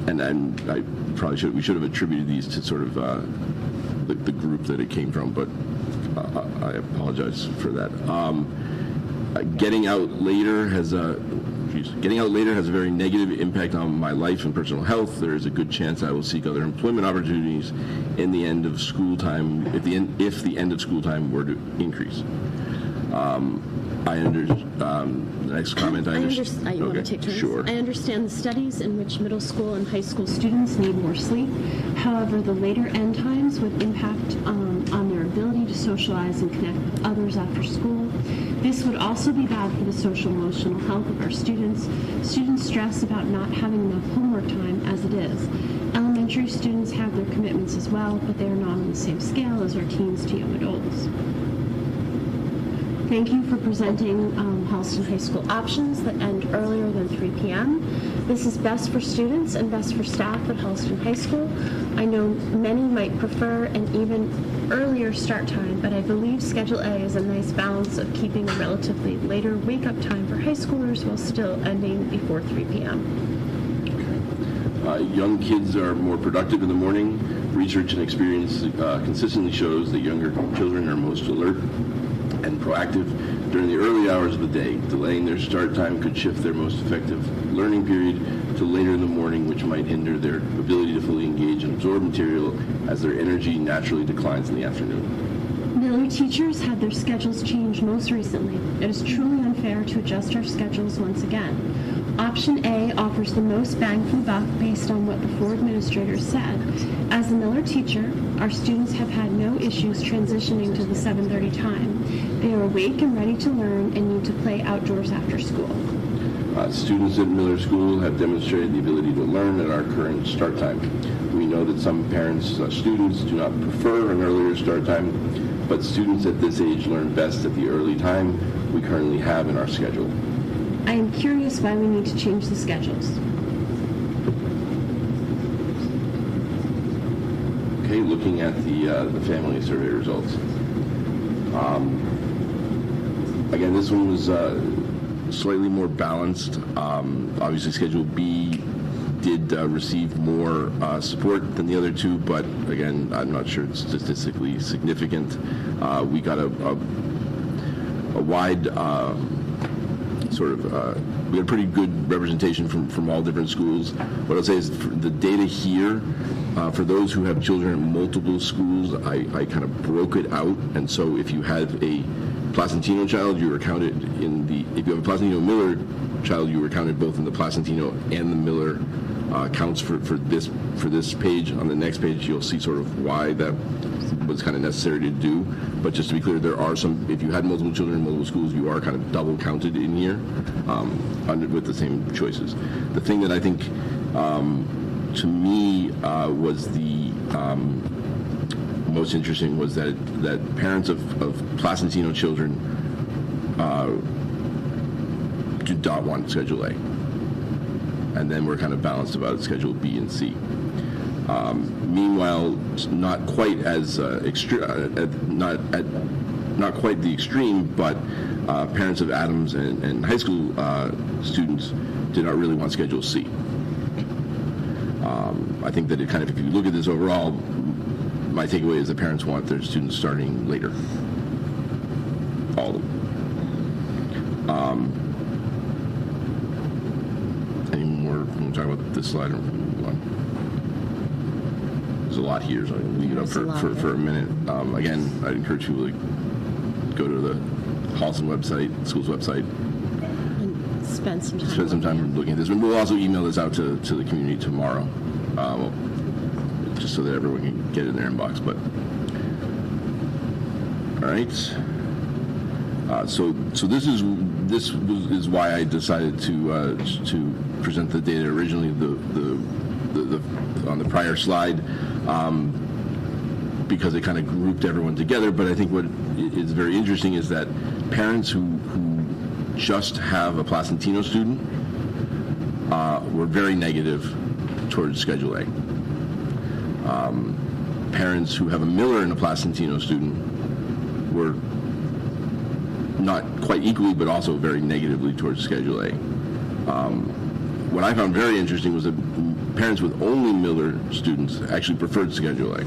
Speaker 1: And I probably we should have attributed these to sort of the group that it came from, but I apologize for that. Getting out later has a very negative impact on my life and personal health. There is a good chance I will seek other employment opportunities in the end of school time if the end of school time were to increase. The next comment.
Speaker 4: You want to take turns?
Speaker 1: Sure.
Speaker 4: I understand the studies in which middle school and high school students need more sleep. However, the later end times would impact on their ability to socialize and connect with others after school. This would also be bad for the social emotional health of our students. Students stress about not having enough homework time as it is. Elementary students have their commitments as well, but they are not on the same scale as our teens to young adults. Thank you for presenting Holliston High School options that end earlier than 3 p.m. This is best for students and best for staff at Holliston High School. I know many might prefer an even earlier start time, but I believe Schedule A is a nice balance of keeping a relatively later wake-up time for high schoolers while still ending before 3 p.m.
Speaker 1: Young kids are more productive in the morning. Research and experience consistently shows that younger children are most alert and proactive during the early hours of the day. Delaying their start time could shift their most effective learning period to later in the morning, which might hinder their ability to fully engage and absorb material as their energy naturally declines in the afternoon.
Speaker 4: Miller teachers had their schedules changed most recently. It is truly unfair to adjust our schedules once again. Option A offers the most bang for the buck based on what the 4 administrators said. As a Miller teacher, our students have had no issues transitioning to the 7:30 time. They are awake and ready to learn and need to play outdoors after school.
Speaker 1: Students at Miller School have demonstrated the ability to learn at our current start time. We know that some students do not prefer an earlier start time, but students at this age learn best at the early time we currently have in our schedule.
Speaker 4: I am curious why we need to change the schedules.
Speaker 1: Okay, looking at the family survey results. Again, this one was slightly more balanced. Obviously, Schedule B did receive more support than the other two, but again, I'm not sure it's statistically significant. We got a wide we had pretty good representation from all different schools. What I'll say is the data here, for those who have children in multiple schools, I kind of broke it out. And so if you have a Placentino child, you were counted if you have a Placentino Miller child, you were counted both in the Placentino and the Miller counts for this page. On the next page, you'll see sort of why that was kind of necessary to do. But just to be clear, there are some, if you had multiple children in multiple schools, you are kind of double counted in here with the same choices. The thing that I think to me was the most interesting was that parents of Placentino children do not want Schedule A. And then we're kind of balanced about Schedule B and C. Meanwhile, not quite as not quite the extreme, but parents of Adams and high school students did not really want Schedule C. I think that it kind of, if you look at this overall, my takeaway is that parents want their students starting later. All of them. Any more when we talk about this slide? Or move on? There's a lot here, so I can leave it up for a minute. Again, I'd encourage people to go to the Holliston website, school's website.
Speaker 4: And spend some
Speaker 1: time looking at this. And we'll also email this out to the community tomorrow, just so that everyone can get it in their inbox. But all right. So this is why I decided to present the data originally on the prior slide, because it kind of grouped everyone together. But I think what is very interesting is that parents who just have a Placentino student were very negative towards Schedule A. Parents who have a Miller and a Placentino student were not quite equally, but also very negatively towards Schedule A. What I found very interesting was that parents with only Miller students actually preferred Schedule A.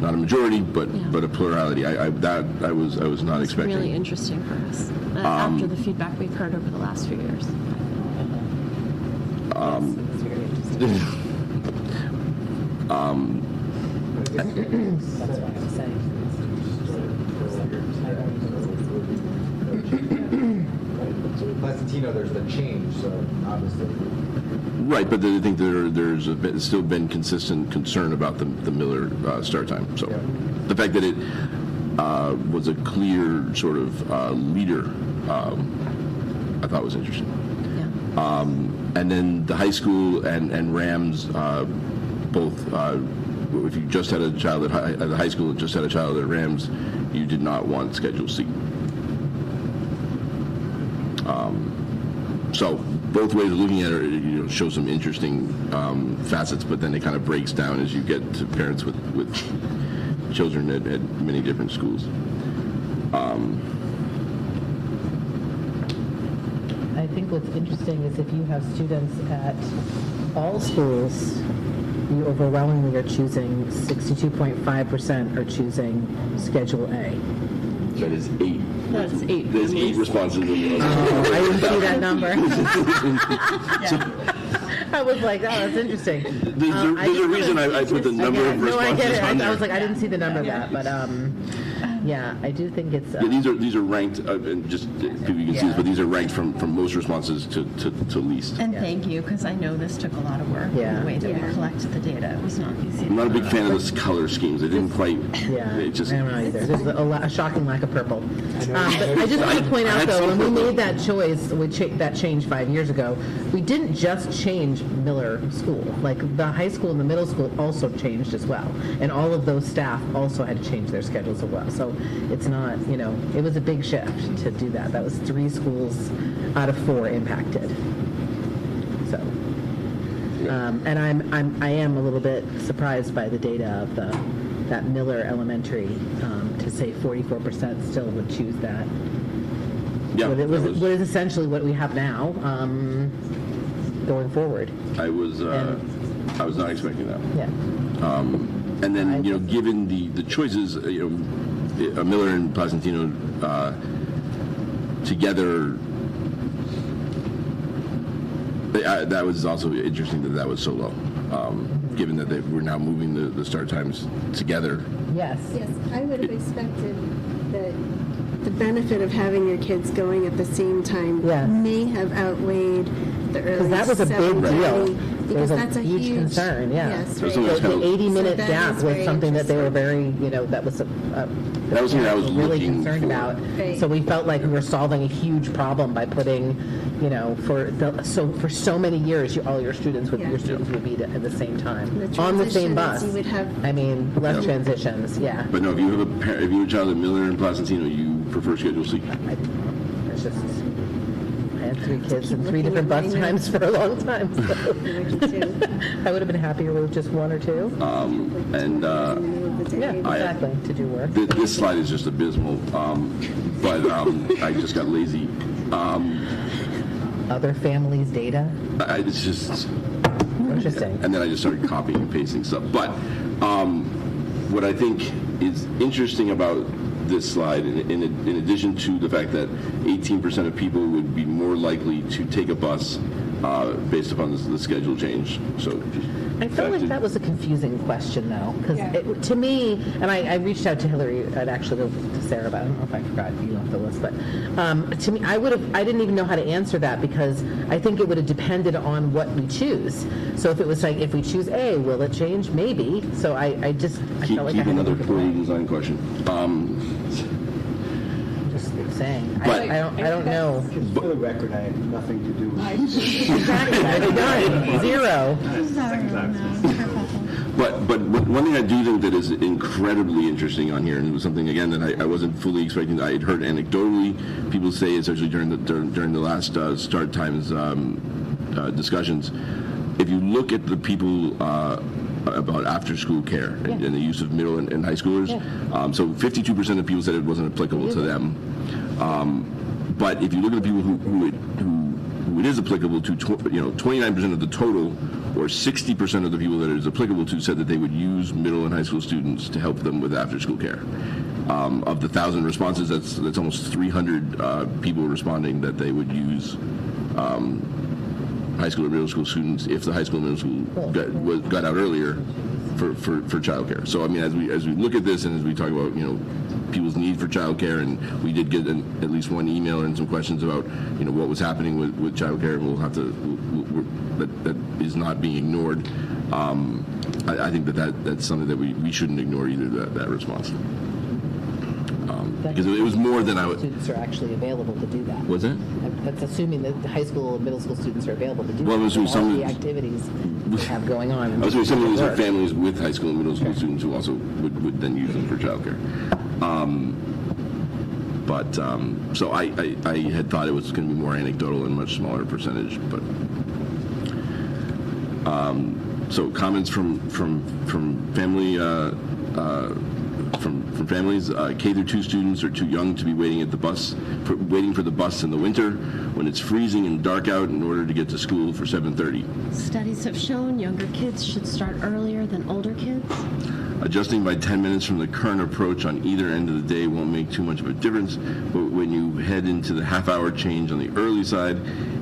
Speaker 1: Not a majority, but a plurality. I was not expecting.
Speaker 4: Really interesting for us after the feedback we've heard over the last few years.
Speaker 5: Placentino, there's the change, so obviously.
Speaker 1: Right, but I think there's still been consistent concern about the Miller start time. So the fact that it was a clear sort of leader, I thought was interesting. Yeah. And then the high school and Rams, both, if you just had a child at the high school and just had a child at Rams, you did not want Schedule C. So both ways of looking at it, show some interesting facets, but then it kind of breaks down as you get to parents with children at many different schools.
Speaker 6: I think what's interesting is if you have students at all schools, you overwhelmingly are choosing 62.5% are choosing Schedule A.
Speaker 1: That is 8.
Speaker 4: That's 8.
Speaker 1: There's 8 responses.
Speaker 6: I didn't see that number. I was like, oh, that's interesting.
Speaker 1: There's a reason I put the number of responses.
Speaker 6: No, I get it.
Speaker 1: on there.
Speaker 6: I was like, I didn't see the number of that, but yeah, I do think it's.
Speaker 1: These are ranked, and just people you can see this, but these are ranked from most responses to least.
Speaker 4: And thank you, because I know this took a lot of work.
Speaker 6: Yeah.
Speaker 4: The way that we collected the data, it was not easy.
Speaker 1: I'm not a big fan of the color schemes. They didn't quite.
Speaker 6: Yeah,
Speaker 1: it just,
Speaker 6: I don't know either. There's a shocking lack of purple. But I just want to point out, though, when we made that choice, that change 5 years ago, we didn't just change Miller School. Like the high school and the middle school also changed as well, and all of those staff also had to change their schedules as well. So it's not, it was a big shift to do that. That was 3 schools out of 4 impacted. So, and I am a little bit surprised by the data of that Miller Elementary to say 44% still would choose that.
Speaker 1: Yeah,
Speaker 6: what is essentially what we have now going forward.
Speaker 1: I was not expecting that.
Speaker 6: Yeah.
Speaker 1: And then given the choices, Miller and Placentino together. That was also interesting that was so low, given that we're now moving the start times together.
Speaker 6: Yes.
Speaker 7: Yes, I would have expected that the benefit of having your kids going at the same time may have outweighed the early
Speaker 6: that was a big deal. There was
Speaker 7: Because that's a
Speaker 6: huge concern, yeah.
Speaker 7: yes,
Speaker 1: That's
Speaker 7: right.
Speaker 1: what I was
Speaker 6: The
Speaker 1: kinda-
Speaker 6: 80-minute
Speaker 7: So that
Speaker 6: gap
Speaker 7: is
Speaker 6: was
Speaker 7: very
Speaker 6: something that they were
Speaker 7: interesting.
Speaker 6: very, that was
Speaker 1: That was something I was
Speaker 6: really
Speaker 1: looking
Speaker 6: concerned
Speaker 1: for.
Speaker 6: about.
Speaker 7: Right.
Speaker 6: So we felt like we were solving a huge problem by putting, for so many years, all your students would be at the same time
Speaker 7: The
Speaker 6: on the same
Speaker 7: transitions,
Speaker 6: bus.
Speaker 7: you would have-
Speaker 6: I mean, less
Speaker 1: Yeah.
Speaker 6: transitions, yeah.
Speaker 1: But no, if you have if you have a child at Miller and Placentino, you prefer Schedule C.
Speaker 6: It's just, I had 3 kids and 3 different bus times for a long time. So. I would have been happier with just 1 or 2. Yeah, exactly, to do work.
Speaker 1: This slide is just abysmal, but I just got lazy.
Speaker 6: Other families' data?
Speaker 1: It's just
Speaker 6: interesting.
Speaker 1: And then I just started copying and pasting stuff. But what I think is interesting about this slide, in addition to the fact that 18% of people would be more likely to take a bus based upon the schedule change. So
Speaker 6: I felt like that was a confusing question, though, because to me, and I reached out to Hillary, and actually to Sarah, but I don't know if I forgot you off the list, but to me, I didn't even know how to answer that because I think it would have depended on what we choose. So if it was like, if we choose A, will it change? Maybe. So I felt like I had
Speaker 1: another
Speaker 6: to
Speaker 1: poorly designed question.
Speaker 6: just saying. I don't know.
Speaker 17: Just for the record, I had nothing to do with it.
Speaker 6: Exactly. Done. Zero.
Speaker 1: But one thing I do think that is incredibly interesting on here, and it was something again that I wasn't fully expecting. I had heard anecdotally people say, especially during the last start times discussions, if you look at the people about after-school care and the use of middle and high schoolers, so 52% of people said it wasn't applicable to them. But if you look at the people who it is applicable to, 29% of the total, or 60% of the people that it is applicable to, said that they would use middle and high school students to help them with after-school care. Of the 1,000 responses, that's almost 300 people responding that they would use high school or middle school students if the high school and middle school got out earlier for childcare. So I mean, as we look at this and as we talk about people's need for childcare, and we did get at least one email and some questions about what was happening with childcare, and we'll have to that is not being ignored. I think that's something that we shouldn't ignore either, that response. Because it was more than I would.
Speaker 6: Students are actually available to do that.
Speaker 1: Was it?
Speaker 6: That's assuming that the high school and middle school students are available to do
Speaker 1: Well, I was assuming
Speaker 6: all
Speaker 1: some-
Speaker 6: the activities we have going on.
Speaker 1: I was going to say some of these are
Speaker 6: Work.
Speaker 1: families with high school and middle school students who also would then use them for childcare. So I had thought it was going to be more anecdotal and much smaller percentage, but so comments from family from families. K through 2 students are too young to be waiting for the bus in the winter when it's freezing and dark out in order to get to school for 7:30.
Speaker 4: Studies have shown younger kids should start earlier than older kids.
Speaker 1: Adjusting by 10 minutes from the current approach on either end of the day won't make too much of a difference, but when you head into the half-hour change on the early side,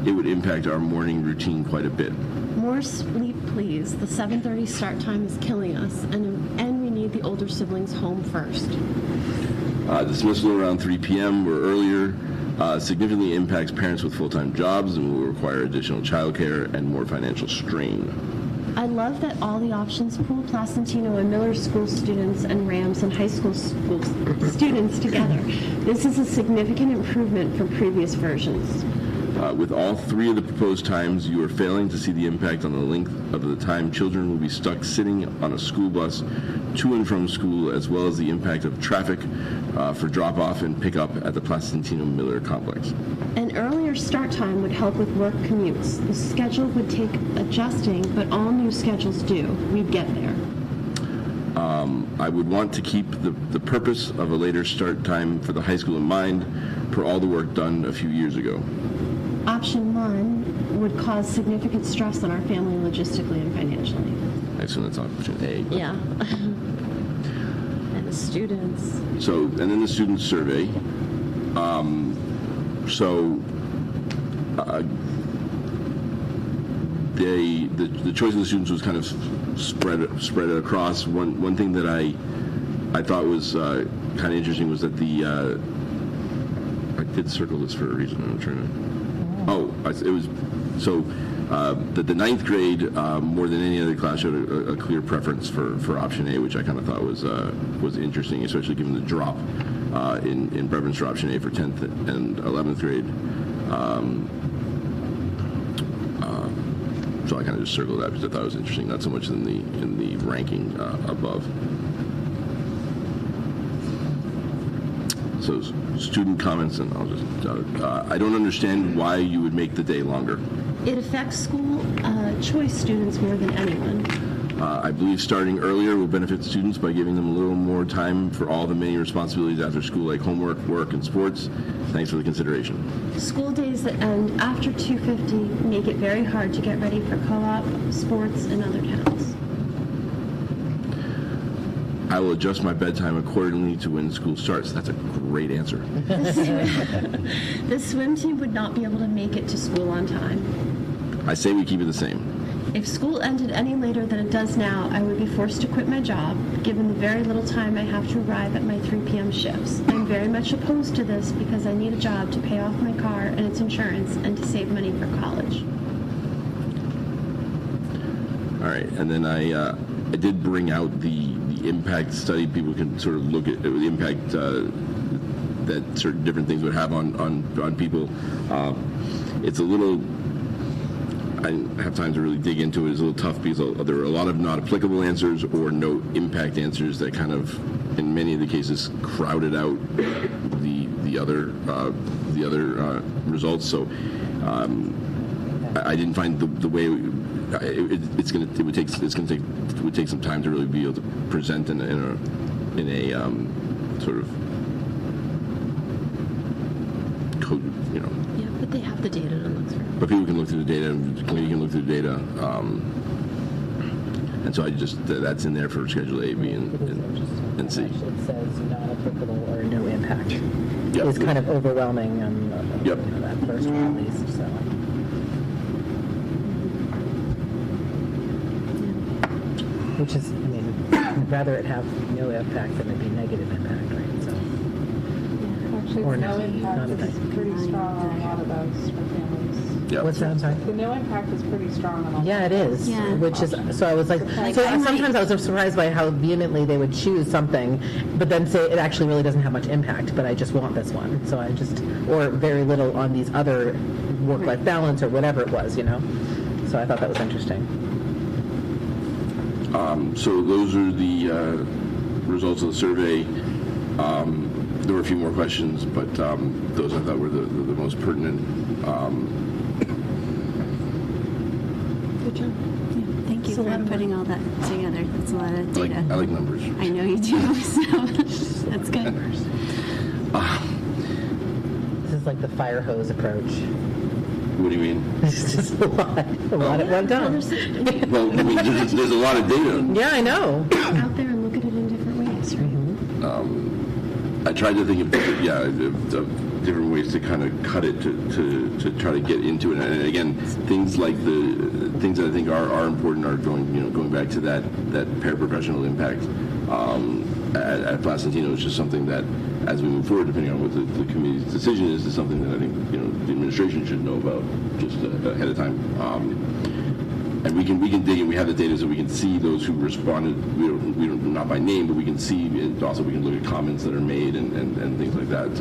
Speaker 1: it would impact our morning routine quite a bit.
Speaker 4: More sleep, please. The 7:30 start time is killing us, and we need the older siblings home first.
Speaker 1: Dismissal around 3 p.m. or earlier significantly impacts parents with full-time jobs and will require additional childcare and more financial strain.
Speaker 4: I love that all the options pool Placentino and Miller school students and Rams and high school students together. This is a significant improvement from previous versions.
Speaker 1: With all 3 of the proposed times, you are failing to see the impact on the length of the time children will be stuck sitting on a school bus to and from school, as well as the impact of traffic for drop-off and pickup at the Placentino-Miller complex.
Speaker 4: An earlier start time would help with work commutes. The schedule would take adjusting, but all new schedules do. We'd get there.
Speaker 1: I would want to keep the purpose of a later start time for the high school in mind, per all the work done a few years ago.
Speaker 4: Option 1 would cause significant stress on our family logistically and financially.
Speaker 1: I assume that's option A. But
Speaker 4: Yeah. And the students.
Speaker 1: So, and then the student survey. The choice of the students was kind of spread across. One thing that I thought was kind of interesting was that I did circle this for a reason. I'm trying to. It was so That the ninth grade, more than any other class, showed a clear preference for option A, which I kind of thought was interesting, especially given the drop in preference for option A for 10th and 11th grade. So I kind of just circled that because I thought it was interesting, not so much in the ranking above. So student comments, and I'll just, I don't understand why you would make the day longer.
Speaker 4: It affects school choice students more than anyone.
Speaker 1: I believe starting earlier will benefit students by giving them a little more time for all the many responsibilities after school, like homework, work, and sports. Thanks for the consideration.
Speaker 4: School days that end after 2:50 make it very hard to get ready for co-op, sports, and other towns.
Speaker 1: I will adjust my bedtime accordingly to when school starts. That's a great answer.
Speaker 4: The swim team would not be able to make it to school on time.
Speaker 1: I say we keep it the same.
Speaker 4: If school ended any later than it does now, I would be forced to quit my job, given the very little time I have to arrive at my 3 p.m. shifts. I'm very much opposed to this because I need a job to pay off my car and its insurance and to save money for college.
Speaker 1: All right, and then I did bring out the impact study. People can sort of look at the impact that certain different things would have on people. It's a little, I didn't have time to really dig into it. It's a little tough because there are a lot of not applicable answers or no impact answers that kind of, in many of the cases, crowded out the other results. So I didn't find the way it would take some time to really be able to present in a sort of code, you know.
Speaker 4: Yeah, but they have the data to look through.
Speaker 1: But people can look through the data, and the committee can look through the data, and so I just that's in there for Schedule A, B, and C.
Speaker 6: It says not applicable or no impact.
Speaker 1: Yep.
Speaker 6: It's kind of overwhelming on
Speaker 1: Yep.
Speaker 6: that first one at least. So. Which is, I mean, I'd rather it have no impact than it be negative impact, right? So.
Speaker 3: Actually,
Speaker 6: Or
Speaker 3: no
Speaker 6: not
Speaker 3: impact is
Speaker 6: affected.
Speaker 3: pretty strong on a lot of those for families.
Speaker 1: Yep.
Speaker 6: What's that? I'm sorry.
Speaker 3: The no impact is pretty strong on all.
Speaker 6: Yeah, it is.
Speaker 7: Yeah.
Speaker 6: Which is, so I was like, so sometimes I was surprised by how vehemently they would choose something, but then say it actually really doesn't have much impact, but I just want this one. So I just, or very little on these other work-life balance or whatever it was, you know? So I thought that was interesting.
Speaker 1: So those are the results of the survey. There were a few more questions, but those I thought were the most pertinent.
Speaker 7: Good job. Yeah, thank you for putting all that together. That's a lot of data.
Speaker 1: I like numbers.
Speaker 7: I know you do, so that's good.
Speaker 6: This is like the fire hose approach.
Speaker 1: What do you mean?
Speaker 6: It's just a lot at one time.
Speaker 1: Well, I mean, there's a lot of data.
Speaker 6: Yeah, I know.
Speaker 4: Out there and look at it in different ways, right?
Speaker 1: I tried to think of different ways to kind of cut it to try to get into it. And again, things like the things that I think are important are going back to that paraprofessional impact at Placentino is just something that, as we move forward, depending on what the committee's decision is something that I think the administration should know about just ahead of time. And we can dig in. We have the data, so we can see those who responded. We don't not by name, but we can see. And also, we can look at comments that are made and things like that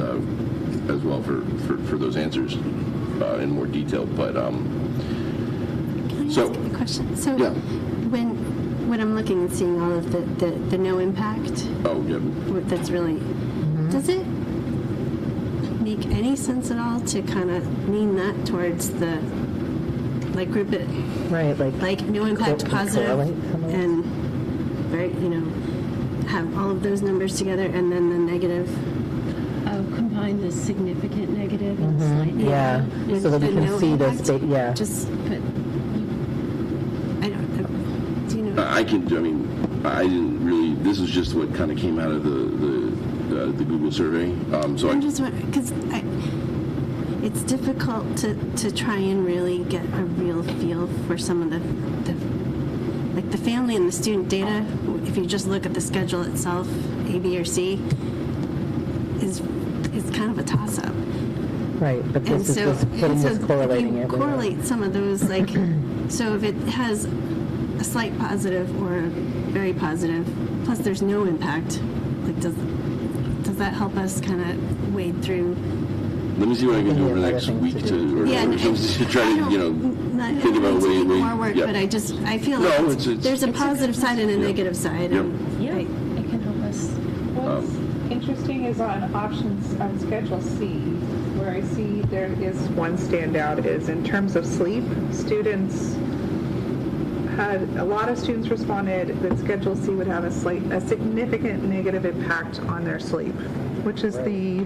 Speaker 1: as well for those answers in more detail. But
Speaker 7: Can I
Speaker 1: so
Speaker 7: ask a question? So
Speaker 1: yeah.
Speaker 7: when I'm looking and seeing all of the no impact,
Speaker 1: Oh yeah.
Speaker 7: that's really, does it make any sense at all to kind of lean that towards the, like group it,
Speaker 6: right,
Speaker 7: like no impact positive and, right, have all of those numbers together and then the negative?
Speaker 4: Combine the significant negative and slight
Speaker 6: Yeah,
Speaker 4: negative.
Speaker 6: so that we
Speaker 7: The
Speaker 6: can
Speaker 7: no
Speaker 6: see
Speaker 7: impact?
Speaker 6: those, yeah.
Speaker 7: Just, but, I don't, do you know?
Speaker 1: I mean, I didn't really. This is just what kind of came out of the Google survey. So
Speaker 7: I'm just wondering, because it's difficult to try and really get a real feel for some of like the family and the student data. If you just look at the schedule itself, A, B, or C, is kind of a toss-up.
Speaker 6: Right, but
Speaker 7: And
Speaker 6: this is
Speaker 7: so,
Speaker 6: just putting
Speaker 7: and so
Speaker 6: this correlating
Speaker 7: if
Speaker 6: it.
Speaker 7: you
Speaker 6: with-
Speaker 7: correlate some of those, like, so if it has a slight positive or a very positive, plus there's no impact, like, does that help us kind of wade through?
Speaker 1: Let me see what I can do over the next week to
Speaker 7: Yeah,
Speaker 1: try to,
Speaker 7: Not
Speaker 1: think about
Speaker 7: to
Speaker 1: way,
Speaker 7: make more work,
Speaker 1: yeah.
Speaker 7: but I feel
Speaker 1: No,
Speaker 7: like
Speaker 1: it's-
Speaker 7: there's a
Speaker 1: it's-
Speaker 7: positive side and a negative side.
Speaker 1: Yep.
Speaker 7: And
Speaker 4: It can help us.
Speaker 3: What's interesting is on options on Schedule C, where I see there is one standout is in terms of sleep, a lot of students responded that Schedule C would have a significant negative impact on their sleep, which is the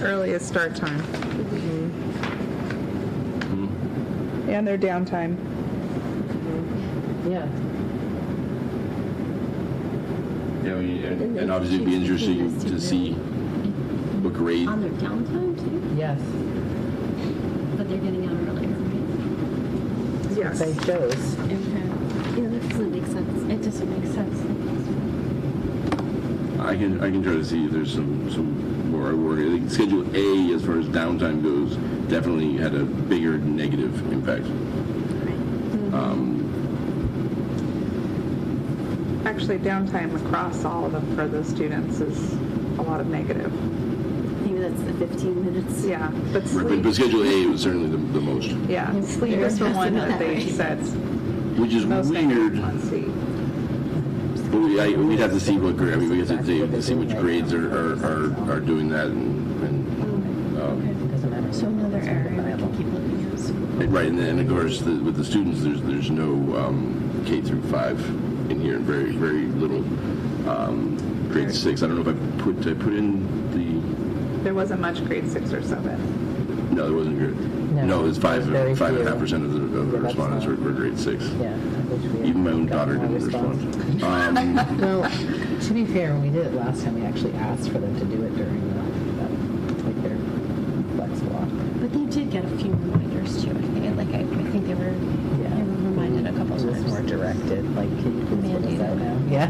Speaker 3: earliest start time. And their downtime.
Speaker 6: Yeah.
Speaker 1: Yeah, I mean, and obviously it'd be interesting to see what grade.
Speaker 4: On their downtime too?
Speaker 6: Yes.
Speaker 4: But they're getting out earlier, right?
Speaker 3: Yes.
Speaker 6: Same shows.
Speaker 4: Okay.
Speaker 7: Yeah, that doesn't make sense.
Speaker 4: It doesn't make sense.
Speaker 1: I can try to see if there's some more work. I think Schedule A, as far as downtime goes, definitely had a bigger negative impact.
Speaker 3: Actually, downtime across all of them for the students is a lot of negative.
Speaker 7: Maybe that's the 15 minutes.
Speaker 3: Yeah, but
Speaker 1: But
Speaker 3: sleep,
Speaker 1: Schedule A was certainly the most,
Speaker 3: yeah, sleep is the one that they said
Speaker 1: which is
Speaker 3: most
Speaker 1: weird.
Speaker 3: negative on C.
Speaker 1: Well, we'd have to see what grade. I mean, we have to see which grades are doing that,
Speaker 6: Doesn't matter.
Speaker 4: So another area we can keep looking at.
Speaker 1: right. And then of course with the students, there's no K through 5 in here, and very little grade 6. I don't know if I put in
Speaker 3: There wasn't much grade 6 or 7.
Speaker 1: no, there wasn't grade. No, it's 5.5% of the respondents were grade 6.
Speaker 6: Yeah.
Speaker 1: Even my own daughter didn't respond.
Speaker 6: Well, to be fair, when we did it last time, we actually asked for them to do it during like their flex block.
Speaker 4: But they did get a few reminders too. I think they were reminded a couple
Speaker 6: It was
Speaker 4: times.
Speaker 6: more directed, like, can you please put this out now? Yeah.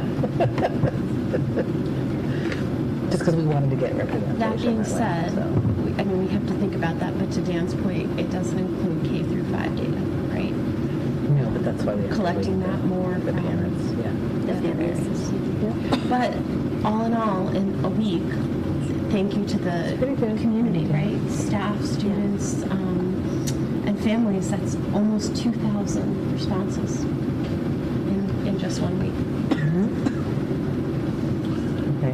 Speaker 6: Just because we wanted to get representation.
Speaker 4: That being
Speaker 6: way,
Speaker 4: said,
Speaker 6: so.
Speaker 4: we have to think about that, but to Dan's point, it doesn't include K through 5 data, right?
Speaker 6: No, but that's why we have to
Speaker 4: Collecting
Speaker 6: wait
Speaker 4: that more
Speaker 6: the
Speaker 4: from
Speaker 6: parents, yeah.
Speaker 4: the families. But all in all, in a week, thank you to the community, right? Staff, students, and families. That's almost 2,000 responses in just 1 week.
Speaker 6: Okay.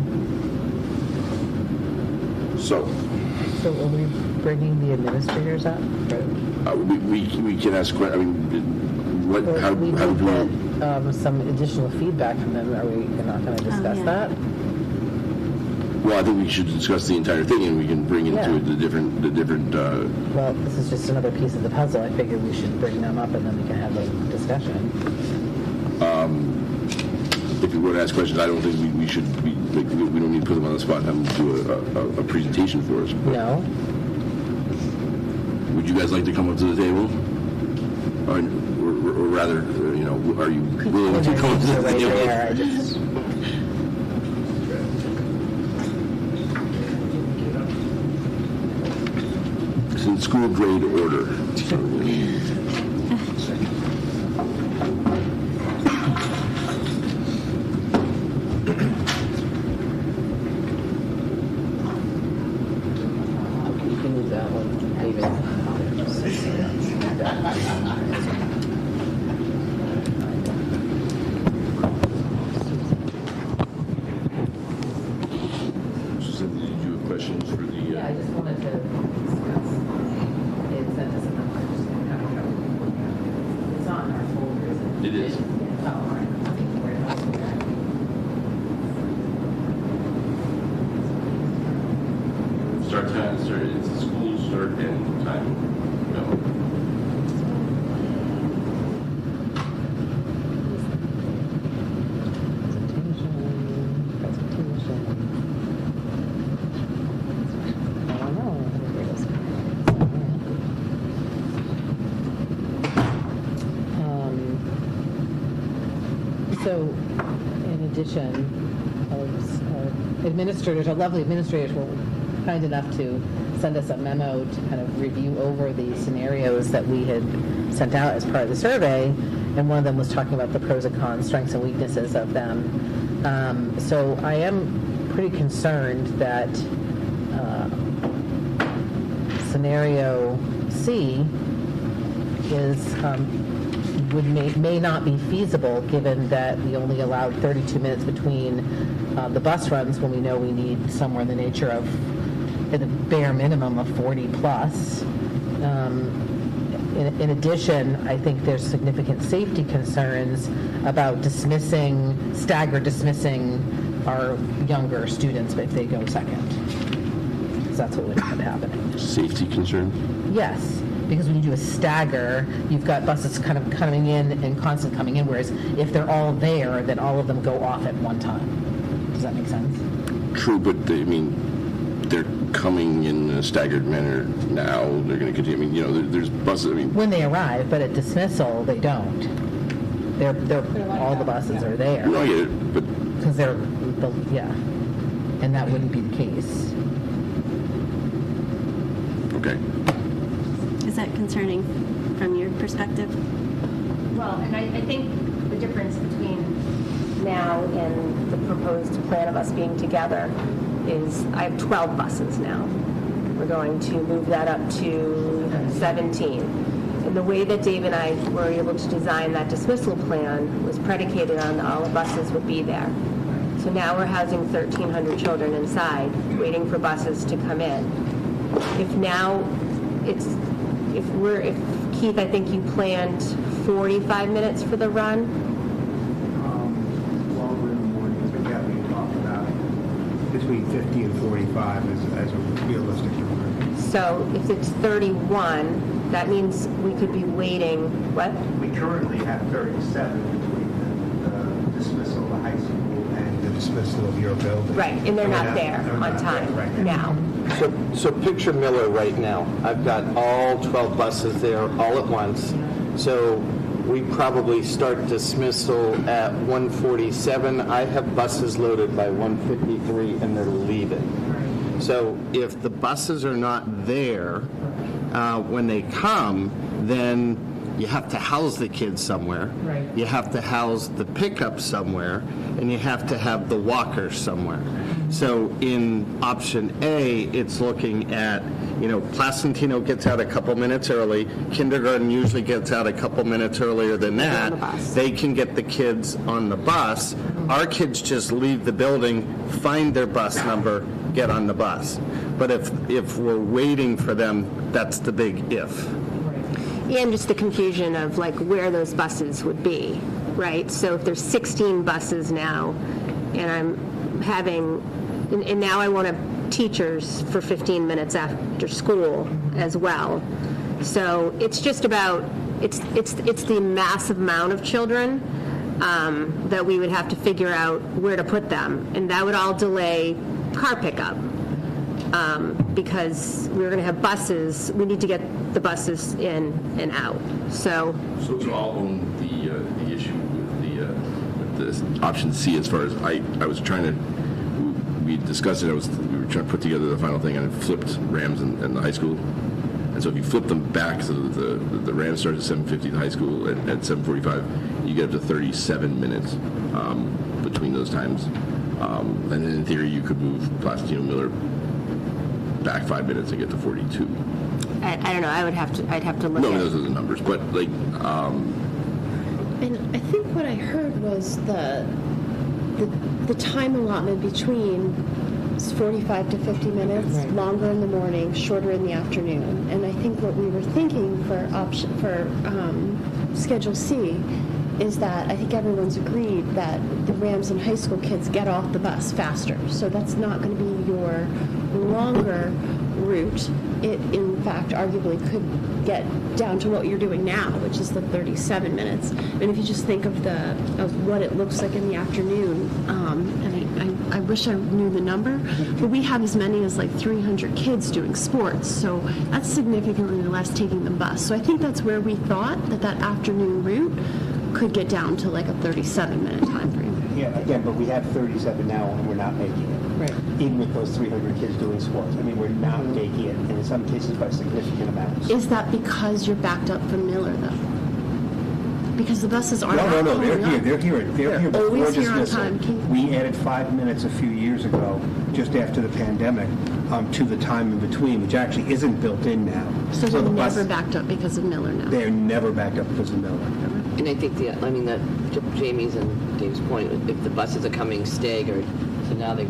Speaker 1: So
Speaker 6: are we bringing the administrators up?
Speaker 1: we can ask. I mean, what?
Speaker 6: Or
Speaker 1: How
Speaker 6: we
Speaker 1: do
Speaker 6: did
Speaker 1: we?
Speaker 6: get some additional feedback from them. Are we not going to discuss that?
Speaker 1: Well, I think we should discuss the entire thing, and we can bring into
Speaker 6: Yeah.
Speaker 1: it the different.
Speaker 6: Well, this is just another piece of the puzzle. I figured we should bring them up and then we can have a discussion.
Speaker 1: If you were to ask questions, I don't think we should be. We don't need to put them on the spot and have them do a presentation for us. But
Speaker 6: No.
Speaker 1: would you guys like to come up to the table, or rather, are you willing to come up to the
Speaker 6: Right
Speaker 1: table?
Speaker 6: there, I just-
Speaker 1: It's in school grade order. So,
Speaker 6: you can use that one,
Speaker 1: Susan, did you have questions for the?
Speaker 6: Yeah, I just wanted to discuss. It sent us a number. Just gonna kind of cover it. It's on our folder, isn't it?
Speaker 1: It is.
Speaker 6: Oh, all right. Okay, worry about it.
Speaker 1: Start time. It's the school start and time. No.
Speaker 6: So, in addition, our administrators, our lovely administrators, were kind enough to send us a memo to kind of review over the scenarios that we had sent out as part of the survey, and one of them was talking about the pros and cons, strengths and weaknesses of them. So I am pretty concerned that scenario C is may not be feasible, given that we only allowed 32 minutes between the bus runs, when we know we need somewhere in the nature of, at the bare minimum, of 40 plus. In addition, I think there's significant safety concerns about staggered dismissing our younger students if they go second. Because that's what would end up happening.
Speaker 1: Safety concern?
Speaker 6: Yes, because when you do a stagger, you've got buses kind of coming in and constantly coming in, whereas if they're all there, then all of them go off at one time. Does that make sense?
Speaker 1: True, but they're coming in a staggered manner now. They're going to continue. There's buses.
Speaker 6: When they arrive, but at dismissal, they don't. They're all the buses are there.
Speaker 1: No, I get it, but
Speaker 6: because and that wouldn't be the case.
Speaker 1: Okay.
Speaker 7: Is that concerning from your perspective?
Speaker 9: Well, and I think the difference between now and the proposed plan of us being together is I have 12 buses now. We're going to move that up to 17. And the way that Dave and I were able to design that dismissal plan was predicated on all the buses would be there. So now we're housing 1,300 children inside, waiting for buses to come in. If Keith, I think you planned 45 minutes for the run.
Speaker 17: Longer in the morning, but yeah, we talked about between 50 and 45 as a realistic number.
Speaker 9: So if it's 31, that means we could be waiting, what?
Speaker 17: We currently have 37 between the dismissal of the high school and the dismissal of your building.
Speaker 9: Right, and they're not there on time now.
Speaker 22: So picture Miller right now. I've got all 12 buses there all at once. So we probably start dismissal at 1:47. I have buses loaded by 1:53 and they're leaving. So if the buses are not there when they come, then you have to house the kids somewhere.
Speaker 6: Right.
Speaker 22: You have to house the pickup somewhere, and you have to have the walkers somewhere. So in option A, it's looking at, Placentino gets out a couple minutes early. Kindergarten usually gets out a couple minutes earlier than that. They can get the kids on the bus. Our kids just leave the building, find their bus number, get on the bus. But if we're waiting for them, that's the big if.
Speaker 9: And just the confusion of like where those buses would be, right? So if there's 16 buses now, and I'm having, and now I want teachers for 15 minutes after school as well. So it's just about, it's the massive amount of children that we would have to figure out where to put them, and that would all delay car pickup. Because we're going to have buses, we need to get the buses in and out. So
Speaker 1: I'll own the issue with the option C as far as I was trying to, we discussed it, we were trying to put together the final thing, and I flipped Rams and the high school. And so if you flip them back, so the Rams starts at 7:50, the high school at 7:45, you get up to 37 minutes between those times. And then in theory, you could move Placentino Miller back 5 minutes and get to 42.
Speaker 9: I don't know. I'd have to look.
Speaker 1: No,
Speaker 9: at
Speaker 1: those are the numbers, but like.
Speaker 4: And I think what I heard was the time allotment between is 45 to 50 minutes, longer in the morning, shorter in the afternoon. And I think what we were thinking for Schedule C is that I think everyone's agreed that the Ramsden High School kids get off the bus faster. So that's not going to be your longer route. It, in fact, arguably could get down to what you're doing now, which is the 37 minutes. And if you just think of what it looks like in the afternoon, and I wish I knew the number, but we have as many as like 300 kids doing sports. So that's significantly less taking the bus. So I think that's where we thought that afternoon route could get down to like a 37-minute time frame.
Speaker 17: Yeah, again, but we have 37 now, and we're not making it.
Speaker 6: Right.
Speaker 17: Even with those 300 kids doing sports. I mean, we're not making it, and in some cases by significant amounts.
Speaker 4: Is that because you're backed up from Miller, though? Because the buses aren't.
Speaker 17: No, they're
Speaker 4: pulling
Speaker 17: here.
Speaker 4: up.
Speaker 17: They're here before
Speaker 4: Always here on
Speaker 17: dismissal.
Speaker 4: time.
Speaker 17: We added 5 minutes a few years ago, just after the pandemic, to the time in between, which actually isn't built in now.
Speaker 4: So they're
Speaker 17: the
Speaker 4: never backed up because of Miller now.
Speaker 17: They're never backed up because of Miller.
Speaker 19: And I think that to Jamie's and Dave's point, if the buses are coming staggered, so now they're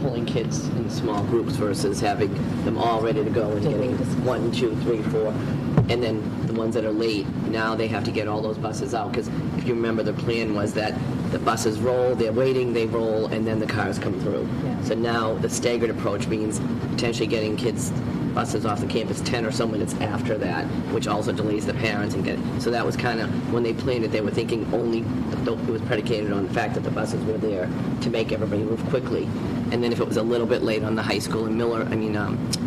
Speaker 19: pulling kids in small groups versus having them all ready to go and getting 1, 2, 3, 4, and then the ones that are late, now they have to get all those buses out, because if you remember, the plan was that the buses roll, they're waiting, they roll, and then the cars come through.
Speaker 6: Yeah.
Speaker 19: So now the staggered approach means potentially getting buses off the campus 10 or so minutes after that, which also delays the parents so that was kind of, when they planned it, they were thinking it was predicated on the fact that the buses were there to make everybody move quickly. And then if it was a little bit late on the high school and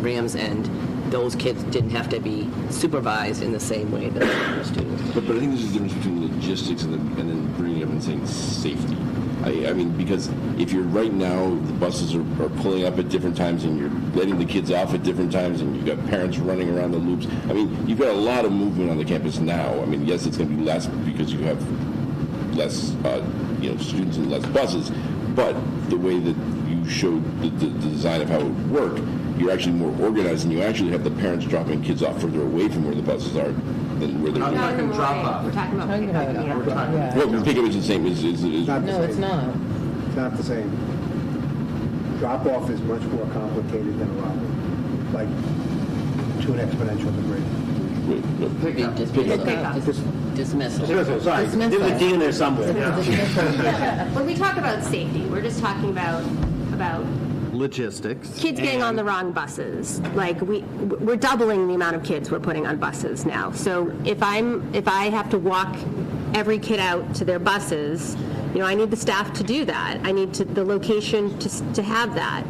Speaker 19: Rams end, those kids didn't have to be supervised in the same way that the other students.
Speaker 1: But I think there's a difference between logistics and then bringing up and saying safety. I mean, because if you're right now, the buses are pulling up at different times and you're letting the kids off at different times and you've got parents running around the loops. I mean, you've got a lot of movement on the campus now. I mean, yes, it's going to be less because you have less students and less buses, but the way that you showed the design of how it would work, you're actually more organized and you actually have the parents dropping kids off further away from where the buses are than where they're
Speaker 6: We're talking drop-off.
Speaker 9: We're talking about pickup.
Speaker 6: Yeah.
Speaker 1: Well, pickup is the same. Is
Speaker 6: No, it's not.
Speaker 17: It's not the same. Drop-off is much more complicated than a robbery, like to an exponential degree.
Speaker 19: Dismissal.
Speaker 17: Sorry, there's a D in there somewhere.
Speaker 9: When we talk about safety, we're just talking about
Speaker 22: Logistics.
Speaker 9: kids getting on the wrong buses. Like we're doubling the amount of kids we're putting on buses now. So if I have to walk every kid out to their buses, I need the staff to do that. I need the location to have that.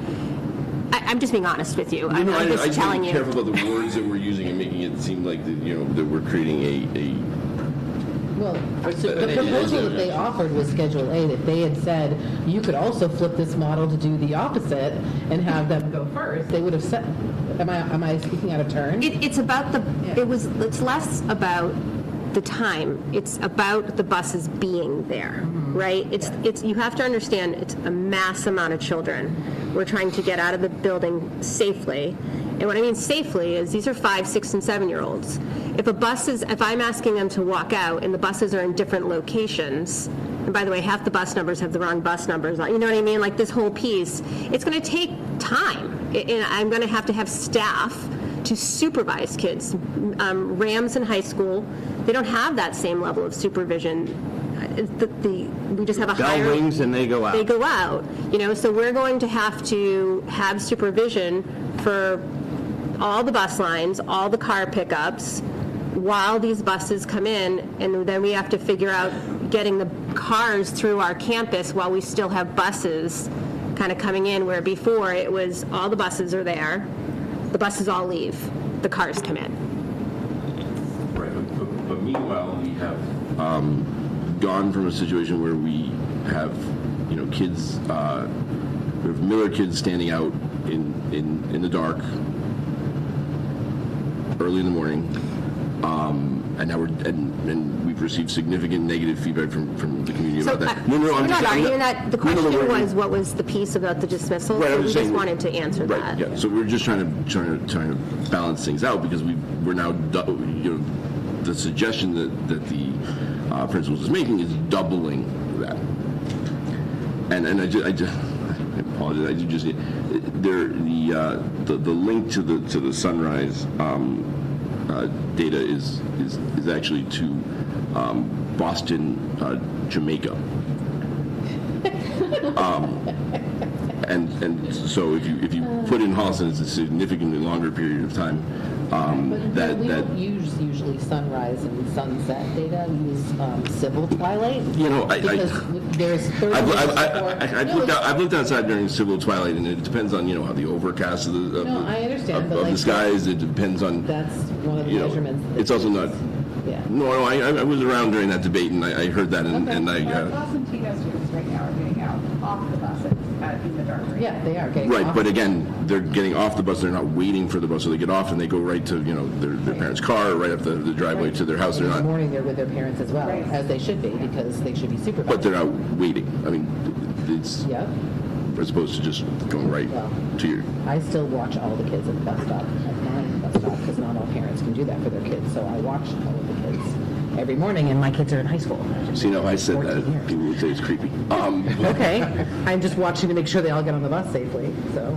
Speaker 9: I'm just being honest with you. I'm just telling you.
Speaker 1: I careful about the words that we're using and making it seem like that we're creating a
Speaker 6: Well, the proposal that they offered was Schedule A, that they had said, you could also flip this model to do the opposite and have them go first. They would have said, am I speaking out of turn?
Speaker 9: It's about it's less about the time. It's about the buses being there, right? It's you have to understand it's a mass amount of children. We're trying to get out of the building safely. And what I mean safely is these are 5, 6, and 7-year-olds. If I'm asking them to walk out and the buses are in different locations, and by the way, half the bus numbers have the wrong bus numbers, you know what I mean? Like this whole piece, it's going to take time. And I'm going to have staff to supervise kids. Rams in high school, they don't have that same level of supervision. We just have a higher...
Speaker 22: Bell rings and they go out.
Speaker 9: They go out. So we're going to have supervision for all the bus lines, all the car pickups, while these buses come in, and then we have to figure out getting the cars through our campus while we still have buses kind of coming in, where before it was all the buses are there, the buses all leave, the cars come in.
Speaker 1: Right, but meanwhile, we have gone from a situation where we have, kids, we have Miller kids standing out in the dark early in the morning, and now we've received significant negative feedback from the community about that.
Speaker 9: We're not arguing that. The question was, what was the piece about the dismissal?
Speaker 1: Right,
Speaker 9: so we just wanted to answer
Speaker 1: right,
Speaker 9: that.
Speaker 1: Yeah. So we're just trying to balance things out because we're now, the suggestion that the principal is making is doubling that. And I apologize. I just the link to the Sunrise data is actually to Boston, Jamaica. And so if you put in Holliston, it's a significantly longer period of time.
Speaker 6: We don't use usually sunrise and sunset data. We use civil twilight. There's 30
Speaker 1: I've looked outside during civil twilight, and it depends on how the overcast of the skies. It depends on.
Speaker 6: That's one of the measurements.
Speaker 1: It's also not.
Speaker 6: Yeah.
Speaker 1: No, I was around during that debate, and I heard that, and I.
Speaker 3: Boston TDO students right now are doing in the dark.
Speaker 6: Yeah, they are getting
Speaker 1: Right,
Speaker 6: off.
Speaker 1: but again, they're getting off the bus, they're not waiting for the bus, so they get off and they go right to, their parents' car, right up the driveway to their house. They're
Speaker 6: In the
Speaker 1: not,
Speaker 6: morning, they're with their parents as well, as they should be, because they should be supervised.
Speaker 1: but they're not waiting. I mean, it's,
Speaker 6: Yep.
Speaker 1: as opposed to just going right to your,
Speaker 6: I still watch all the kids at the bus stop, at my bus stop, because not all parents can do that for their kids. So I watch all of the kids every morning, and my kids are in high school.
Speaker 1: see, now if I said that, people would say it's creepy.
Speaker 6: Okay, I'm just watching to make sure they all get on the bus safely, so.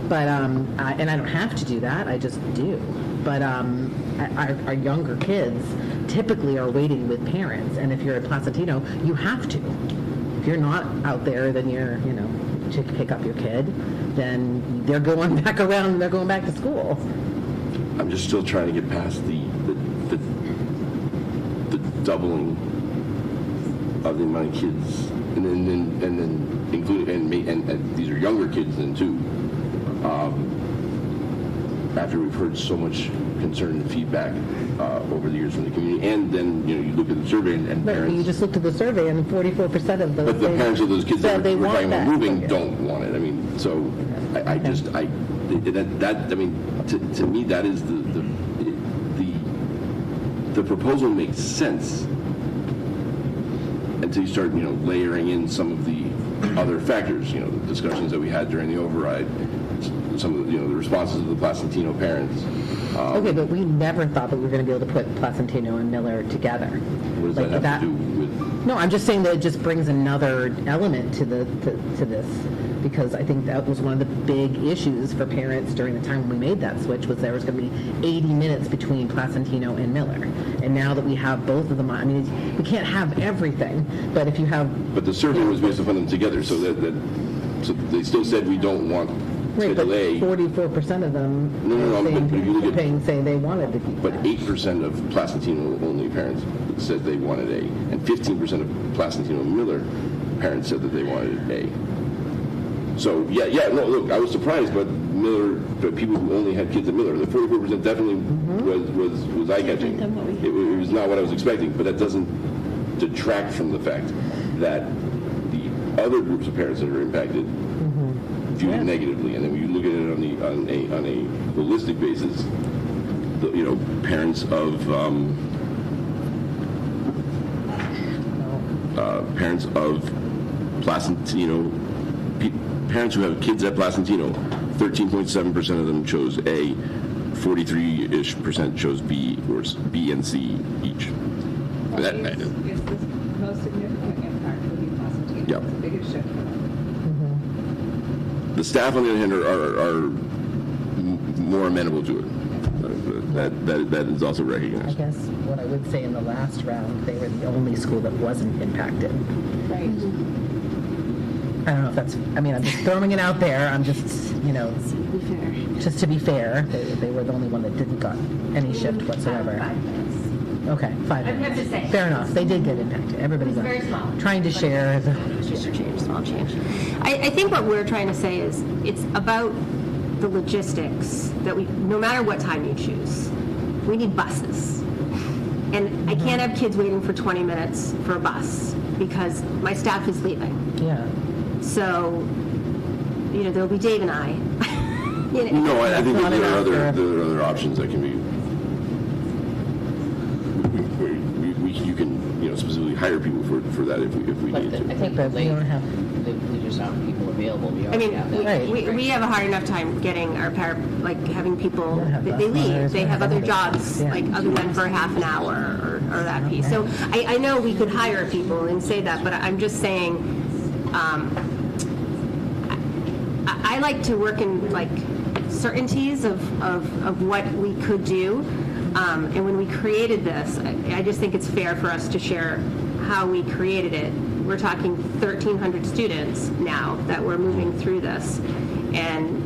Speaker 6: But, and I don't have to do that, I just do. But our younger kids typically are waiting with parents, and if you're at Placentino, you have to. If you're not out there, then you're, to pick up your kid, then they're going back around and they're going back to school.
Speaker 1: I'm just still trying to get past the doubling of the amount of kids, and then including and these are younger kids then too. After we've heard so much concern and feedback over the years from the community, and then you look at the survey and
Speaker 6: Right,
Speaker 1: parents.
Speaker 6: you just looked at the survey, and 44% of those.
Speaker 1: But the parents of those kids that
Speaker 6: they
Speaker 1: we're talking
Speaker 6: want
Speaker 1: about
Speaker 6: that.
Speaker 1: moving don't want it. I mean, so I mean, to me, that is the proposal makes sense until you start, layering in some of the other factors, the discussions that we had during the override, some of the, the responses of the Placentino parents.
Speaker 6: Okay, but we never thought that we were going to be able to put Placentino and Miller together.
Speaker 1: What does that have to do with?
Speaker 6: No, I'm just saying that it just brings another element to this, because I think that was one of the big issues for parents during the time when we made that switch, was there was going to be 80 minutes between Placentino and Miller. And now that we have both of them, I mean, we can't have everything, but if you have...
Speaker 1: But the survey was based upon them together, so so they still said we don't want
Speaker 6: Right,
Speaker 1: to
Speaker 6: but
Speaker 1: delay.
Speaker 6: 44% of them
Speaker 1: No, but if you look at,
Speaker 6: say they wanted to keep
Speaker 1: but 8% of Placentino-only parents said they wanted A, and 15% of Placentino-Miller parents said that they wanted A. So, no, look, I was surprised, but people who only had kids at Miller, the 44% definitely was eye-catching. It was not what I was expecting, but that doesn't detract from the fact that the other groups of parents that are impacted viewed it negatively, and then when you look at it on a holistic basis, parents of Placentino, parents who have kids at Placentino, 13.7% of them chose A, 43-ish% chose B, or B and C each.
Speaker 3: It's the most significant impact would be Placentino.
Speaker 1: Yep.
Speaker 3: It's the biggest shift for them.
Speaker 1: The staff, on the other hand, are more amenable to it. That is also recognized.
Speaker 6: I guess what I would say in the last round, they were the only school that wasn't impacted.
Speaker 3: Right.
Speaker 6: I don't know if that's, I mean, I'm just throwing it out there. I'm just, just to be fair, they were the only one that didn't got any shift whatsoever.
Speaker 13: 5 minutes.
Speaker 6: Okay, 5
Speaker 13: I
Speaker 6: minutes.
Speaker 13: have to say.
Speaker 6: Fair enough. They did get impacted. Everybody
Speaker 13: It was
Speaker 6: got
Speaker 13: very small.
Speaker 6: trying to share.
Speaker 9: Small change. I think what we're trying to say is it's about the logistics that no matter what time you choose, we need buses. And I can't have kids waiting for 20 minutes for a bus because my staff is leaving.
Speaker 6: Yeah.
Speaker 9: So, there'll be Dave and I.
Speaker 1: No, I think there are other options that can be. You can, specifically hire people for that if we need to.
Speaker 6: I think that we don't have.
Speaker 19: We just aren't people available.
Speaker 9: I mean, we have a hard enough time getting our having people, they leave. They have other jobs, other than for half an hour or that piece. So I know we could hire people and say that, but I'm just saying, I like to work in certainties of what we could do. And when we created this, I just think it's fair for us to share how we created it. We're talking 1,300 students now that we're moving through this, and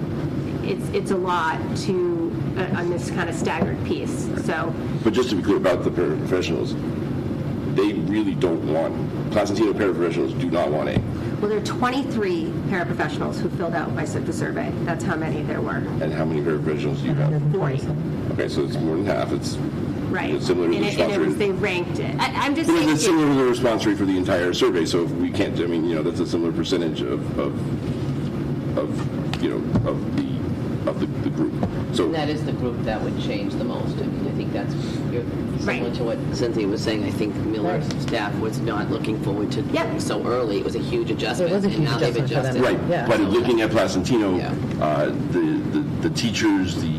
Speaker 9: it's a lot on this kind of staggered piece. So,
Speaker 1: but just to be clear about the paraprofessionals, they really don't want, Placentino paraprofessionals do not want A.
Speaker 9: Well, there are 23 paraprofessionals who filled out the survey. That's how many there were.
Speaker 1: And how many paraprofessionals do you have?
Speaker 9: 40.
Speaker 1: Okay, so it's more than half. It's
Speaker 9: Right.
Speaker 1: Similar to
Speaker 9: And
Speaker 1: the
Speaker 9: it
Speaker 1: response
Speaker 9: was,
Speaker 1: rate.
Speaker 9: they ranked it. I'm just
Speaker 1: Well,
Speaker 9: saying.
Speaker 1: it's similar to the response rate for the entire survey, so if we can't, I mean, that's a similar percentage of the group. So
Speaker 19: And that is the group that would change the most. I mean, I think that's similar to what Cynthia was saying. I think Miller's staff was not looking forward to so early. It was a huge adjustment.
Speaker 6: It was a huge
Speaker 19: and now they've
Speaker 6: adjustment for them.
Speaker 19: adjusted.
Speaker 1: right, but looking at Placentino, the teachers, the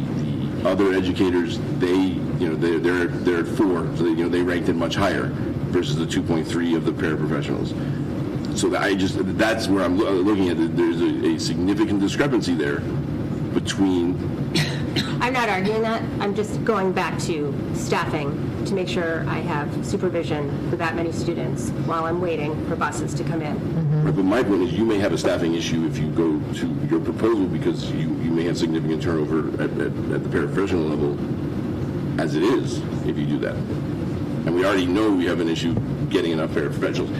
Speaker 1: other educators, they're at 4, so they ranked it much higher versus the 2.3 of the paraprofessionals. So that's where I'm looking at it. There's a significant discrepancy there between.
Speaker 9: I'm not arguing that. I'm just going back to staffing to make sure I have supervision for that many students while I'm waiting for buses to come in.
Speaker 1: Right, but my point is, you may have a staffing issue if you go to your proposal because you may have significant turnover at the paraprofessional level as it is if you do that. And we already know we have an issue getting enough paraprofessionals.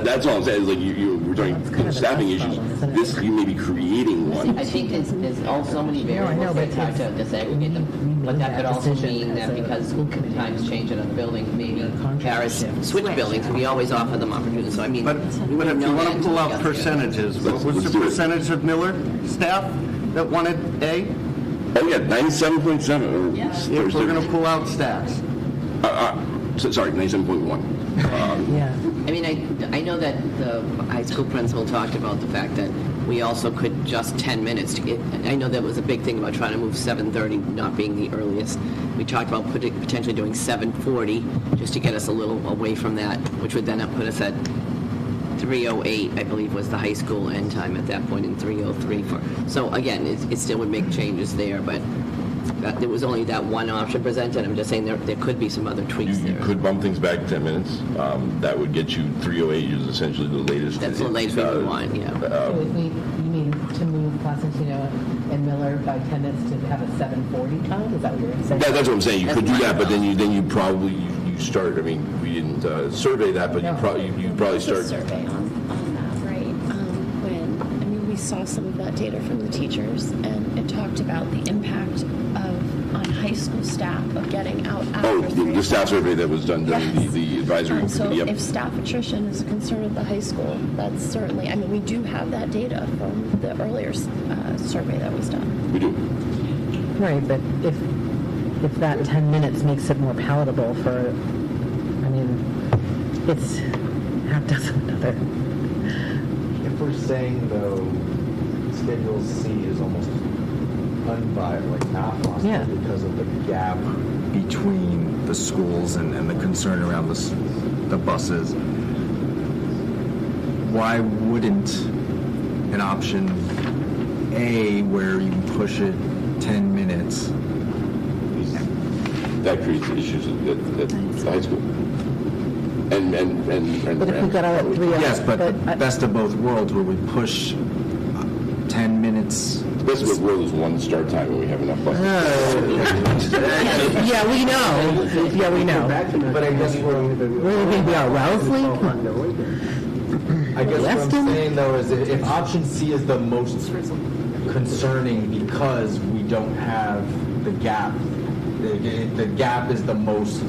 Speaker 1: That's all I'm saying. Is like we're talking staffing issues. This you may be creating one.
Speaker 19: I think there's also so many variables that it's hard to disaggregate them. But that could also mean that because times change in other buildings, maybe Paris switch buildings, and we always offer them opportunities. So I mean,
Speaker 22: But if you want to pull out percentages, what was the percentage of Miller staff that wanted A?
Speaker 1: Oh yeah, 97.7.
Speaker 22: If we're going to pull out stats.
Speaker 1: Sorry, 97.1.
Speaker 19: I mean, I know that the high school principal talked about the fact that we also could just 10 minutes to get. I know that was a big thing about trying to move 7:30 not being the earliest. We talked about potentially doing 7:40 just to get us a little away from that, which would then put us at 3:08, I believe, was the high school end time at that point, in 3:03. So again, it still would make changes there, but there was only that one option presented. I'm just saying there could be some other tweaks
Speaker 1: You
Speaker 19: there.
Speaker 1: could bump things back 10 minutes. That would get you 3:08 is essentially the latest.
Speaker 19: That's the latest we would want, yeah.
Speaker 6: So you mean to move Placentino and Miller by 10 minutes to have a 7:40 time? Is that what you're saying?
Speaker 1: That's what I'm saying. You could do that, but then you probably you start. I mean, we didn't survey that, but you probably start.
Speaker 4: Survey on that, right? We saw some of that data from the teachers, and it talked about the impact on high school staff of getting out after
Speaker 1: Oh, the staff survey that was done during the advisory
Speaker 4: So
Speaker 1: committee. Yep.
Speaker 4: if staff attrition is a concern at the high school, that's certainly, we do have that data from the earlier survey that was done.
Speaker 1: We do.
Speaker 6: Right, but if that 10 minutes makes it more palatable for, it's half dozen other.
Speaker 5: If we're saying, though, Schedule C is almost unviable, like not possible because of the gap between the schools and the concern around the buses, why wouldn't an option A, where you push it 10 minutes?
Speaker 1: That creates issues at the high school. And
Speaker 6: But if we got out at 3 hours.
Speaker 5: Yes, but best of both worlds, where we push 10 minutes.
Speaker 1: The best of both worlds is one start time when we have enough buses.
Speaker 6: Yeah, we know. Yeah, we know.
Speaker 5: But I guess
Speaker 6: Where do you think we are, Wellesley? Come on.
Speaker 5: I guess what I'm saying, though, is if option C is the most concerning because we don't have the gap, the gap is the most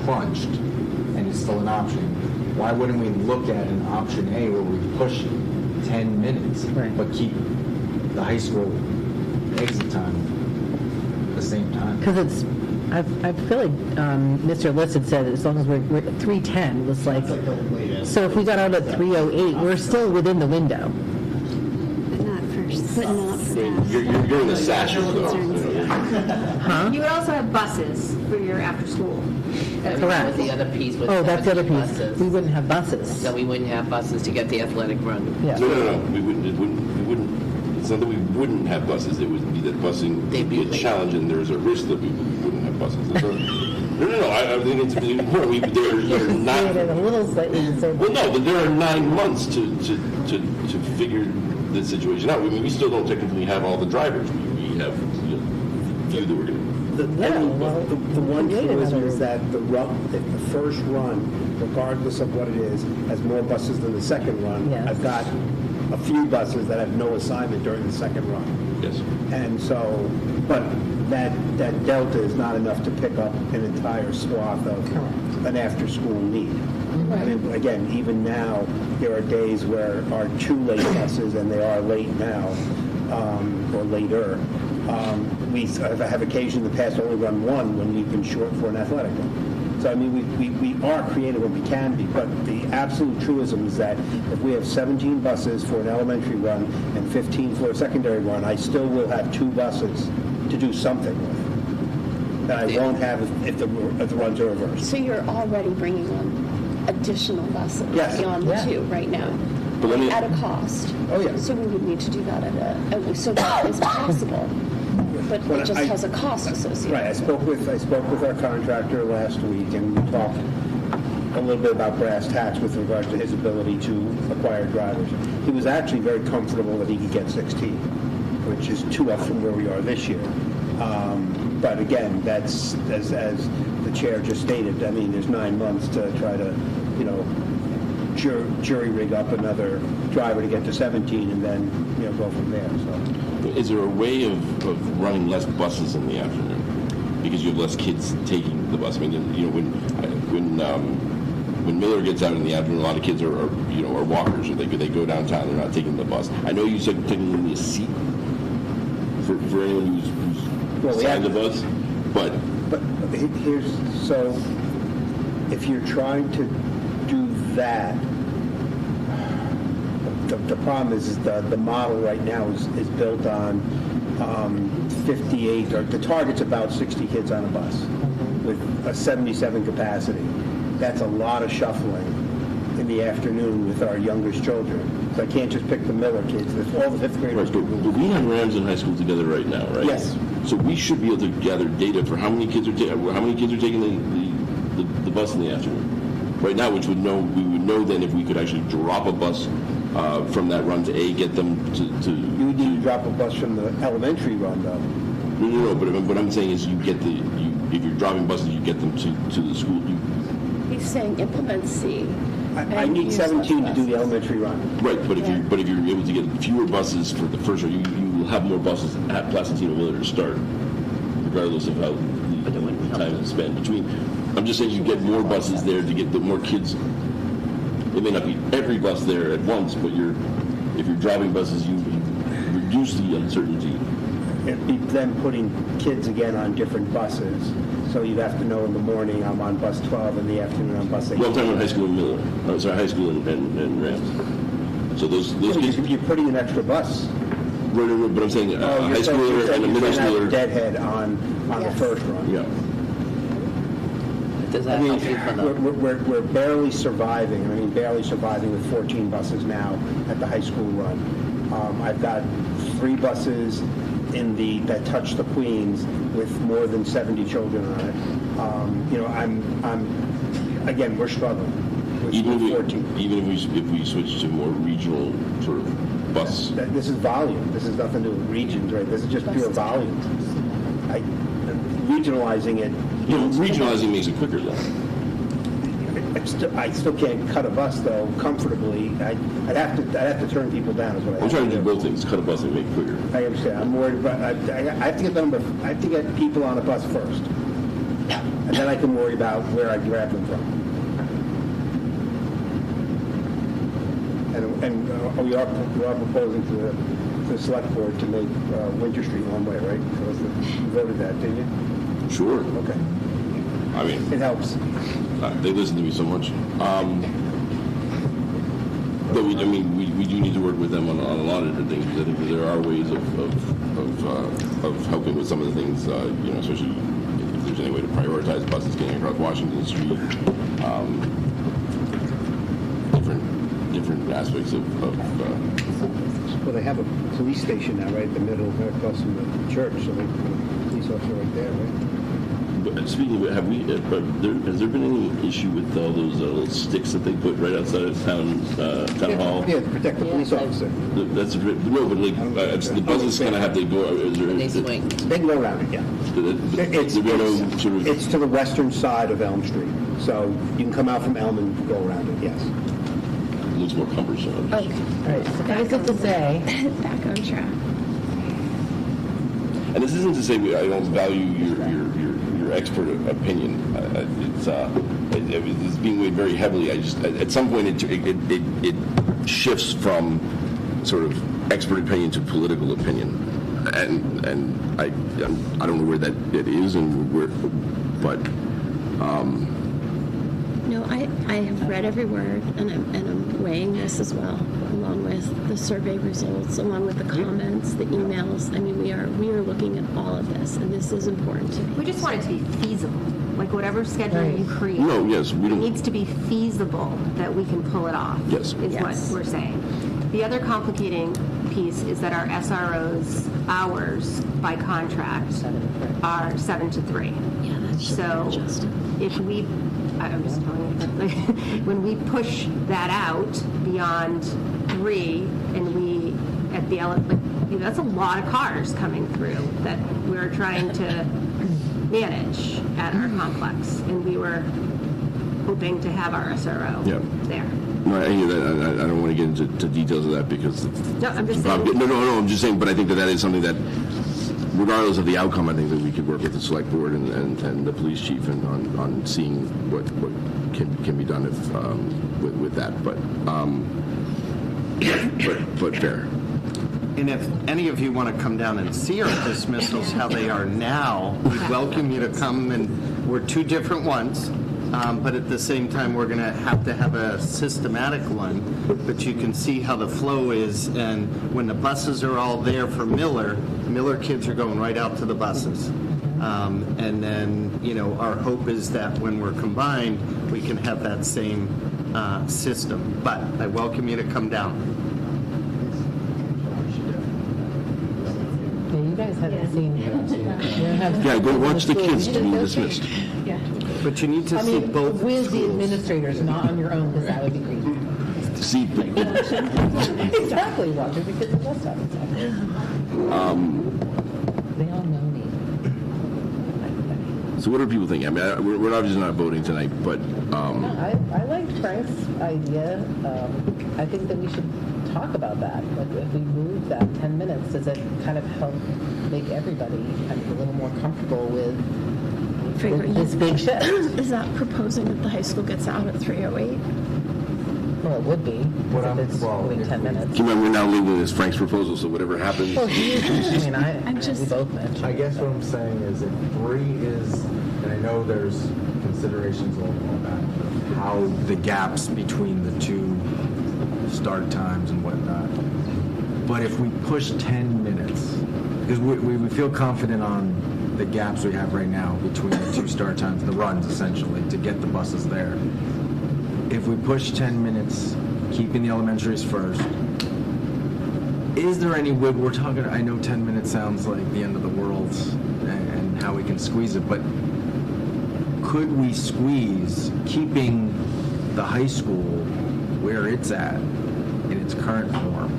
Speaker 5: crunched, and it's still an option, why wouldn't we look at an option A where we push 10 minutes, but keep the high school exit time at the same time?
Speaker 6: Because I feel like Mr. List had said as long as we're at 3:10 was like, so if we got out at 3:08, we're still within the window.
Speaker 7: But not for
Speaker 1: You're in the sashes,
Speaker 6: Huh?
Speaker 9: You would also have buses for your after school.
Speaker 19: That's
Speaker 6: correct.
Speaker 19: the other piece.
Speaker 6: Oh, that's the other piece.
Speaker 19: Buses.
Speaker 6: We wouldn't have buses.
Speaker 19: So we wouldn't have buses to get the athletic run.
Speaker 6: Yeah.
Speaker 1: No. We wouldn't. It's not that we wouldn't have buses. It would be that busing would be a challenge, and there's a risk that we wouldn't have buses. No. I think it's important. There are not.
Speaker 6: A little slightly disabled.
Speaker 1: Well, no, but there are 9 months to figure the situation out. I mean, we still don't technically have all the drivers. We have few that we're going to.
Speaker 10: The one clue is that the first run, regardless of what it is, has more buses than the second run.
Speaker 6: Yes.
Speaker 10: I've got
Speaker 17: a few buses that have no assignment during the second run.
Speaker 1: Yes.
Speaker 17: And so, but that delta is not enough to pick up an entire swath of an after-school need. I mean, again, even now, there are days where our 2 late buses, and they are late now, or later, we have occasion in the past only run 1 when we've been short for an athletic run. So, I mean, we are creative when we can be, but the absolute truism is that if we have 17 buses for an elementary run and 15 for a secondary run, I still will have 2 buses to do something with that I won't have if the runs are reversed.
Speaker 4: So you're already bringing on additional buses beyond the 2 right now, at a cost.
Speaker 17: Oh, yeah.
Speaker 4: So we would need to do that so that is possible. But it just has a cost associated.
Speaker 17: Right. I spoke with our contractor last week, and we talked a little bit about brass tacks with regard to his ability to acquire drivers. He was actually very comfortable that he could get 16, which is 2 up from where we are this year. But again, that's as the chair just stated. I mean, there's 9 months to try to, jury rig up another driver to get to 17, and then go from there. So.
Speaker 1: Is there a way of running less buses in the afternoon because you have less kids taking the bus? I mean, when Miller gets out in the afternoon, a lot of kids are walkers, or they go downtown. They're not taking the bus. I know you said technically a seat for anyone who's signed the bus, but
Speaker 17: here's so if you're trying to do that. The problem is the model right now is built on 58, or the target's about 60 kids on a bus with a 77 capacity. That's a lot of shuffling in the afternoon with our youngest children. So I can't just pick the Miller kids. All the 5th graders.
Speaker 1: Right, but we have Rams in high school together right now, right?
Speaker 17: Yes.
Speaker 1: So we should be able to gather data for how many kids are taking the bus in the afternoon. Right now, we would know then if we could actually drop a bus from that run to get them to.
Speaker 17: You would need to drop a bus from the elementary run, though.
Speaker 1: No. But what I'm saying is, if you're dropping buses, you get them to the school.
Speaker 4: He's saying implement C.
Speaker 17: I need 17 to do the elementary run.
Speaker 1: Right, but if you're able to get fewer buses for the first run, you will have more buses at Placentino Miller to start, regardless of how the time is spent between. I'm just saying you get more buses there to get the more kids. It may not be every bus there at once, but if you're driving buses, you reduce the uncertainty.
Speaker 17: It'd be them putting kids again on different buses. So you'd have to know in the morning I'm on bus 12, in the afternoon I'm bus 8.
Speaker 1: Well, I'm talking about high school and Miller. Oh, sorry, high school and Rams. So those kids.
Speaker 17: You're putting an extra bus.
Speaker 1: Right, but I'm saying high schooler and a middle schooler.
Speaker 17: Deadhead on the first run.
Speaker 1: Yeah.
Speaker 19: Does that help you for the...
Speaker 17: We're barely surviving. I mean, barely surviving with 14 buses now at the high school run. I've got 3 buses that touch the Queens with more than 70 children on it. Again, we're struggling.
Speaker 1: Even if we switch to more regional sort of bus.
Speaker 17: This is volume. This has nothing to do with regions, right? This is just pure volume. Regionalizing it.
Speaker 1: Regionalizing makes it quicker, though.
Speaker 17: I still can't cut a bus though comfortably. I'd have to turn people down. Is what
Speaker 1: I'm trying to do both things: cut a bus and make it quicker.
Speaker 17: I understand. I'm worried about. I have to get I have to get people on a bus first, and then I can worry about where I grab them from. And we are proposing to the select board to make Winter Street one way, right? So you voted that, didn't you?
Speaker 1: Sure.
Speaker 17: Okay.
Speaker 1: I mean,
Speaker 17: it helps.
Speaker 1: They listen to me so much. But we do need to work with them on a lot of different things, because I think that there are ways of helping with some of the things, especially if there's any way to prioritize buses getting across Washington Street, different aspects of
Speaker 17: well, they have a police station now, right in the middle, right across from the church, so they put a police officer right there, right?
Speaker 1: But speaking of it, has there been any issue with all those little sticks that they put right outside of town hall?
Speaker 17: Yeah, to protect the police officer.
Speaker 1: That's no, but the buses kind of have to go.
Speaker 19: They swing.
Speaker 17: They can go around it, yeah. It's to the western side of Elm Street, so you can come out from Elm and go around it. Yes.
Speaker 1: it's more cumbersome.
Speaker 6: Okay. All right, suffice it to say.
Speaker 4: Back on track.
Speaker 1: And this isn't to say I don't value your expert opinion. It's being weighed very heavily. I just at some point it shifts from sort of expert opinion to political opinion, and I don't know where that it is and where, but.
Speaker 4: No, I have read every word, and I'm weighing this as well, along with the survey results, along with the comments, the emails. I mean, we are looking at all of this, and this is important to me.
Speaker 9: We just want it to be feasible, like whatever schedule you create.
Speaker 1: No, yes, we
Speaker 9: It
Speaker 1: don't.
Speaker 9: needs to be feasible that we can pull it off.
Speaker 1: Yes.
Speaker 9: Is what we're saying. The other complicating piece is that our SRO's hours by contract are 7 to 3.
Speaker 4: Yeah, that's
Speaker 9: so if we, I'm just telling you, when we push that out beyond 3, and we at the that's a lot of cars coming through that we're trying to manage at our complex, and we were hoping to have our SRO there.
Speaker 1: No, I hear that. I don't want to get into details of that because
Speaker 9: No, I'm just saying.
Speaker 1: No. I'm just saying. But I think that is something that, regardless of the outcome, I think that we could work with the select board and the police chief and on seeing what can be done if with that. But fair.
Speaker 22: And if any of you want to come down and see our dismissals, how they are now, we welcome you to come. And we're 2 different ones. But at the same time, we're going to have a systematic one. But you can see how the flow is. And when the buses are all there for Miller kids are going right out to the buses. And then, our hope is that when we're combined, we can have that same system. But I welcome you to come down.
Speaker 6: Yeah, you guys haven't seen.
Speaker 1: Yeah, go watch the kids being dismissed.
Speaker 6: Yeah.
Speaker 22: But you need to see both
Speaker 6: with the
Speaker 22: schools.
Speaker 6: administrators, not on your own, because that would be crazy.
Speaker 1: See,
Speaker 6: Exactly, watching the kids at bus stop. Exactly. They all know me.
Speaker 1: So what do people think? I mean, we're obviously not voting tonight, but
Speaker 6: I liked Frank's idea. I think that we should talk about that. Like, if we move that 10 minutes, does it kind of help make everybody kind of a little more comfortable with this big shift?
Speaker 4: Is that proposing that the high school gets out at 3:08?
Speaker 6: Well, it would be. If it's moving 10 minutes.
Speaker 1: we're now leaving this Frank's proposal. So whatever happens.
Speaker 6: Well, we both mentioned.
Speaker 5: I guess what I'm saying is if 3 is, and I know there's considerations on that, how the gaps between the 2 start times and whatnot. But if we push 10 minutes, because we feel confident on the gaps we have right now between the 2 start times, the runs essentially, to get the buses there. If we push 10 minutes, keeping the elementaries first, is there any wiggle? We're talking, I know 10 minutes sounds like the end of the world and how we can squeeze it, but could we squeeze keeping the high school where it's at in its current form,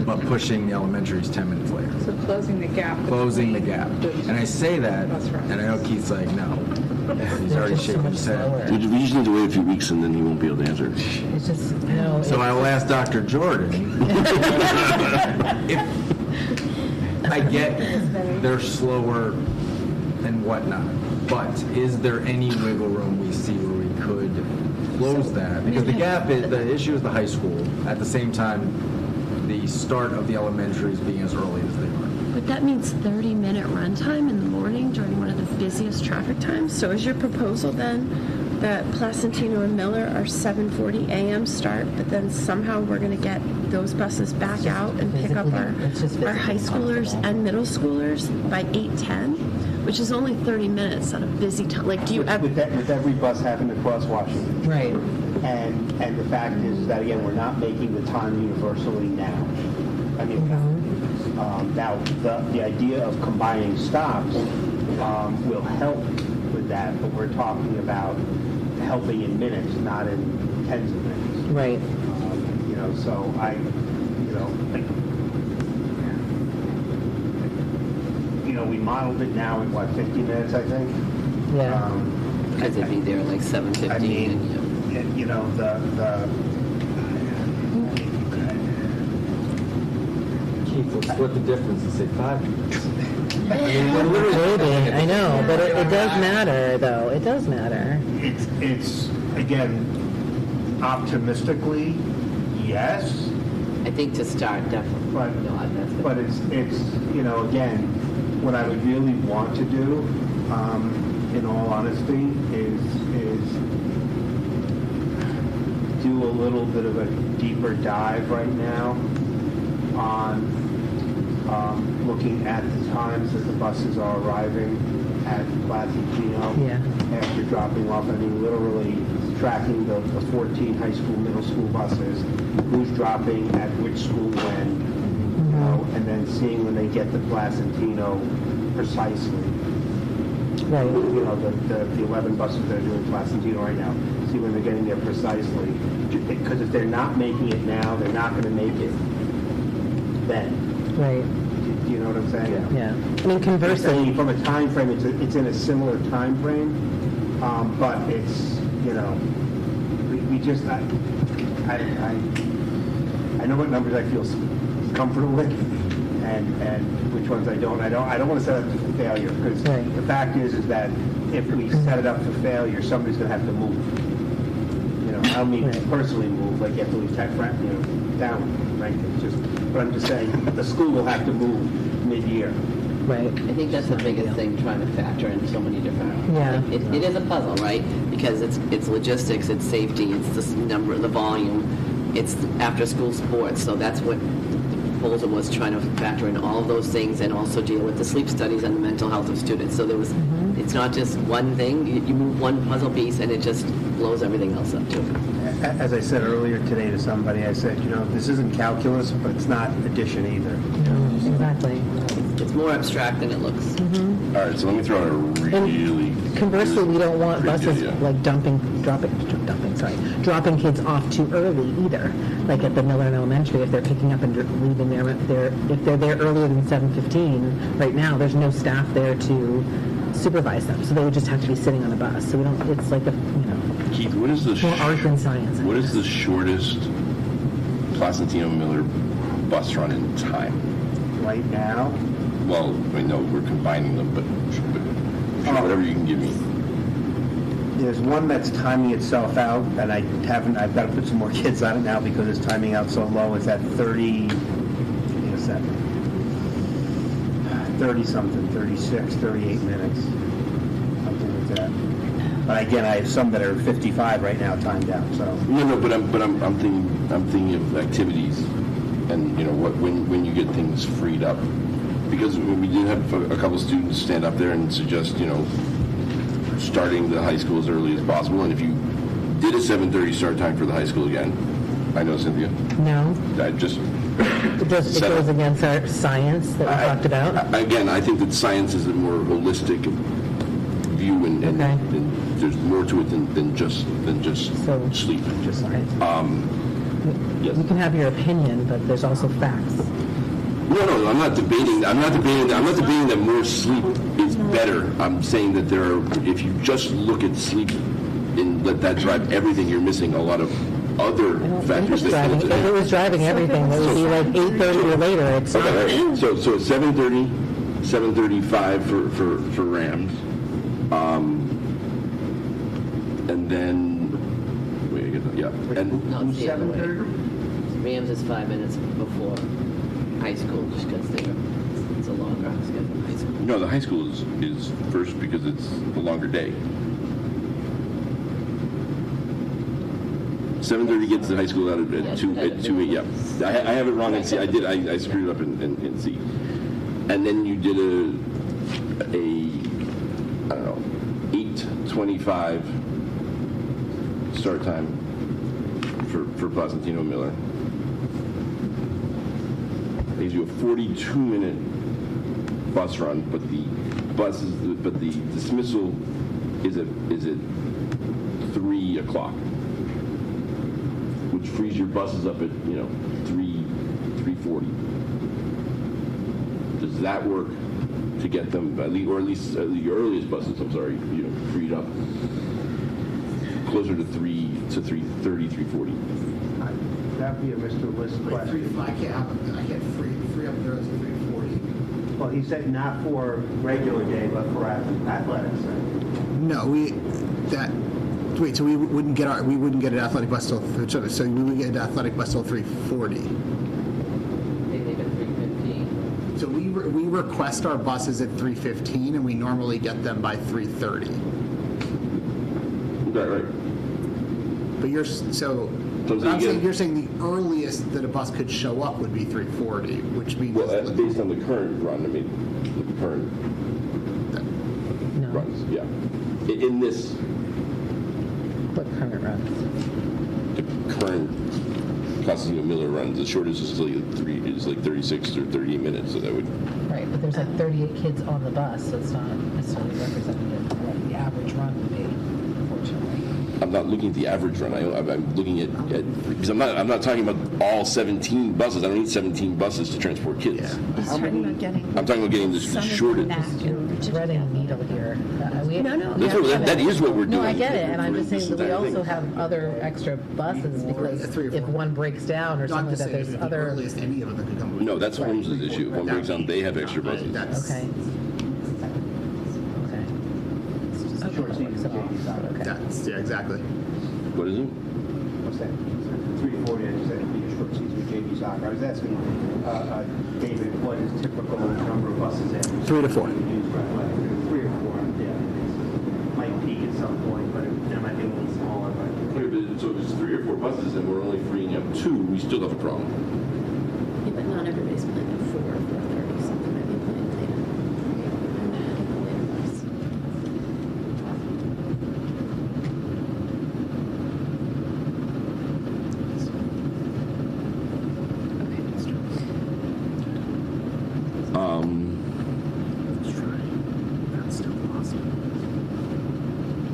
Speaker 5: but pushing the elementaries 10 minutes later?
Speaker 3: So closing the gap.
Speaker 5: Closing the gap. And I say that, and I know Keith's like, no. He's already shaking his head.
Speaker 1: We just need to wait a few weeks and then he won't be able to answer.
Speaker 6: It's just, no.
Speaker 5: So I will ask Dr. Jordan. If I get they're slower and whatnot, but is there any wiggle room we see where we could close that? Because the gap is, the issue is the high school. At the same time, the start of the elementaries being as early as they are.
Speaker 4: But that means 30-minute run time in the morning during one of the busiest traffic times. So is your proposal then that Placentino and Miller are 7:40 a.m. start, but then somehow we're going to get those buses back out and pick up our high schoolers and middle schoolers by 8:10, which is only 30 minutes at a busy time. Like, do you ever...
Speaker 10: With every bus having to cross Washington.
Speaker 6: Right.
Speaker 10: And the fact is that, again, we're not making the time universally now. I mean, now, the idea of combining stops will help with that, but we're talking about helping in minutes, not in tens of minutes.
Speaker 6: Right.
Speaker 10: So we modeled it now in, 50 minutes, I think?
Speaker 6: Yeah.
Speaker 19: Because it'd be there like 7:15.
Speaker 10: I mean, the
Speaker 5: Keith, we'll split the difference and say 5 minutes.
Speaker 6: Maybe, I know, but it does matter, though. It does matter.
Speaker 17: It's again, optimistically, yes.
Speaker 19: I think to start, definitely.
Speaker 10: But it's, you know, again, what I would really want to do, in all honesty, is do a little bit of a deeper dive right now on looking at the times that the buses are arriving at Placentino after dropping off. I mean, literally tracking the 14 high school, middle school buses, who's dropping at which school when, you know, and then seeing when they get to Placentino precisely.
Speaker 6: Right.
Speaker 10: You know, the 11 buses that are doing Placentino right now, see when they're getting there precisely. Because if they're not making it now, they're not going to make it then.
Speaker 6: Right.
Speaker 10: Do you know what I'm saying?
Speaker 6: Yeah. I mean, conversely,
Speaker 10: From a time frame, it's in a similar time frame, but it's, you know, we just, I know what numbers I feel comfortable with, and which ones I don't. I don't want to set it up for failure, because the fact is that if we set it up for failure, somebody's going to have to move. You know, I don't mean personally move, like you have to leave down, right? It's just, but I'm just saying, the school will have to move mid-year.
Speaker 6: Right.
Speaker 19: I think that's the biggest thing, trying to factor in so many different.
Speaker 6: Yeah.
Speaker 19: It is a puzzle, right? Because it's logistics, it's safety, it's the number, the volume, it's after-school sports. So that's what the proposal was, trying to factor in all of those things and also deal with the sleep studies and the mental health of students. So there was, it's not just one thing. You move one puzzle piece and it just blows everything else up too.
Speaker 17: As I said earlier today to somebody, I said, you know, this isn't calculus, but it's not addition either.
Speaker 6: Exactly.
Speaker 19: It's more abstract than it looks.
Speaker 1: All right, so let me throw out a really...
Speaker 6: Conversely, we don't want buses like dropping kids off too early either. Like at the Miller Elementary, if they're picking up and leaving if they're there earlier than 7:15, right now there's no staff there to supervise them, so they would just have to be sitting on a bus. So we don't. It's like
Speaker 1: Keith, what is the
Speaker 6: more art than science.
Speaker 1: What is the shortest Placentino Miller bus run in time?
Speaker 17: Right now?
Speaker 1: Well, I know we're combining them, but whatever you can give me.
Speaker 17: There's one that's timing itself out, and I've got to put some more kids on it now because it's timing out so low. It's at 30, give me a second, 30-something, 36, 38 minutes, something like that. But again, I have some that are 55 right now timed out, so.
Speaker 1: No, but I'm thinking of activities, and you know when you get things freed up, because we did have a couple students stand up there and suggest, you know, starting the high school as early as possible, and if you did a 7:30 start time for the high school again, I know, Cynthia.
Speaker 6: No.
Speaker 1: I just.
Speaker 6: It goes against our science that we talked about.
Speaker 1: Again, I think that science is a more holistic view, and there's more to it than just sleep.
Speaker 6: Just science.
Speaker 1: Yes.
Speaker 6: You can have your opinion, but there's also facts.
Speaker 1: No, I'm not debating that more sleep is better. I'm saying that if you just look at sleep and let that drive everything, you're missing a lot of other factors.
Speaker 6: If it was driving everything, it would be like 8:30 or later. It's not.
Speaker 1: So it's 7:30, 7:35 for Rams, and then and
Speaker 19: No, it's the other way. Rams is 5 minutes before high school, just because it's a longer schedule than high school.
Speaker 1: no, the high school is first because it's a longer day. 7:30 gets the high school out at 2. Yeah, I have it wrong in C. I screwed it up in C. And then you did a I don't know 8:25 start time for Placentino Miller. It gives you a 42-minute bus run, but the dismissal is at 3 o'clock. Which frees your buses up at 3:40. Does that work to get them at least your earliest buses? I'm sorry, freed up closer to 3:30, 3:40.
Speaker 10: That'd be a Mr. List question.
Speaker 2: I can't free up the
Speaker 10: Well, he said not for regular day, but for athletics.
Speaker 21: No, wait, so we wouldn't get an athletic bus till, so we would get an athletic bus till 3:40.
Speaker 6: They leave at 3:15.
Speaker 21: So we request our buses at 3:15 and we normally get them by 3:30.
Speaker 1: Right.
Speaker 21: But you're saying the earliest that a bus could show up would be 3:40, which means
Speaker 1: based on the current run. I mean, the current runs. Yeah. In this.
Speaker 6: What current runs?
Speaker 1: The current Constantino Miller runs. The shortest is like 36 or 38 minutes. So that would.
Speaker 6: Right, but there's like 38 kids on the bus, so it's not necessarily representative of what the average run would be, unfortunately.
Speaker 1: I'm not looking at the average run. I'm looking at because I'm not talking about all 17 buses. I don't need 17 buses to transport kids.
Speaker 4: He's talking about getting.
Speaker 1: I'm talking about getting the shortest.
Speaker 6: Threading a needle here.
Speaker 1: That is what we're doing.
Speaker 6: No, I get it, and I'm just saying that we also have other extra buses because if one breaks down or something like that, there's other.
Speaker 21: Earliest any of them could come.
Speaker 1: No, that's Holmes's issue. If one breaks down, they have extra buses.
Speaker 6: Okay.
Speaker 21: Yeah, exactly.
Speaker 1: What is it?
Speaker 10: What's that? 3:40, I just said, be a short season with JV soccer. I was asking David, what is typical number of buses at?
Speaker 21: 3 to 4.
Speaker 10: 3 or 4, yeah. Might peak at some point, but there might be a little smaller.
Speaker 1: So if it's 3 or 4 buses and we're only freeing up 2, we still have a problem.
Speaker 4: Yeah, but not everybody's playing at 4 or 4:30. Something might be playing later.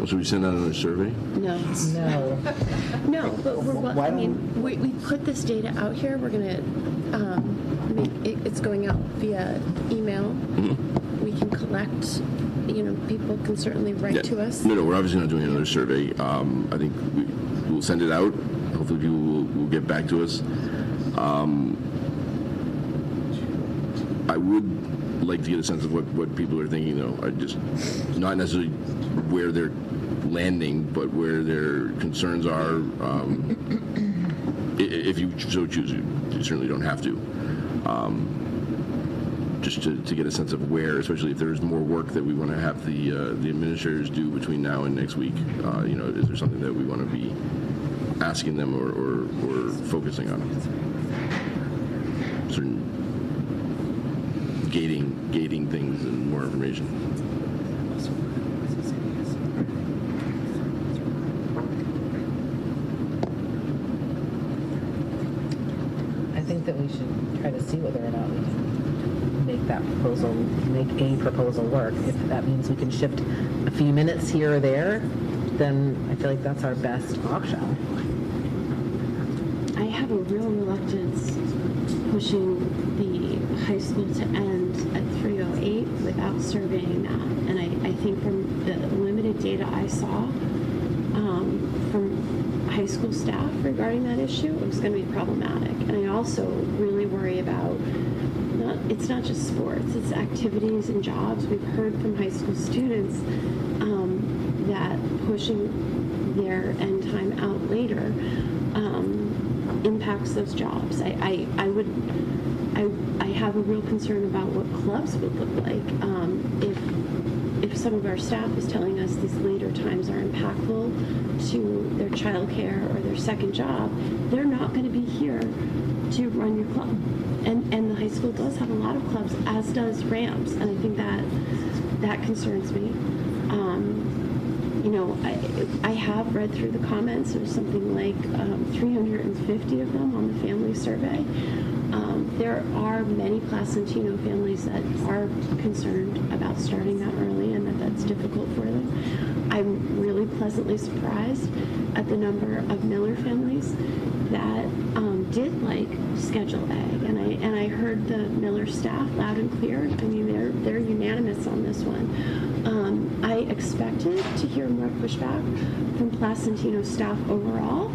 Speaker 1: Should we send out another survey?
Speaker 4: No. No, but we put this data out here. We're going to it's going out via email.
Speaker 1: Mm-hmm.
Speaker 4: We can collect, people can certainly write to us.
Speaker 1: No, we're obviously not doing another survey. I think we'll send it out. Hopefully people will get back to us. I would like to get a sense of what people are thinking, though. I just, not necessarily where they're landing, but where their concerns are. If you so choose, you certainly don't have to. Just to get a sense of where, especially if there's more work that we want to have the administrators do between now and next week. Is there something that we want to be asking them or focusing on? Certain gating things and more information.
Speaker 6: I think that we should try to see whether or not we can make a proposal work. If that means we can shift a few minutes here or there, then I feel like that's our best option.
Speaker 4: I have a real reluctance pushing the high school to end at 3:08 without surveying that. And I think from the limited data I saw from high school staff regarding that issue, it was going to be problematic. And I also really worry about it's not just sports, it's activities and jobs. We've heard from high school students that pushing their end time out later impacts those jobs. I have a real concern about what clubs would look like if some of our staff is telling us these later times are impactful to their childcare or their second job. They're not going to be here to run your club, and the high school does have a lot of clubs, as does Rams, and I think that concerns me. I have read through the comments. There's something like 350 of them on the family survey. There are many Placentino families that are concerned about starting that early and that's difficult for them. I'm really pleasantly surprised at the number of Miller families that did like Schedule A, and I heard the Miller staff loud and clear. I mean, they're unanimous on this one. I expected to hear more pushback from Placentino staff overall,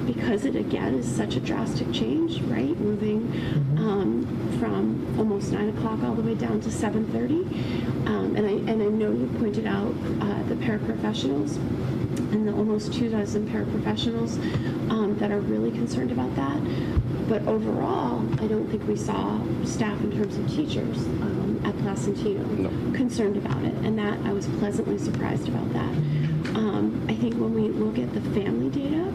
Speaker 4: because it again is such a drastic change, right? Moving from from almost 9 o'clock all the way down to 7:30. And I know you pointed out the paraprofessionals and the almost 24 paraprofessionals that are really concerned about that. But overall, I don't think we saw staff in terms of teachers at Placentino concerned about it, and that I was pleasantly surprised about that. I think when we look at the family data,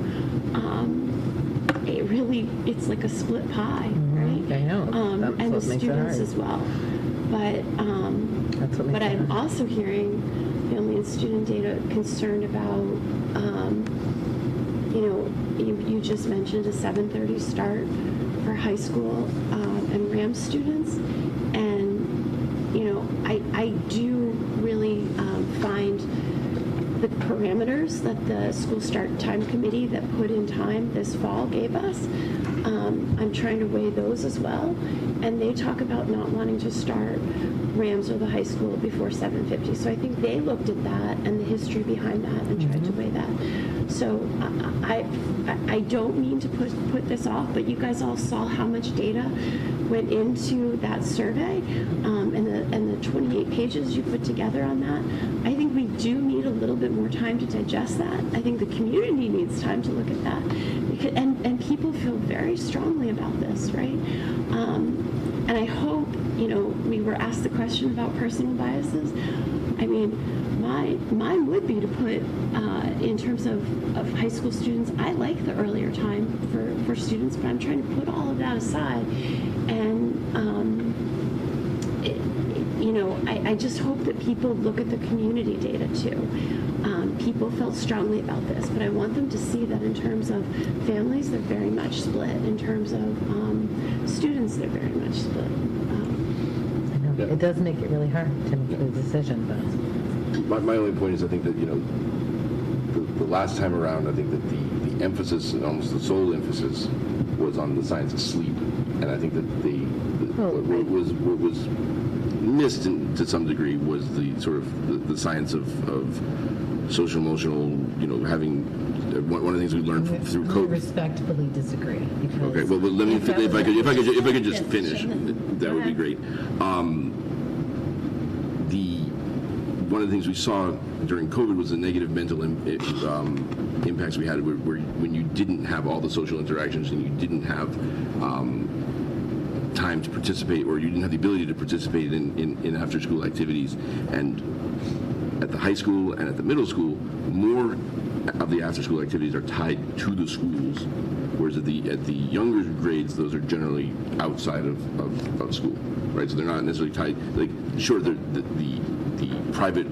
Speaker 4: it's like a split pie, right?
Speaker 6: I know. That's
Speaker 4: And the
Speaker 6: what makes it
Speaker 4: students
Speaker 6: hard.
Speaker 4: as well. But I'm also hearing family and student data concerned about, you just mentioned a 7:30 start for high school and RAM students, and I do really find the parameters that the school start time committee that put in time this fall gave us. I'm trying to weigh those as well, and they talk about not wanting to start Rams or the high school before 7:50. So I think they looked at that and the history behind that and tried to weigh that. So I don't mean to put this off, but you guys all saw how much data went into that survey, and the 28 pages you put together on that. I think we do need a little bit more time to digest that. I think the community needs time to look at that, and people feel very strongly about this, right? And I hope, we were asked the question about personal biases. I mean, mine would be to put, in terms of high school students, I like the earlier time for students, but I'm trying to put all of that aside. And, I just hope that people look at the community data too. People felt strongly about this, but I want them to see that in terms of families, they're very much split. In terms of students, they're very much split.
Speaker 6: It does make it really hard to make the decision, but
Speaker 1: My only point is I think that, the last time around, I think that the emphasis, and almost the sole emphasis, was on the science of sleep. And I think that what was missed to some degree was the sort of the science of social emotional, having one of the things we learned through
Speaker 6: I
Speaker 1: COVID.
Speaker 6: respectfully disagree. Because
Speaker 1: Okay, well, let me, if I could just finish, that would be great. One of the things we saw during COVID was the negative mental impacts we had where when you didn't have all the social interactions and you didn't have time to participate, or you didn't have the ability to participate in after-school activities. And at the high school and at the middle school, more of the after-school activities are tied to the schools, whereas at the younger grades, those are generally outside of school, right? So they're not necessarily tied. Like, sure, the private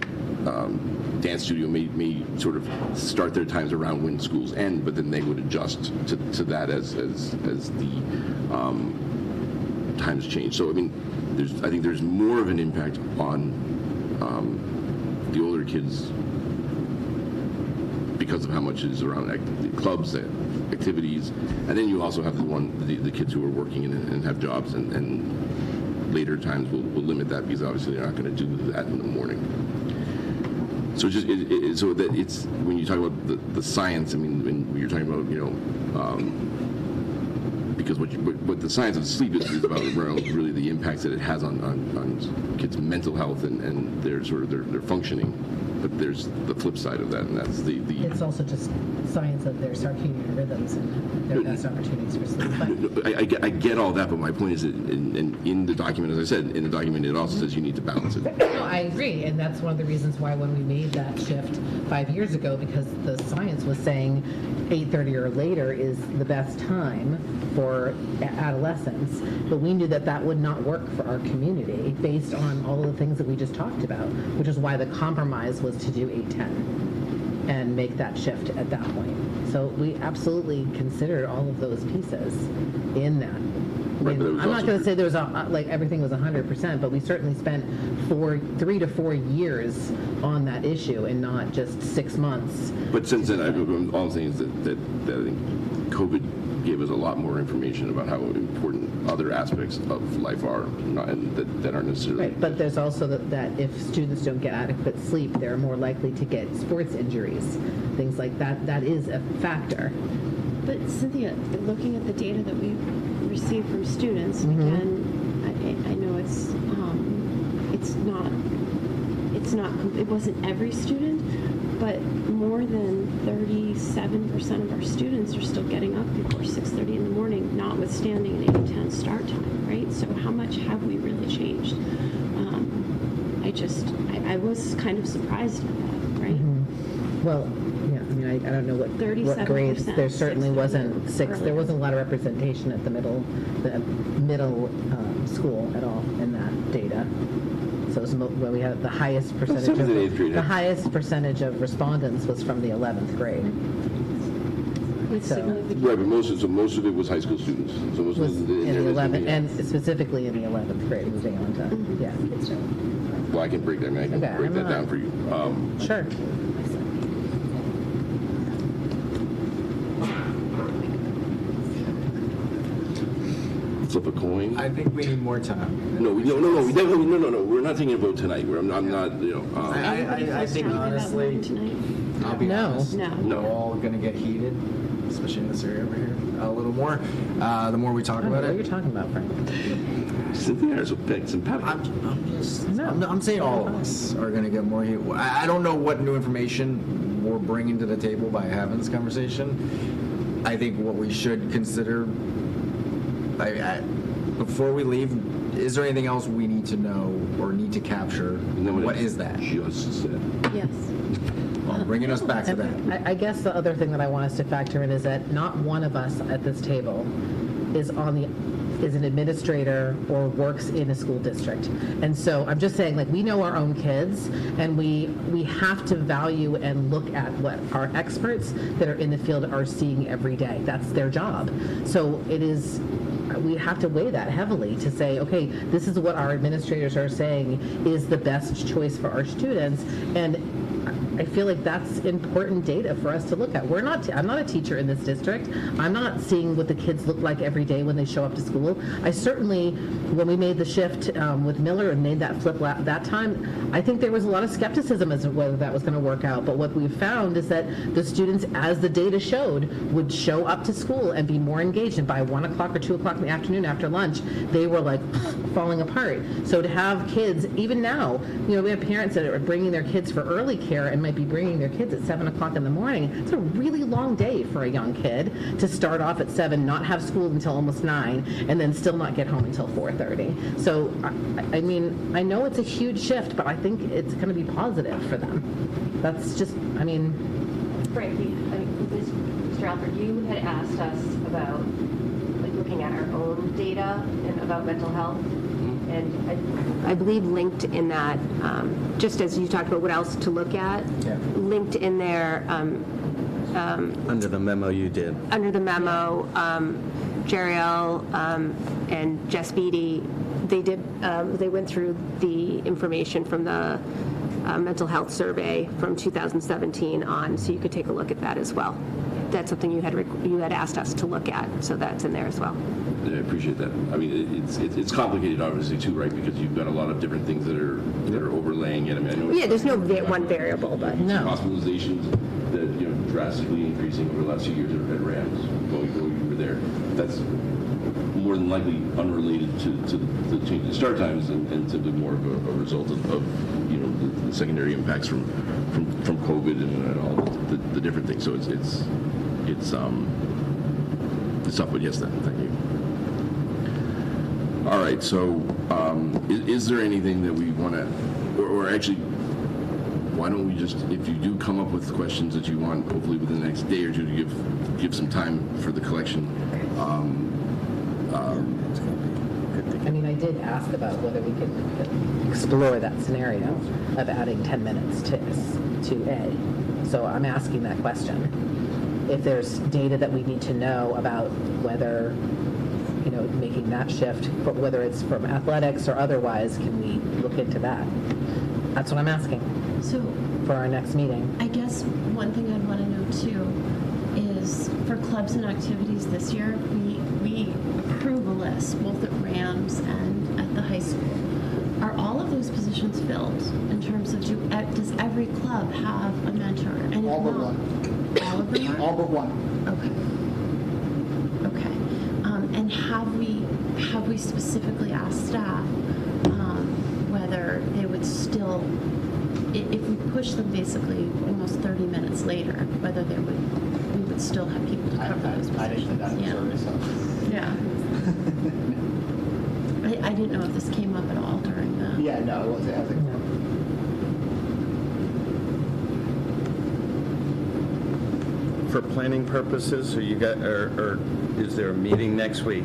Speaker 1: dance studio may sort of start their times around when schools end, but then they would adjust to that as the times change. So I mean, I think there's more of an impact on the older kids because of how much is around the clubs, the activities, and then you also have the kids who are working and have jobs, and later times will limit that because obviously they're not going to do that in the morning. So so that it's when you talk about the science. I mean, when you're talking about because what the science of sleep is about really the impacts that it has on kids' mental health and their sort of their functioning. But there's the flip side of that, and that's the
Speaker 6: it's also just science of their circadian rhythms and their best opportunities for sleep.
Speaker 1: I get all that, but my point is that in the document, as I said, in the document, it also says you need to balance it.
Speaker 6: No, I agree, and that's one of the reasons why when we made that shift 5 years ago, because the science was saying 8:30 or later is the best time for adolescents, but we knew that would not work for our community based on all of the things that we just talked about, which is why the compromise was to do 8:10 and make that shift at that point. So we absolutely considered all of those pieces in that.
Speaker 1: Right,
Speaker 6: I'm not going to say there was everything was 100%, but we certainly spent 3 to 4 years on that issue and not just 6 months.
Speaker 1: But since then, all I'm saying is that I think COVID gave us a lot more information about how important other aspects of life are, and that aren't necessarily.
Speaker 6: Right, but there's also that if students don't get adequate sleep, they're more likely to get sports injuries, things like that. That is a factor.
Speaker 4: But Cynthia, looking at the data that we received from students, again, it wasn't every student, but more than 37% of our students are still getting up before 6:30 in the morning, notwithstanding an 8:10 start time, right? So how much have we really changed? I was kind of surprised at that, right?
Speaker 6: Well, yeah, I mean, I don't know what
Speaker 4: 37%,
Speaker 6: grades. There certainly wasn't
Speaker 4: early.
Speaker 6: There wasn't a lot of representation at the middle school at all in that data. So it was where we had the highest percentage.
Speaker 1: Seventh and eighth grade,
Speaker 6: The highest percentage of respondents was from the 11th grade.
Speaker 1: Right, but most of it was high school students. So most
Speaker 6: Was
Speaker 1: of the
Speaker 6: in the 11th, and specifically in the 11th grade, moving on to, yeah.
Speaker 1: Well, I can break that. I can
Speaker 6: Okay,
Speaker 1: break
Speaker 6: I'm
Speaker 1: that
Speaker 6: not-
Speaker 1: down for you.
Speaker 6: Sure.
Speaker 1: Flip a coin.
Speaker 5: I think we need more time.
Speaker 1: No, we definitely no. We're not taking a vote tonight. I'm not.
Speaker 5: I think honestly, I'll be honest. We're all going to get heated, especially in this area over here, a little more. The more we talk about it.
Speaker 6: What are you talking about, Frank?
Speaker 1: Cynthia is sympathetic.
Speaker 5: I'm saying all of us are going to get more heat. I don't know what new information we're bringing to the table by having this conversation. I think what we should consider, before we leave, is there anything else we need to know or need to capture? What is that?
Speaker 1: Just said.
Speaker 4: Yes.
Speaker 5: Well, bringing us back to that.
Speaker 6: I guess the other thing that I want us to factor in is that not one of us at this table is an administrator or works in a school district. And so I'm just saying, like, we know our own kids, and we have to value and look at what our experts that are in the field are seeing every day. That's their job. So we have to weigh that heavily to say, okay, this is what our administrators are saying is the best choice for our students. And I feel like that's important data for us to look at. I'm not a teacher in this district. I'm not seeing what the kids look like every day when they show up to school. I certainly, when we made the shift with Miller and made that flip that time, I think there was a lot of skepticism as to whether that was going to work out. But what we've found is that the students, as the data showed, would show up to school and be more engaged. And by 1 o'clock or 2 o'clock in the afternoon after lunch, they were like falling apart. So to have kids, even now, we have parents that are bringing their kids for early care and might be bringing their kids at 7 o'clock in the morning. It's a really long day for a young kid to start off at 7, not have school until almost 9, and then still not get home until 4:30. So, I mean, I know it's a huge shift, but I think it's going to be positive for them. That's just,
Speaker 9: Frankie, Mr. Alford, you had asked us about looking at our own data and about mental health. And I believe linked in that, just as you talked about what else to look at, linked in there.
Speaker 22: Under the memo you did.
Speaker 9: Under the memo, Jeriel and Jess Beatty, they went through the information from the mental health survey from 2017 on, so you could take a look at that as well. That's something you had asked us to look at, so that's in there as well.
Speaker 1: Yeah, I appreciate that. I mean, it's complicated, obviously, too, right? Because you've got a lot of different things that are overlaying it. I mean, I know.
Speaker 9: Yeah, there's no one variable, but
Speaker 1: hospitalizations that drastically increasing over the last few years at Rams. Going over there, that's more than likely unrelated to the change in start times and simply more of a result of the secondary impacts from COVID and all the different things. So it's tough, but yes, thank you. All right, so is there anything that we want to, or actually, why don't we just, if you do come up with questions that you want, hopefully within the next day or two, to give some time for the collection.
Speaker 6: I did ask about whether we could explore that scenario of adding 10 minutes to A. So I'm asking that question. If there's data that we need to know about whether, making that shift, whether it's from athletics or otherwise, can we look into that? That's what I'm asking.
Speaker 4: So
Speaker 6: for our next meeting.
Speaker 4: I guess one thing I'd want to know too is for clubs and activities this year, we approve a list both at Rams and at the high school. Are all of those positions filled in terms of does every club have a mentor? And
Speaker 2: all but one.
Speaker 4: All of them are?
Speaker 2: All but one.
Speaker 4: Okay. And have we specifically asked staff whether they would still if we push them basically almost 30 minutes later, whether we would still have people to cover those positions.
Speaker 2: I didn't put that in the survey, so.
Speaker 4: Yeah. I didn't know if this came up at all during the.
Speaker 2: Yeah, no, it wasn't.
Speaker 22: For planning purposes, or or is there a meeting next week?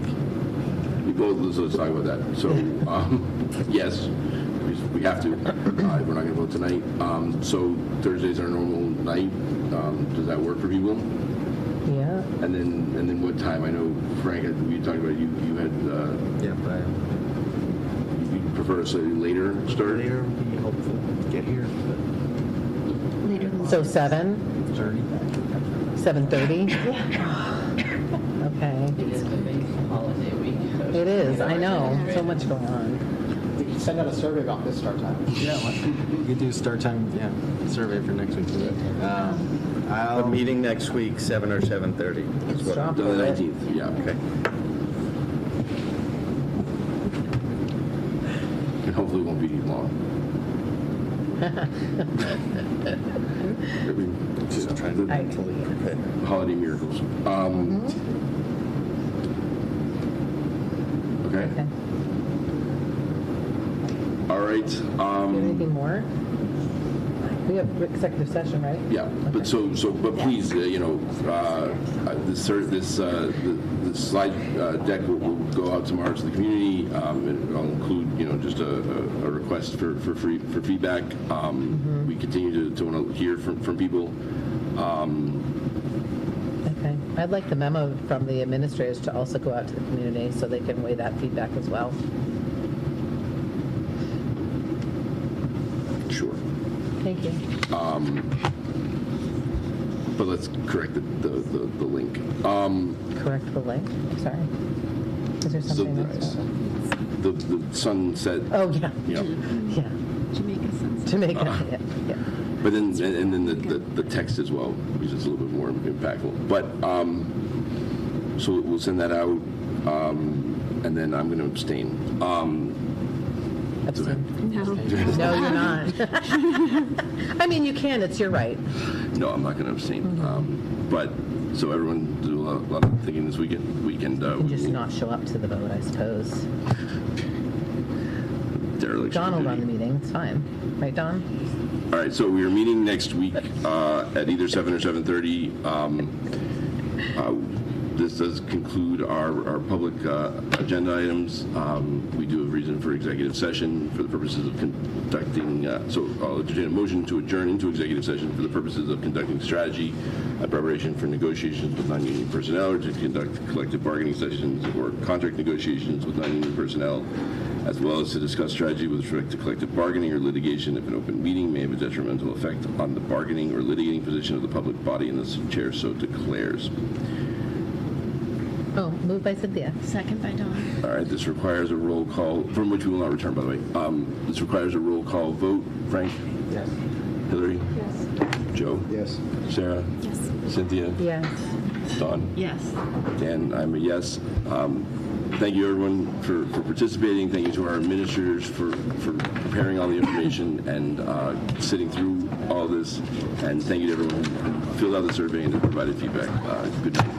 Speaker 1: Let's talk about that. So, yes, we have to. We're not going to vote tonight. So Thursday's our normal night. Does that work for people?
Speaker 6: Yeah.
Speaker 1: And then what time? I know Frank, we talked about you had.
Speaker 5: Yeah, but
Speaker 1: you prefer a slightly later start.
Speaker 5: later would be helpful to get here.
Speaker 4: Later than
Speaker 6: So 7? 7:30? Okay.
Speaker 19: It's going to be a holiday week.
Speaker 6: It is, I know, so much going on.
Speaker 2: We can send out a survey about this start time.
Speaker 5: Yeah, we could do start time, survey for next week.
Speaker 22: A meeting next week, 7 or 7:30. Is what I'm
Speaker 1: The 19th, yeah.
Speaker 22: Okay.
Speaker 1: And hopefully it won't be long.
Speaker 22: Just trying to mentally prepare.
Speaker 1: Holiday miracles. Okay. All right.
Speaker 6: Anything more? We have executive session, right?
Speaker 1: Yeah, but but please, this slide deck will go out tomorrow to the community. I'll include, just a request for feedback. We continue to want to hear from people.
Speaker 6: Okay. I'd like the memo from the administrators to also go out to the community so they can weigh that feedback as well.
Speaker 1: Sure.
Speaker 6: Thank you.
Speaker 1: But let's correct the link.
Speaker 6: Correct the link? I'm sorry. Is there something else?
Speaker 1: The sunset.
Speaker 6: Oh, yeah.
Speaker 1: Yeah.
Speaker 6: Yeah.
Speaker 4: Jamaica Sunset.
Speaker 6: Jamaica, yeah.
Speaker 1: But then the text as well, which is a little bit more impactful. But so we'll send that out, and then I'm going to abstain.
Speaker 6: Abstain.
Speaker 4: No.
Speaker 6: No, you're not. I mean, you can. It's your right.
Speaker 1: No, I'm not going to abstain. But so everyone do a lot of thinking this weekend.
Speaker 6: You can just not show up to the vote, I suppose.
Speaker 1: Dereliction.
Speaker 6: Don will run the meeting. It's fine. Right, Don?
Speaker 1: All right, so we are meeting next week at either 7 or 7:30. This does conclude our public agenda items. We do have reason for executive session for the purposes of conducting, so I'll entertain a motion to adjourn into executive session for the purposes of conducting strategy, preparation for negotiations with non-union personnel, or to conduct collective bargaining sessions or contract negotiations with non-union personnel, as well as to discuss strategy with respect to collective bargaining or litigation if an open meeting may have a detrimental effect on the bargaining or litigating position of the public body and the chair so declares.
Speaker 6: Oh, moved by Cynthia.
Speaker 4: Second by Dawn.
Speaker 1: All right, this requires a roll call, from which we will not return, by the way. This requires a roll call vote. Frank?
Speaker 5: Yes.
Speaker 1: Hillary?
Speaker 3: Yes.
Speaker 1: Joe?
Speaker 5: Yes.
Speaker 1: Sarah?
Speaker 4: Yes.
Speaker 1: Cynthia?
Speaker 6: Yes.
Speaker 1: Dawn?
Speaker 4: Yes.
Speaker 1: Dan, I'm a yes. Thank you, everyone, for participating. Thank you to our administrators for preparing all the information and sitting through all this. And thank you to everyone who filled out the survey and provided feedback. Good night.